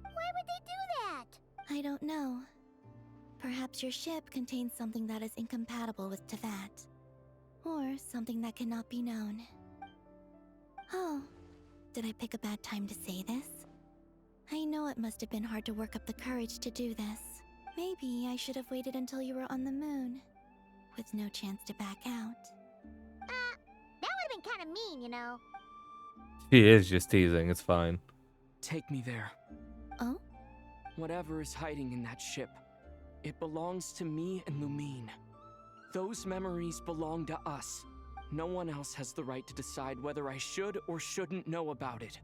Why would they do that? I don't know. Perhaps your ship contains something that is incompatible with Tevat. Or something that cannot be known. Oh, did I pick a bad time to say this? I know it must have been hard to work up the courage to do this. Maybe I should have waited until you were on the moon, with no chance to back out. That would've been kinda mean, you know. She is just teasing, it's fine. Take me there. Oh? Whatever is hiding in that ship, It belongs to me and Lumine. Those memories belong to us. No one else has the right to decide whether I should or shouldn't know about it.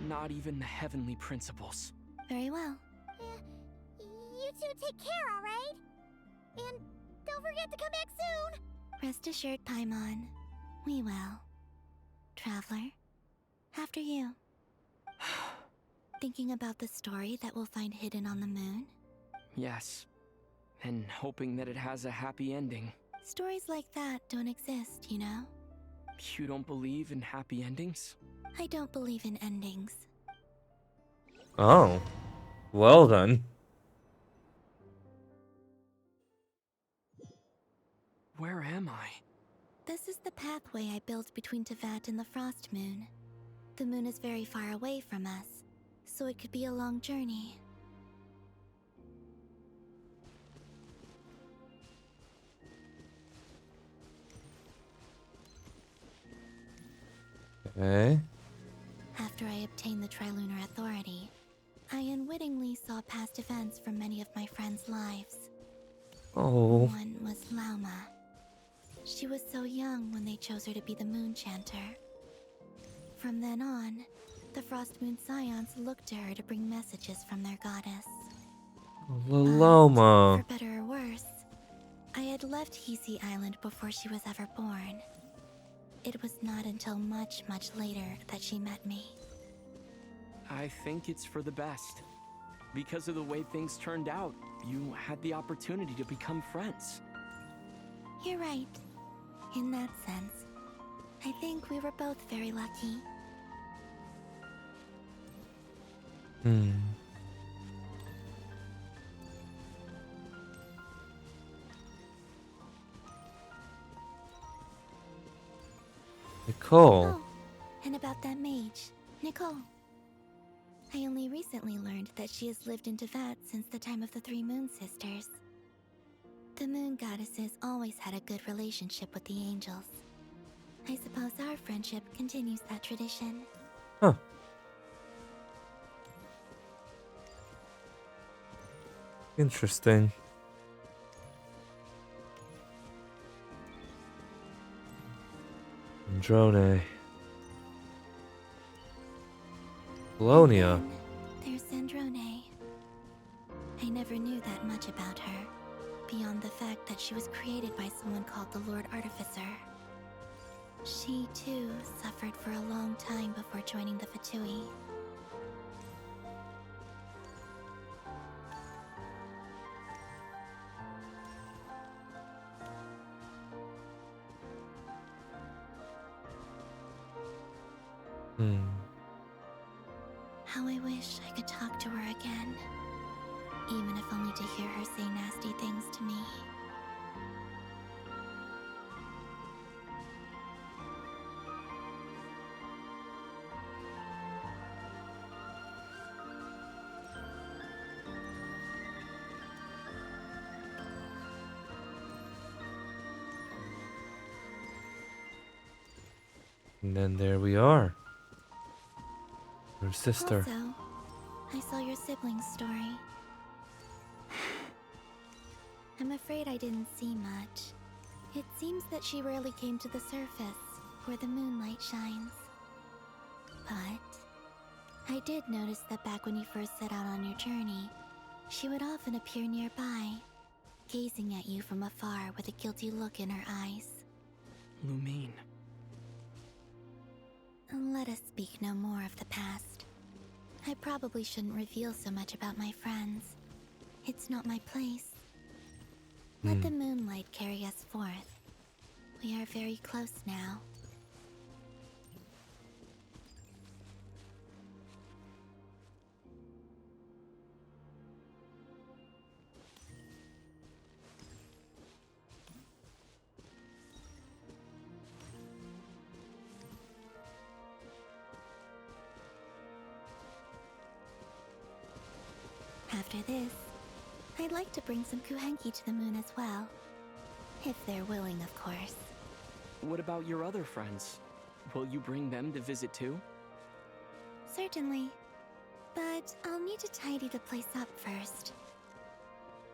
Not even the heavenly principles. Very well. You two take care, alright? And don't forget to come back soon! Rest assured, Paimon. We will. Traveler, after you. Thinking about the story that we'll find hidden on the moon? Yes. And hoping that it has a happy ending. Stories like that don't exist, you know? You don't believe in happy endings? I don't believe in endings. Oh. Well then. Where am I? This is the pathway I built between Teyvat and the Frost Moon. The moon is very far away from us, so it could be a long journey. Okay. After I obtained the Trilunar Authority, I unwittingly saw past events from many of my friends' lives. Oh. One was Lauma. She was so young when they chose her to be the Moon Chanter. From then on, the Frost Moon Scions looked to her to bring messages from their goddess. Laloma. For better or worse, I had left Hisi Island before she was ever born. It was not until much, much later that she met me. I think it's for the best. Because of the way things turned out, you had the opportunity to become friends. You're right. In that sense, I think we were both very lucky. Nicole. Oh, and about that mage, Nicole. I only recently learned that she has lived in Teyvat since the time of the Three Moon Sisters. The Moon Goddesses always had a good relationship with the angels. I suppose our friendship continues that tradition. Huh. Interesting. Drone. Polonia. There's Sandrone. I never knew that much about her, beyond the fact that she was created by someone called the Lord Artificer. She, too, suffered for a long time before joining the Fatui. How I wish I could talk to her again, even if only to hear her say nasty things to me. And then there we are. Her sister. Also, I saw your sibling's story. I'm afraid I didn't see much. It seems that she rarely came to the surface, where the moonlight shines. But I did notice that back when you first set out on your journey, she would often appear nearby, gazing at you from afar with a guilty look in her eyes. Lumine. Let us speak no more of the past. I probably shouldn't reveal so much about my friends. It's not my place. Let the moonlight carry us forth. We are very close now. After this, I'd like to bring some Kuhenki to the moon as well. If they're willing, of course. What about your other friends? Will you bring them to visit too? Certainly. But I'll need to tidy the place up first.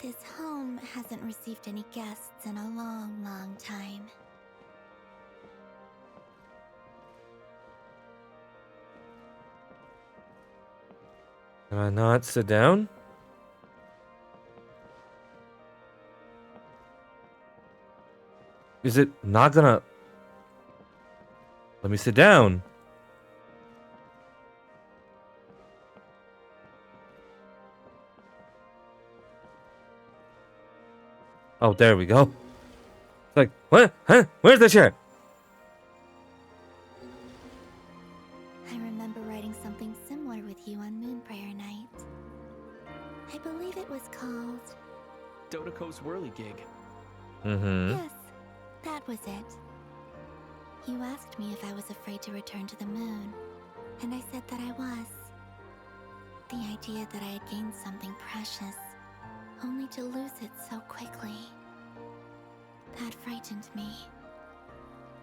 This home hasn't received any guests in a long, long time. Can I not sit down? Is it not gonna... Let me sit down. Oh, there we go. It's like, what? Huh? Where's the chair? I remember writing something similar with you on Moon Prayer Night. I believe it was called... Dodoko's whirligig. Mm-hmm. Yes, that was it. You asked me if I was afraid to return to the moon, and I said that I was. The idea that I had gained something precious, only to lose it so quickly. That frightened me.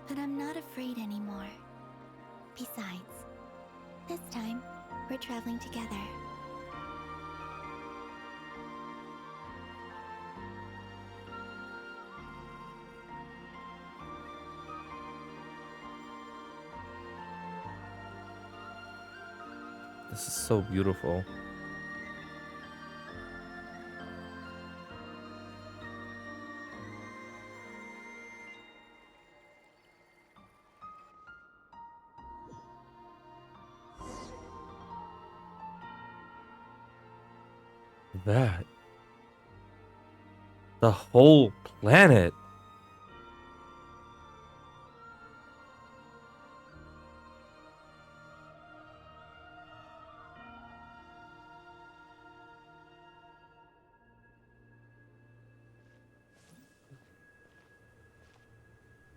But I'm not afraid anymore. Besides, this time, we're traveling together. This is so beautiful. That. The whole planet.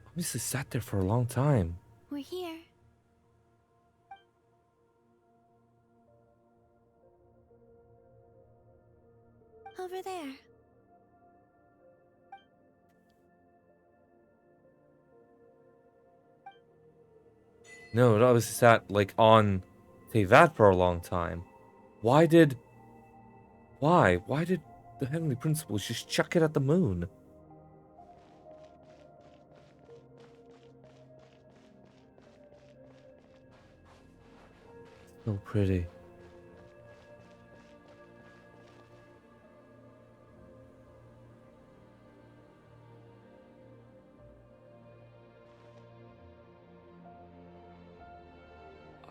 Obviously sat there for a long time. We're here. Over there. No, it obviously sat like on Tevat for a long time. Why did the Heavenly Principles just chuck it at the moon? So pretty.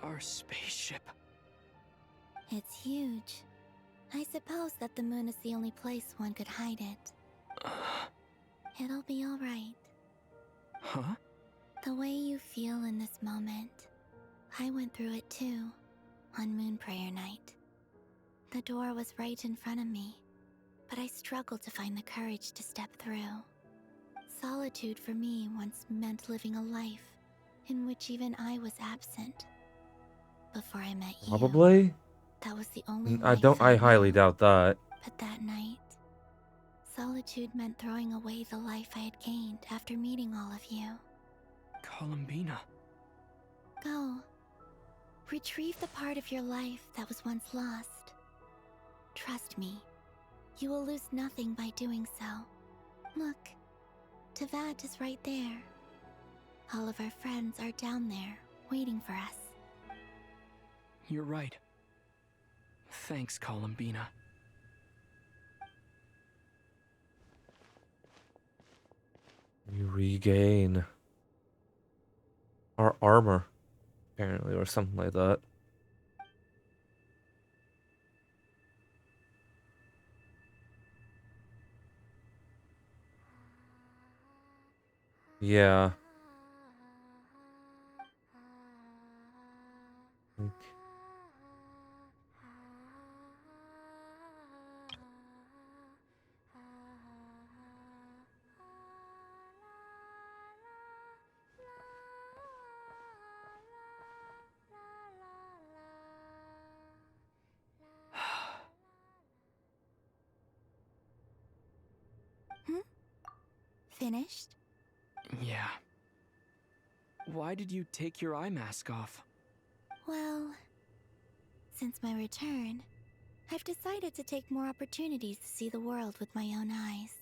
Our spaceship. It's huge. I suppose that the moon is the only place one could hide it. It'll be alright. Huh? The way you feel in this moment, I went through it too, on Moon Prayer Night. The door was right in front of me, but I struggled to find the courage to step through. Solitude for me once meant living a life in which even I was absent. Before I met you, Probably? that was the only I highly doubt that. But that night, solitude meant throwing away the life I had gained after meeting all of you. Columbina. Go. Retrieve the part of your life that was once lost. Trust me, you will lose nothing by doing so. Look, Tevat is right there. All of our friends are down there, waiting for us. You're right. Thanks, Columbina. We regain our armor, apparently, or something like that. Yeah. Finished? Yeah. Why did you take your eye mask off? Well, since my return, I've decided to take more opportunities to see the world with my own eyes.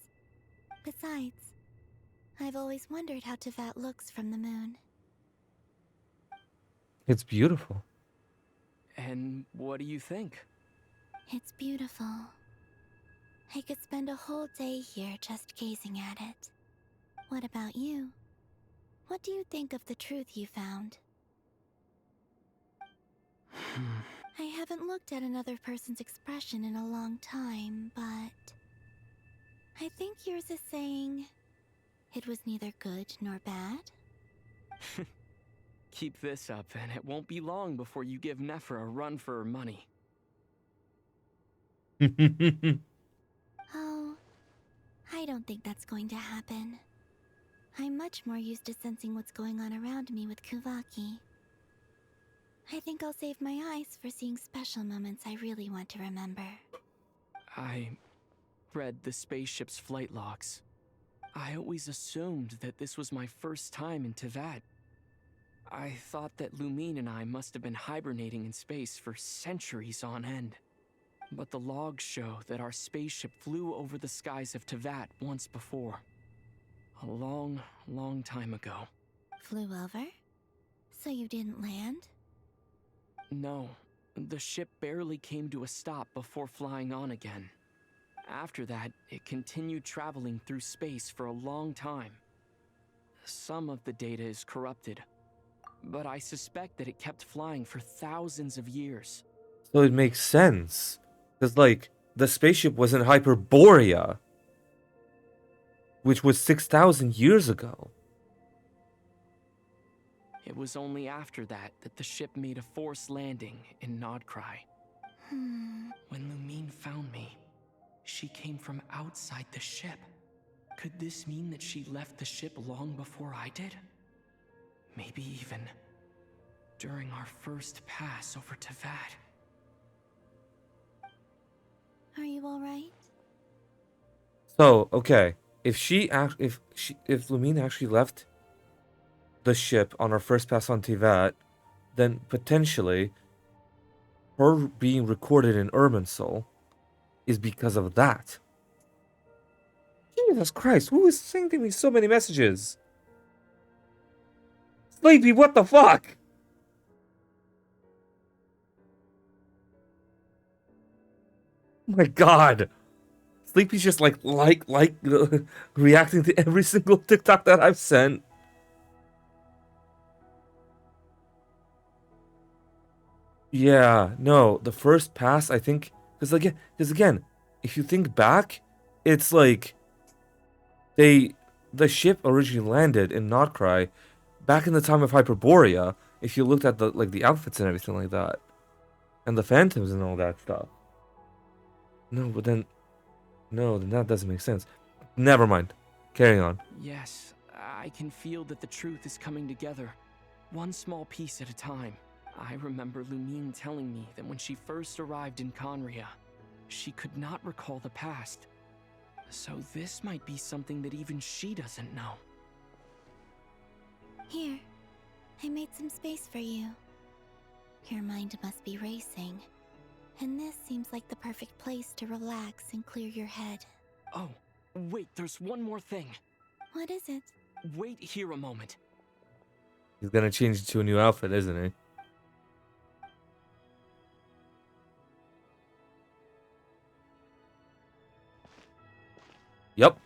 Besides, I've always wondered how Tevat looks from the moon. It's beautiful. And what do you think? It's beautiful. I could spend a whole day here just gazing at it. What about you? What do you think of the truth you found? I haven't looked at another person's expression in a long time, but I think yours is saying it was neither good nor bad. Keep this up, and it won't be long before you give Nephra a run for her money. Oh, I don't think that's going to happen. I'm much more used to sensing what's going on around me with Kuvaki. I think I'll save my eyes for seeing special moments I really want to remember. I read the spaceship's flight logs. I always assumed that this was my first time in Tevat. I thought that Lumine and I must have been hibernating in space for centuries on end. But the logs show that our spaceship flew over the skies of Tevat once before. A long, long time ago. Flew over? So you didn't land? No, the ship barely came to a stop before flying on again. After that, it continued traveling through space for a long time. Some of the data is corrupted, but I suspect that it kept flying for thousands of years. So it makes sense. Because, like, the spaceship was in Hyperborea, which was 6,000 years ago. It was only after that that the ship made a forced landing in Nodcry. When Lumine found me, she came from outside the ship. Could this mean that she left the ship long before I did? Maybe even during our first pass over Tevat. Are you alright? So, okay, if Lumine actually left the ship on our first pass on Tevat, then potentially her being recorded in Irminsul is because of that. Jesus Christ, who is sending me so many messages? Sleepy, what the fuck? Oh my god. Sleepy's just reacting to every single TikTok that I've sent. Yeah, no, the first pass, I think, because again, if you think back, it's like the ship originally landed in Notcry back in the time of Hyperborea. If you looked at the outfits and everything like that, and the phantoms and all that stuff. No, then that doesn't make sense. Never mind. Carry on. Yes, I can feel that the truth is coming together, one small piece at a time. I remember Lumine telling me that when she first arrived in Conria, she could not recall the past. So this might be something that even she doesn't know. Here, I made some space for you. Your mind must be racing, and this seems like the perfect place to relax and clear your head. Oh, wait, there's one more thing. What is it? Wait here a moment. He's gonna change to a new outfit, isn't he? Yep.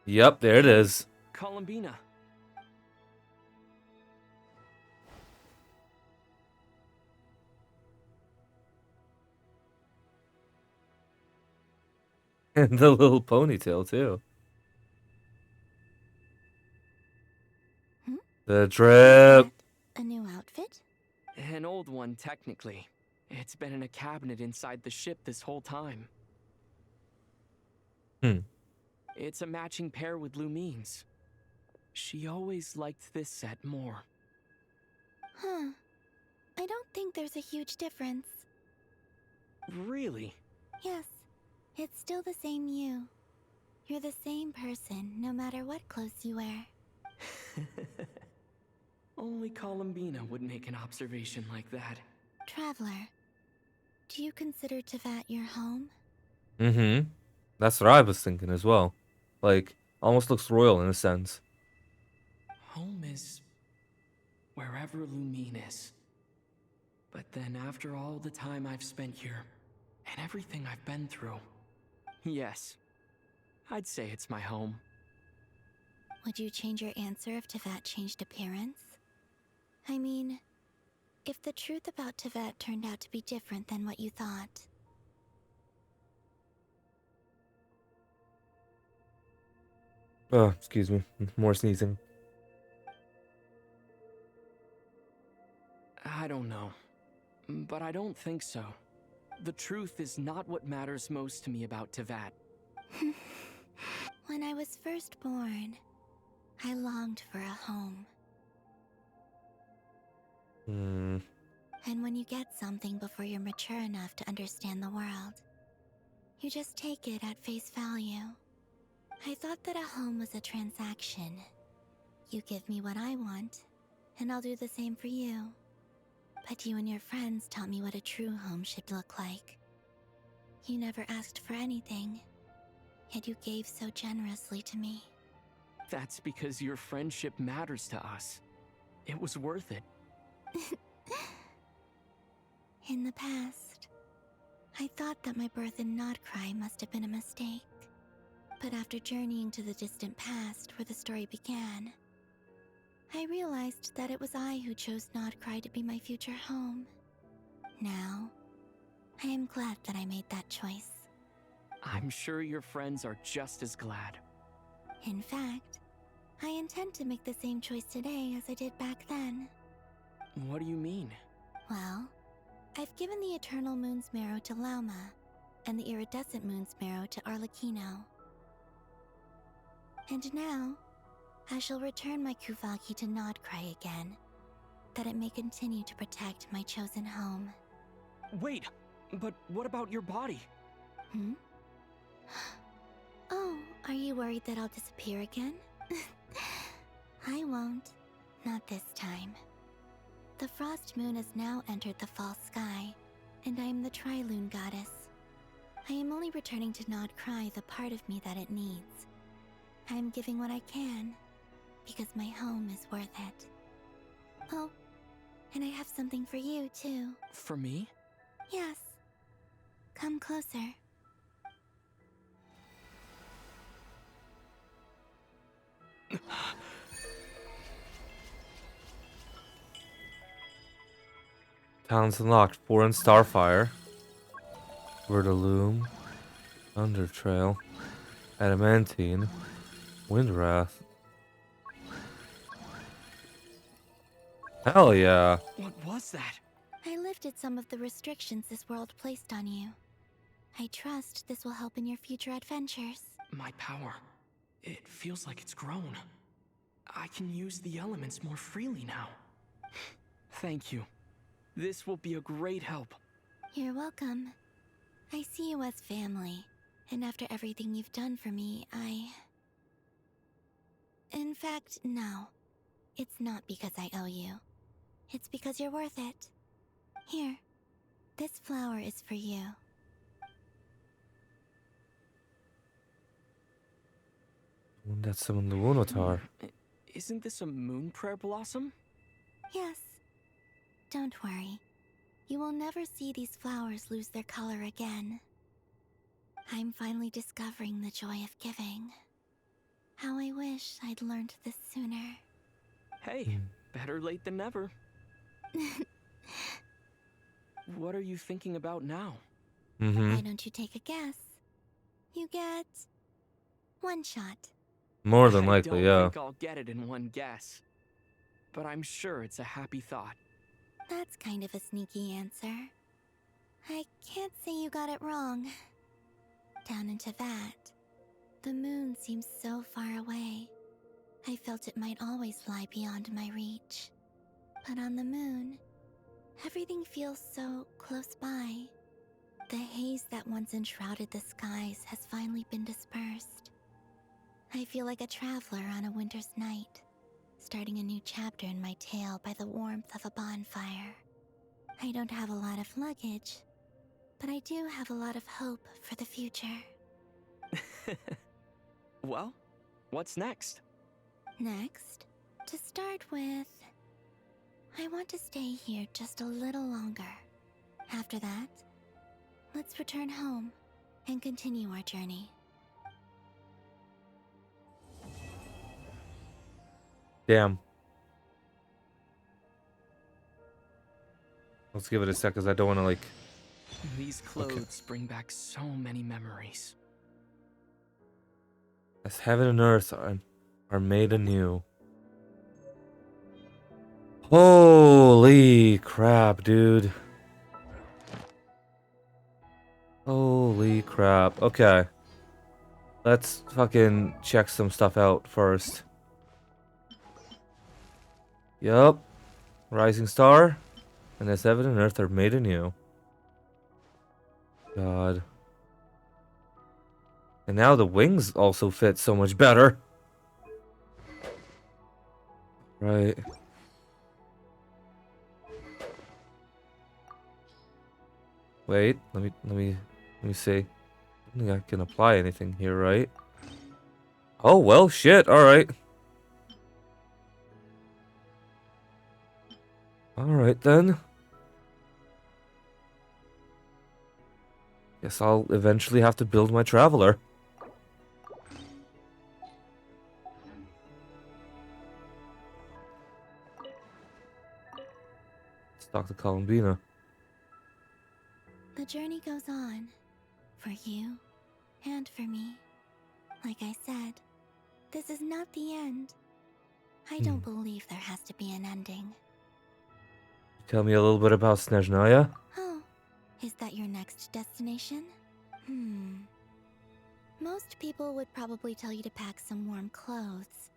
Yep, there it is. Columbina. And the little ponytail, too. The drip. A new outfit? An old one, technically. It's been in a cabinet inside the ship this whole time. It's a matching pair with Lumine's. She always liked this set more. Huh. I don't think there's a huge difference. Really? Yes. It's still the same you. You're the same person, no matter what clothes you wear. Only Columbina would make an observation like that. Traveler, Do you consider Tevat your home? Mm-hmm. That's what I was thinking as well. Like, almost looks royal in a sense. Home is wherever Lumine is. But then after all the time I've spent here, and everything I've been through, yes, I'd say it's my home. Would you change your answer if Tevat changed appearance? I mean, if the truth about Tevat turned out to be different than what you thought. Oh, excuse me. More sneezing. I don't know, but I don't think so. The truth is not what matters most to me about Tevat. When I was first born, I longed for a home. And when you get something before you're mature enough to understand the world, you just take it at face value. I thought that a home was a transaction. You give me what I want, and I'll do the same for you. But you and your friends taught me what a true home should look like. You never asked for anything, yet you gave so generously to me. That's because your friendship matters to us. It was worth it. In the past, I thought that my birth in Notcry must have been a mistake. But after journeying to the distant past where the story began, I realized that it was I who chose Notcry to be my future home. Now, I am glad that I made that choice. I'm sure your friends are just as glad. In fact, I intend to make the same choice today as I did back then. What do you mean? Well, I've given the Eternal Moon's Marrow to Lauma, and the Iridescent Moon's Marrow to Arlecchino. And now, I shall return my Kuvaki to Notcry again, that it may continue to protect my chosen home. Wait, but what about your body? Oh, are you worried that I'll disappear again? I won't. Not this time. The Frost Moon has now entered the false sky, and I am the Tri-Lune Goddess. I am only returning to Notcry the part of me that it needs. I am giving what I can, because my home is worth it. Oh, and I have something for you, too. For me? Yes. Come closer. Talents unlocked. 4 in Starfire. Vertilume. Undertrail. Adamantine. Windwrath. Hell yeah. What was that? I lifted some of the restrictions this world placed on you. I trust this will help in your future adventures. My power. It feels like it's grown. I can use the elements more freely now. Thank you. This will be a great help. You're welcome. I see you as family, and after everything you've done for me, In fact, no. It's not because I owe you. It's because you're worth it. Here, this flower is for you. That's some Luonotar. Isn't this a moon prayer blossom? Yes. Don't worry. You will never see these flowers lose their color again. I'm finally discovering the joy of giving. How I wish I'd learned this sooner. Hey, better late than never. What are you thinking about now? Why don't you take a guess? You get 1 shot. More than likely, I yeah. don't think I'll get it in one guess. But I'm sure it's a happy thought. That's kind of a sneaky answer. I can't say you got it wrong. Down into that, the moon seems so far away. I felt it might always lie beyond my reach. But on the moon, everything feels so close by. The haze that once enshrouded the skies has finally been dispersed. I feel like a traveler on a winter's night, starting a new chapter in my tale by the warmth of a bonfire. I don't have a lot of luggage, but I do have a lot of hope for the future. Well, what's next? Next, to start with, I want to stay here just a little longer. After that, let's return home and continue our journey. Damn. Let's give it a sec, because I don't want to, like... These clothes bring back so many memories. As heaven and earth are made anew. Holy crap, dude. Holy crap. Okay. Let's fucking check some stuff out first. Yup. Rising star. And as heaven and earth are made anew. God. And now the wings also fit so much better. Right. Wait, let me see. I don't think I can apply anything here, right? Oh well, shit. All right. All right then. Guess I'll eventually have to build my traveler. Let's talk to Columbina. The journey goes on, for you and for me. Like I said, this is not the end. I don't believe there has to be an ending. Tell me a little bit about Snezhnaya. Oh, is that your next destination? Most people would probably tell you to pack some warm clothes.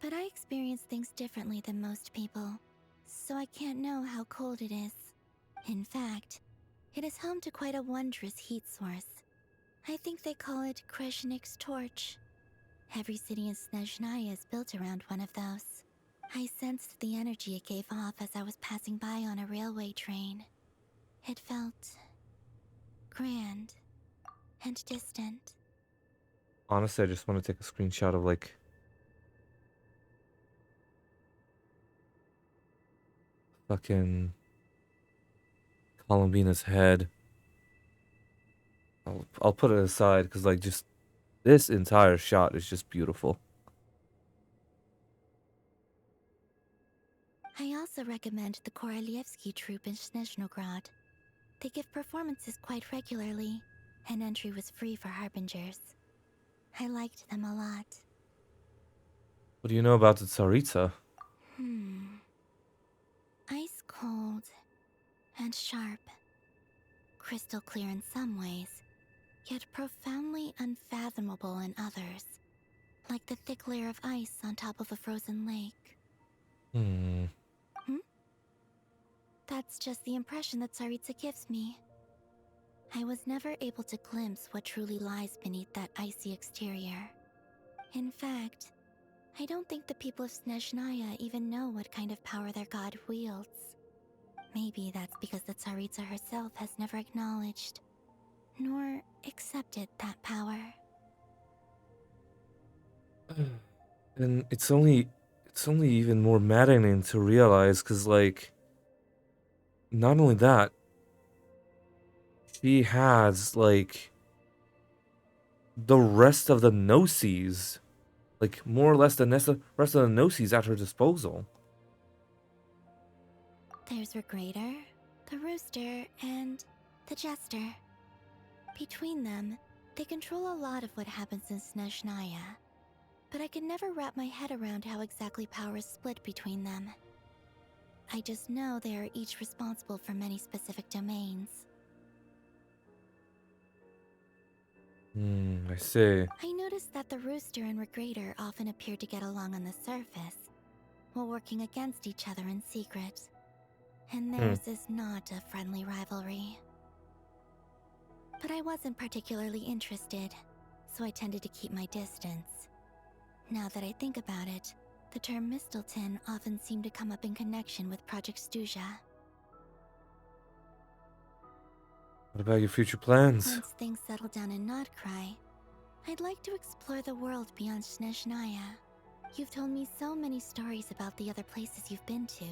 But I experience things differently than most people, so I can't know how cold it is. In fact, it is home to quite a wondrous heat source. I think they call it Kreshnik's torch. Every city in Snezhnaya is built around one of those. I sensed the energy it gave off as I was passing by on a railway train. It felt grand and distant. Honestly, I just want to take a screenshot of, like, fucking Columbina's head. I'll put it aside because, like, just this entire shot is just beautiful. I also recommend the Korolievsky troupe in Snezhnograd. They give performances quite regularly, and entry was free for Harbingers. I liked them a lot. What do you know about the Tsaritsa? Ice cold and sharp. Crystal clear in some ways, yet profoundly unfathomable in others. Like the thick layer of ice on top of a frozen lake. That's just the impression that Tsaritsa gives me. I was never able to glimpse what truly lies beneath that icy exterior. In fact, I don't think the people of Snezhnaya even know what kind of power their god wields. Maybe that's because the Tsaritsa herself has never acknowledged, nor accepted that power. And it's only even more maddening to realize, because, like, not only that, she has, like, the rest of the Gnosis, like, more or less the rest of the Gnosis at her disposal. There's Regrator, the Rooster, and the Jester. Between them, they control a lot of what happens in Snezhnaya. But I can never wrap my head around how exactly power is split between them. I just know they are each responsible for many specific domains. I see. I noticed that the Rooster and Regrator often appear to get along on the surface, while working against each other in secret. And theirs is not a friendly rivalry. But I wasn't particularly interested, so I tended to keep my distance. Now that I think about it, the term Mistelton often seemed to come up in connection with Project Stuja. What about your future plans? Once things settle down in Notcry, I'd like to explore the world beyond Snezhnaya. You've told me so many stories about the other places you've been to,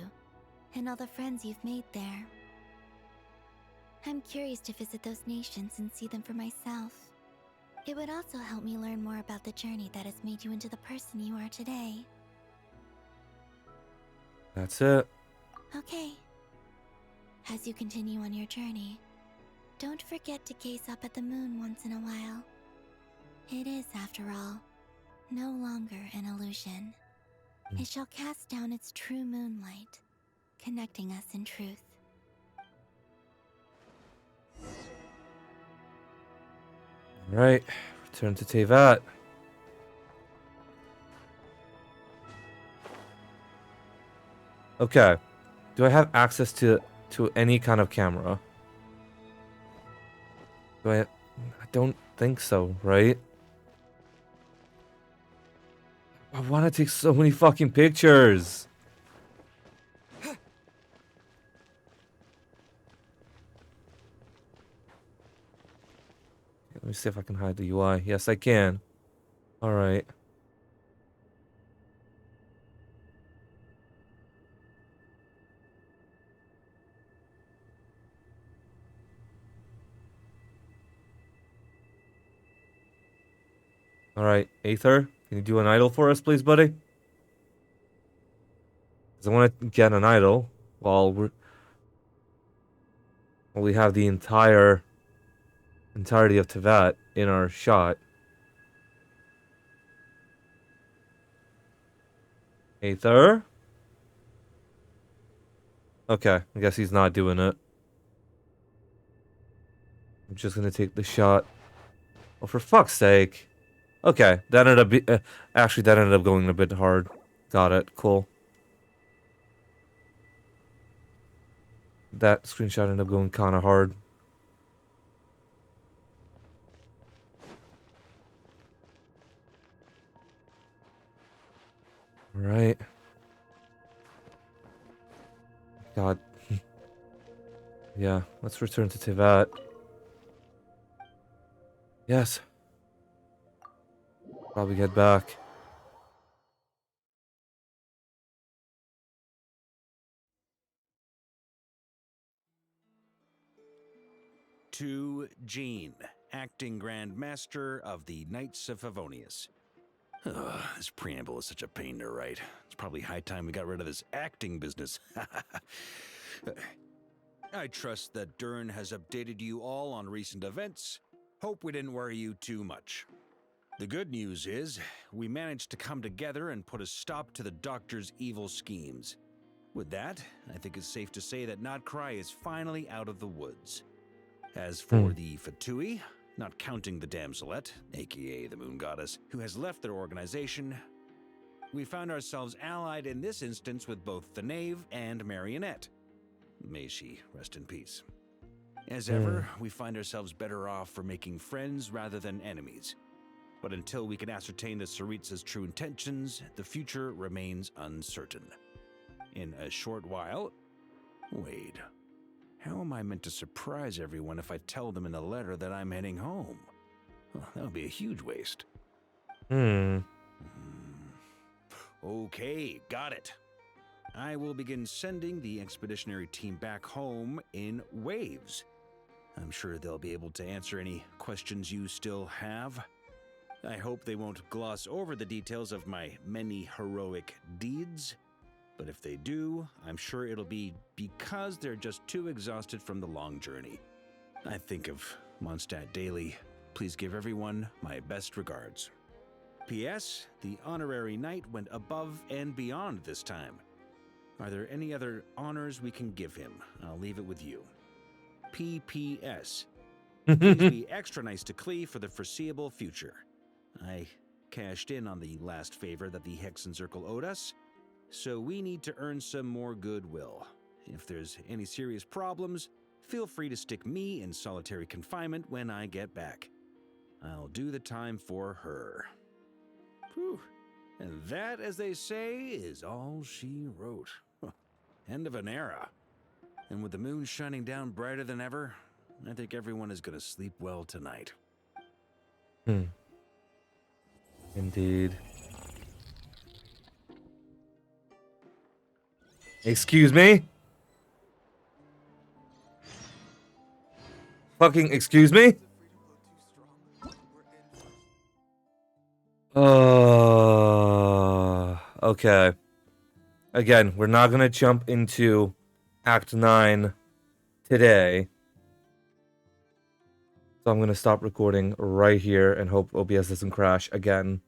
and all the friends you've made there. I'm curious to visit those nations and see them for myself. It would also help me learn more about the journey that has made you into the person you are today. That's it. Okay. As you continue on your journey, don't forget to gaze up at the moon once in a while. It is, after all, no longer an illusion. It shall cast down its true moonlight, connecting us in truth. Right. Return to Tevat. Okay. Do I have access to any kind of camera? I don't think so, right? I want to take so many fucking pictures. Let me see if I can hide the UI. Yes, I can. All right. All right, Aether, can you do an idol for us, please, buddy? Because I want to get an idol while we have the entirety of Tevat in our shot. Aether? Okay, I guess he's not doing it. I'm just gonna take the shot. Oh, for fuck's sake. Okay, that ended up actually that ended up going a bit hard. Got it. Cool. That screenshot ended up going kind of hard. Right. God. Yeah, let's return to Tevat. Yes. Probably get back. To Jean, acting Grand Master of the Knights of Favonius. Ugh, this preamble is such a pain to write. It's probably high time we got rid of this acting business. I trust that Dern has updated you all on recent events. Hope we didn't worry you too much. The good news is, we managed to come together and put a stop to the Doctor's evil schemes. With that, I think it's safe to say that Notcry is finally out of the woods. As for the Fatui, not counting the Damselette, aka the Moon Goddess, who has left their organization, we found ourselves allied in this instance with both the Knave and Marionette. May she rest in peace. As ever, we find ourselves better off for making friends rather than enemies. But until we can ascertain the Tsaritsa's true intentions, the future remains uncertain. In a short while... Wait. How am I meant to surprise everyone if I tell them in a letter that I'm heading home? Well, that would be a huge waste. Okay, got it. I will begin sending the expeditionary team back home in waves. I'm sure they'll be able to answer any questions you still have. I hope they won't gloss over the details of my many heroic deeds. But if they do, I'm sure it'll be because they're just too exhausted from the long journey. I think of Mondstadt daily. Please give everyone my best regards. P.S. The honorary knight went above and beyond this time. Are there any other honors we can give him? I'll leave it with you. P.P.S. Please be extra nice to Klee for the foreseeable future. I cashed in on the last favor that the Hexen Circle owed us, so we need to earn some more goodwill. If there's any serious problems, feel free to stick me in solitary confinement when I get back. I'll do the time for her. Whew. And that, as they say, is all she wrote. End of an era. And with the moon shining down brighter than ever, I think everyone is going to sleep well tonight. Indeed. Excuse me? Fucking excuse me? Okay. Again, we're not gonna jump into Act 9 today. So I'm gonna stop recording right here and hope OBS doesn't crash again.